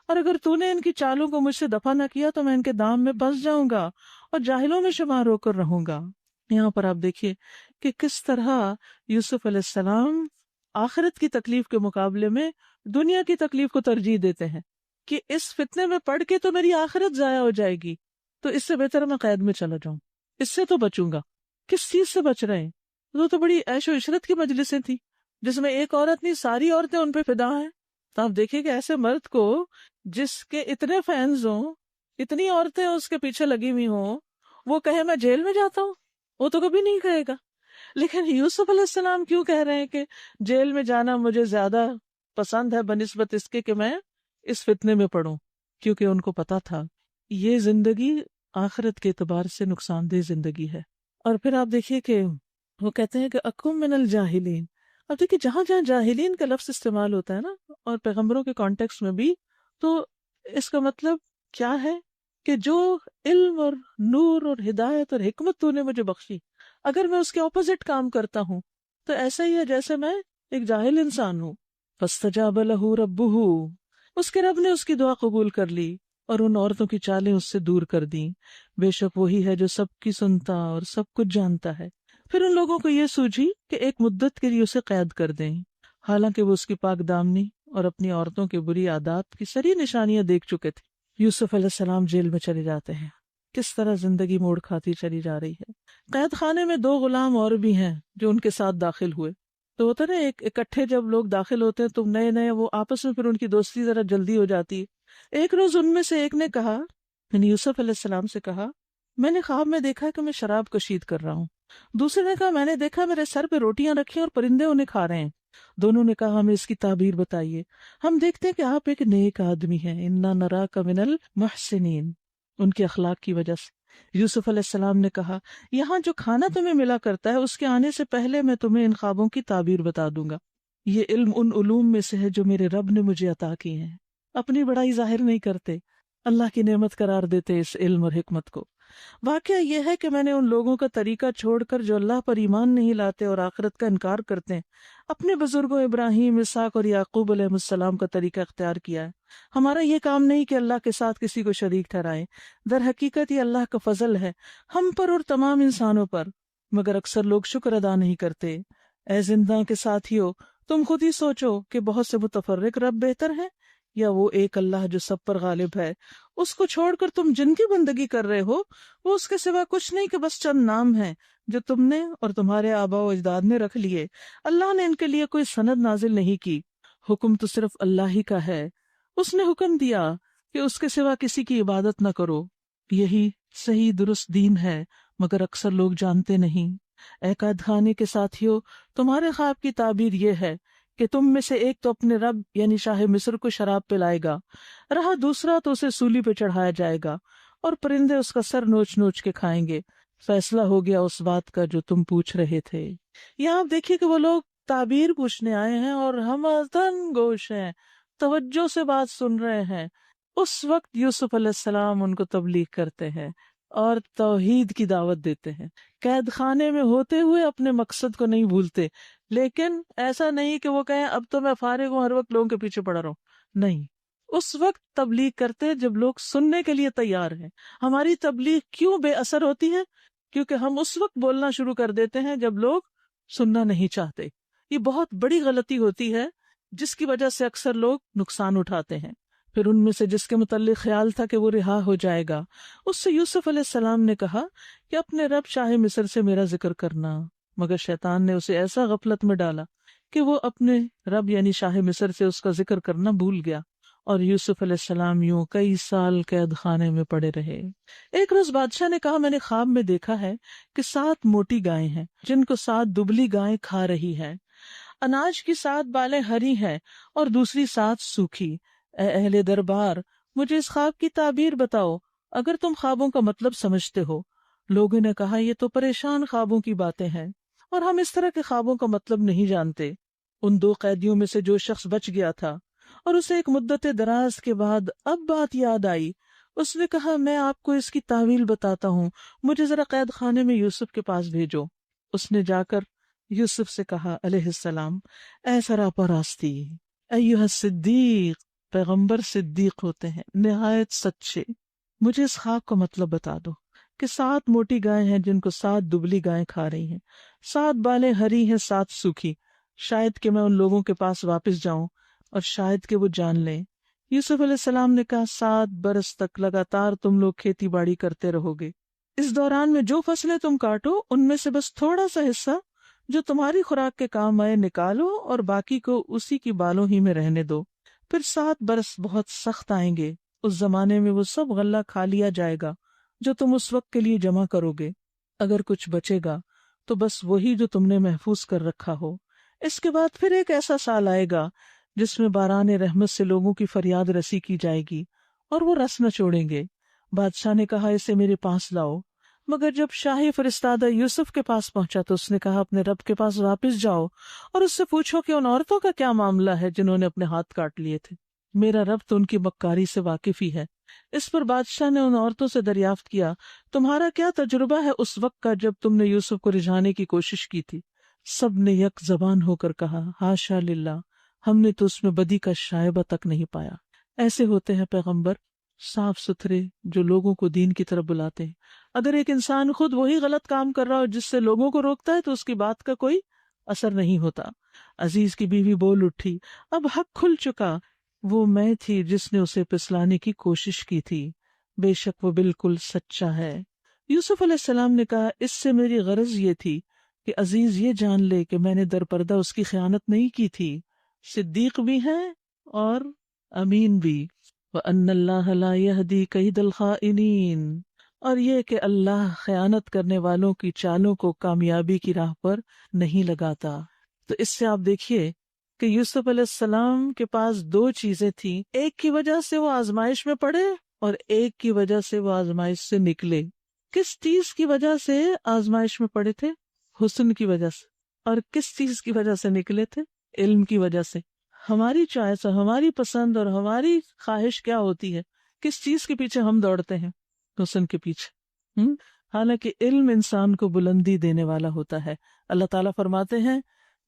اور اگر تو نے ان کی چالوں کو مجھ سے دفع نہ کیا تو میں ان کے دام میں پھنس جاؤں گا اور جاہلوں میں شمار ہو کر رہوں گا۔ یہاں پر آپ دیکھیے کہ کس طرح یوسف علیہ السلام آخرت کی تکلیف کے مقابلے میں دنیا کی تکلیف کو ترجیح دیتے ہیں کہ اس فتنے میں پڑھ کے تو میری آخرت ضائع ہو جائے گی، تو اس سے بہتر میں قید میں چلا جاؤں، اس سے تو بچوں گا۔ کس چیز سے بچ رہے ہیں؟ وہ تو بڑی عیش و عشرت کی مجلسیں تھی جس میں ایک عورت نہیں، ساری عورتیں ان پہ فدا ہیں۔ تو آپ دیکھیں کہ ایسے مرد کو جس کے اتنے فینز ہوں، اتنی عورتیں اس کے پیچھے لگی ہوئی ہوں، وہ کہے میں جیل میں جاتا ہوں، وہ تو کبھی نہیں کہے گا۔ لیکن یوسف علیہ السلام کیوں کہہ رہے ہیں کہ جیل میں جانا مجھے زیادہ پسند ہے بنسبت اس کے کہ میں اس فتنے میں پڑوں؟ کیونکہ ان کو پتا تھا یہ زندگی آخرت کے اعتبار سے نقصان دہ زندگی ہے۔ اور پھر آپ دیکھیے کہ وہ کہتے ہیں کہ اکم من الجاہلین۔ اب دیکھیے جہاں جہاں جاہلین کا لفظ استعمال ہوتا ہے نا، اور پیغمبروں کے کانٹیکس میں بھی، تو اس کا مطلب کیا ہے کہ جو علم اور نور اور ہدایت اور حکمت تو نے مجھے بخشی، اگر میں اس کے اپوزٹ کام کرتا ہوں تو ایسا ہی ہے جیسے میں ایک جاہل انسان ہوں۔ فاستجاب لہ ربہ، اس کے رب نے اس کی دعا قبول کر لی اور ان عورتوں کی چالیں اس سے دور کر دیں۔ بے شک وہی ہے جو سب کی سنتا اور سب کچھ جانتا ہے۔ پھر ان لوگوں کو یہ سوجھی کہ ایک مدت کے لیے اسے قید کر دیں، حالانکہ وہ اس کی پاک دامنی اور اپنی عورتوں کے بری عادات کی سری نشانیاں دیکھ چکے تھے۔ یوسف علیہ السلام جیل میں چلے جاتے ہیں، کس طرح زندگی موڑ کھاتی چلی جا رہی ہے۔ قید خانے میں 2 غلام اور بھی ہیں جو ان کے ساتھ داخل ہوئے۔ تو ہوتا نا ایک اکٹھے جب لوگ داخل ہوتے ہیں تو نئے نئے وہ آپس میں پھر ان کی دوستی ذرا جلدی ہو جاتی ہے۔ ایک روز ان میں سے ایک نے کہا، یعنی یوسف علیہ السلام سے کہا، میں نے خواب میں دیکھا کہ میں شراب کشید کر رہا ہوں۔ دوسرے نے کہا، میں نے دیکھا میرے سر پہ روٹیاں رکھی اور پرندے انہیں کھا رہے ہیں۔ دونوں نے کہا، ہمیں اس کی تعبیر بتائیے، ہم دیکھتے ہیں کہ آپ ایک نیک آدمی ہیں، انا نراک من المحسنین، ان کے اخلاق کی وجہ سے۔ یوسف علیہ السلام نے کہا، یہاں جو کھانا تمہیں ملا کرتا ہے اس کے آنے سے پہلے میں تمہیں ان خوابوں کی تعبیر بتا دوں گا۔ یہ علم ان علوم میں سے ہے جو میرے رب نے مجھے عطا کی ہیں۔ اپنی بڑائی ظاہر نہیں کرتے، اللہ کی نعمت قرار دیتے اس علم اور حکمت کو۔ واقعہ یہ ہے کہ میں نے ان لوگوں کا طریقہ چھوڑ کر جو اللہ پر ایمان نہیں لاتے اور آخرت کا انکار کرتے ہیں، اپنے بزرگوں ابراہیم، اسحاق اور یعقوب علیہ السلام کا طریقہ اختیار کیا ہے۔ ہمارا یہ کام نہیں کہ اللہ کے ساتھ کسی کو شریک ٹھہرائیں، در حقیقت یہ اللہ کا فضل ہے ہم پر اور تمام انسانوں پر، مگر اکثر لوگ شکر ادا نہیں کرتے۔ اے زندہ کے ساتھیو، تم خود ہی سوچو کہ بہت سے متفرق رب بہتر ہیں یا وہ ایک اللہ جو سب پر غالب ہے؟ اس کو چھوڑ کر تم جن کی بندگی کر رہے ہو وہ اس کے سوا کچھ نہیں کہ بس چند نام ہیں جو تم نے اور تمہارے آباء و اجداد نے رکھ لیے۔ اللہ نے ان کے لیے کوئی سند نازل نہیں کی، حکم تو صرف اللہ ہی کا ہے۔ اس نے حکم دیا کہ اس کے سوا کسی کی عبادت نہ کرو، یہی صحیح درست دین ہے، مگر اکثر لوگ جانتے نہیں۔ اے قید خانے کے ساتھیو، تمہارے خواب کی تعبیر یہ ہے کہ تم میں سے ایک تو اپنے رب یعنی شاہ مصر کو شراب پلائے گا، رہا دوسرا تو اسے سولی پہ چڑھایا جائے گا اور پرندے اس کا سر نوچ نوچ کے کھائیں گے۔ فیصلہ ہو گیا اس بات کا جو تم پوچھ رہے تھے۔ یہاں آپ دیکھیے کہ وہ لوگ تعبیر پوچھنے آئے ہیں اور ہمدن گوش ہیں، توجہ سے بات سن رہے ہیں۔ اس وقت یوسف علیہ السلام ان کو تبلیغ کرتے ہیں اور توحید کی دعوت دیتے ہیں۔ قید خانے میں ہوتے ہوئے اپنے مقصد کو نہیں بھولتے، لیکن ایسا نہیں کہ وہ کہیں اب تو میں فارغ ہوں، ہر وقت لوگوں کے پیچھے پڑا رہوں، نہیں، اس وقت تبلیغ کرتے جب لوگ سننے کے لیے تیار ہیں۔ ہماری تبلیغ کیوں بے اثر ہوتی ہے؟ کیونکہ ہم اس وقت بولنا شروع کر دیتے ہیں جب لوگ سننا نہیں چاہتے۔ یہ بہت بڑی غلطی ہوتی ہے جس کی وجہ سے اکثر لوگ نقصان اٹھاتے ہیں۔ پھر ان میں سے جس کے متعلق خیال تھا کہ وہ رہا ہو جائے گا، اس سے یوسف علیہ السلام نے کہا کہ اپنے رب شاہ مصر سے میرا ذکر کرنا، مگر شیطان نے اسے ایسا غفلت میں ڈالا کہ وہ اپنے رب یعنی شاہ مصر سے اس کا ذکر کرنا بھول گیا، اور یوسف علیہ السلام یوں کئی سال قید خانے میں پڑے رہے۔ ایک روز بادشاہ نے کہا، میں نے خواب میں دیکھا ہے کہ 7 موٹی گائیں ہیں جن کو 7 دبلی گائیں کھا رہی ہے، اناج کی 7 بالیں ہری ہیں اور دوسری 7 سوکھی۔ اے اہل دربار، مجھے اس خواب کی تعبیر بتاؤ اگر تم خوابوں کا مطلب سمجھتے ہو۔ لوگوں نے کہا، یہ تو پریشان خوابوں کی باتیں ہیں اور ہم اس طرح کے خوابوں کا مطلب نہیں جانتے۔ ان 2 قیدیوں میں سے جو شخص بچ گیا تھا اور اسے ایک مدت دراز کے بعد اب بات یاد آئی، اس نے کہا، میں آپ کو اس کی تعویل بتاتا ہوں، مجھے ذرا قید خانے میں یوسف کے پاس بھیجو۔ اس نے جا کر یوسف سے کہا علیہ السلام، اے سراپا راستی، ایھا الصدیق، پیغمبر صدیق ہوتے ہیں نہایت سچے، مجھے اس خواب کا مطلب بتا دو کہ 7 موٹی گائیں ہیں جن کو 7 دبلی گائیں کھا رہی ہیں، 7 بالیں ہری ہیں 7 سوکھی، شاید کہ میں ان لوگوں کے پاس واپس جاؤں اور شاید کہ وہ جان لیں۔ یوسف علیہ السلام نے کہا 7 برس تک لگاتار تم لوگ کھیتی باڑی کرتے رہو گے، اس دوران میں جو فصلیں تم کاٹو ان میں سے بس تھوڑا سا حصہ جو تمہاری خوراک کے کام آئے نکالو اور باقی کو اسی کی بالوں ہی میں رہنے دو۔ پھر 7 برس بہت سخت آئیں گے، اس زمانے میں وہ سب غلہ کھا لیا جائے گا جو تم اس وقت کے لیے جمع کرو گے، اگر کچھ بچے گا تو بس وہی جو تم نے محفوظ کر رکھا ہو۔ اس کے بعد پھر ایک ایسا سال آئے گا جس میں باران رحمت سے لوگوں کی فریاد رسی کی جائے گی اور وہ رس نہ چھوڑیں گے۔ بادشاہ نے کہا اسے میرے پاس لاؤ، مگر جب شاہی فرستادہ یوسف کے پاس پہنچا تو اس نے کہا اپنے رب کے پاس واپس جاؤ اور اس سے پوچھو کہ ان عورتوں کا کیا معاملہ ہے جنہوں نے اپنے ہاتھ کاٹ لیے تھے، میرا رب تو ان کی مکاری سے واقف ہی ہے۔ اس پر بادشاہ نے ان عورتوں سے دریافت کیا تمہارا کیا تجربہ ہے اس وقت کا جب تم نے یوسف کو رجھانے کی کوشش کی تھی؟ سب نے یک زبان ہو کر کہا ہاشا للہ، ہم نے تو اس میں بدی کا شائبہ تک نہیں پایا۔ ایسے ہوتے ہیں پیغمبر صاف ستھرے جو لوگوں کو دین کی طرف بلاتے ہیں۔ اگر ایک انسان خود وہی غلط کام کر رہا ہو جس سے لوگوں کو روکتا ہے تو اس کی بات کا کوئی اثر نہیں ہوتا۔ عزیز کی بیوی بول اٹھی اب حق کھل چکا، وہ میں تھی جس نے اسے پسلانے کی کوشش کی تھی، بے شک وہ بالکل سچا ہے۔ یوسف علیہ السلام نے کہا اس سے میری غرض یہ تھی کہ عزیز یہ جان لے کہ میں نے در پردہ اس کی خیانت نہیں کی تھی، صدیق بھی ہے اور امین بھی، وَأَنَّ اللَّهَ لَا يَهْدِي كَيْدَ الْخَائِنِينَ، اور یہ کہ اللہ خیانت کرنے والوں کی چالوں کو کامیابی کی راہ پر نہیں لگاتا۔ تو اس سے آپ دیکھیے کہ یوسف علیہ السلام کے پاس 2 چیزیں تھیں، ایک کی وجہ سے وہ آزمائش میں پڑے اور ایک کی وجہ سے وہ آزمائش سے نکلے۔ کس چیز کی وجہ سے آزمائش میں پڑے تھے؟ حسن کی وجہ سے۔ اور کس چیز کی وجہ سے نکلے تھے؟ علم کی وجہ سے۔ ہماری چوائس اور ہماری پسند اور ہماری خواہش کیا ہوتی ہے؟ کس چیز کے پیچھے ہم دوڑتے ہیں؟ حسن کے پیچھے۔ حالانکہ علم انسان کو بلندی دینے والا ہوتا ہے۔ اللہ تعالیٰ فرماتے ہیں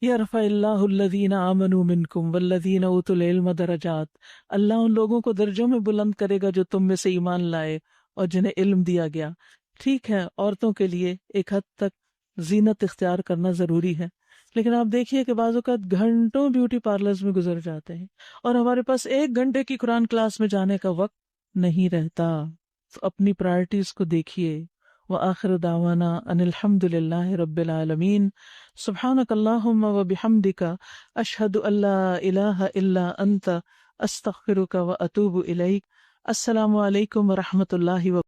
یرفع اللہ الذین آمنوا منکم والذین اوتوا العلم درجات، اللہ ان لوگوں کو درجوں میں بلند کرے گا جو تم میں سے ایمان لائے اور جنہیں علم دیا گیا۔ ٹھیک ہے عورتوں کے لیے ایک حد تک زینت اختیار کرنا ضروری ہے، لیکن آپ دیکھیے کہ بعض اوقات گھنٹوں بیوٹی پارلرز میں گزر جاتے ہیں اور ہمارے پاس 1 گھنٹے کی قرآن کلاس میں جانے کا وقت نہیں رہتا۔ تو اپنی پرائرٹیز کو دیکھیے۔ وآخر دعوانا ان الحمد للہ رب العالمین، سبحانک اللہم وبحمدک، اشہد ان لا الہ الا انت، استغفرک واتوب الیک۔ السلام علیکم ورحمۃ اللہ وبرکاتہ۔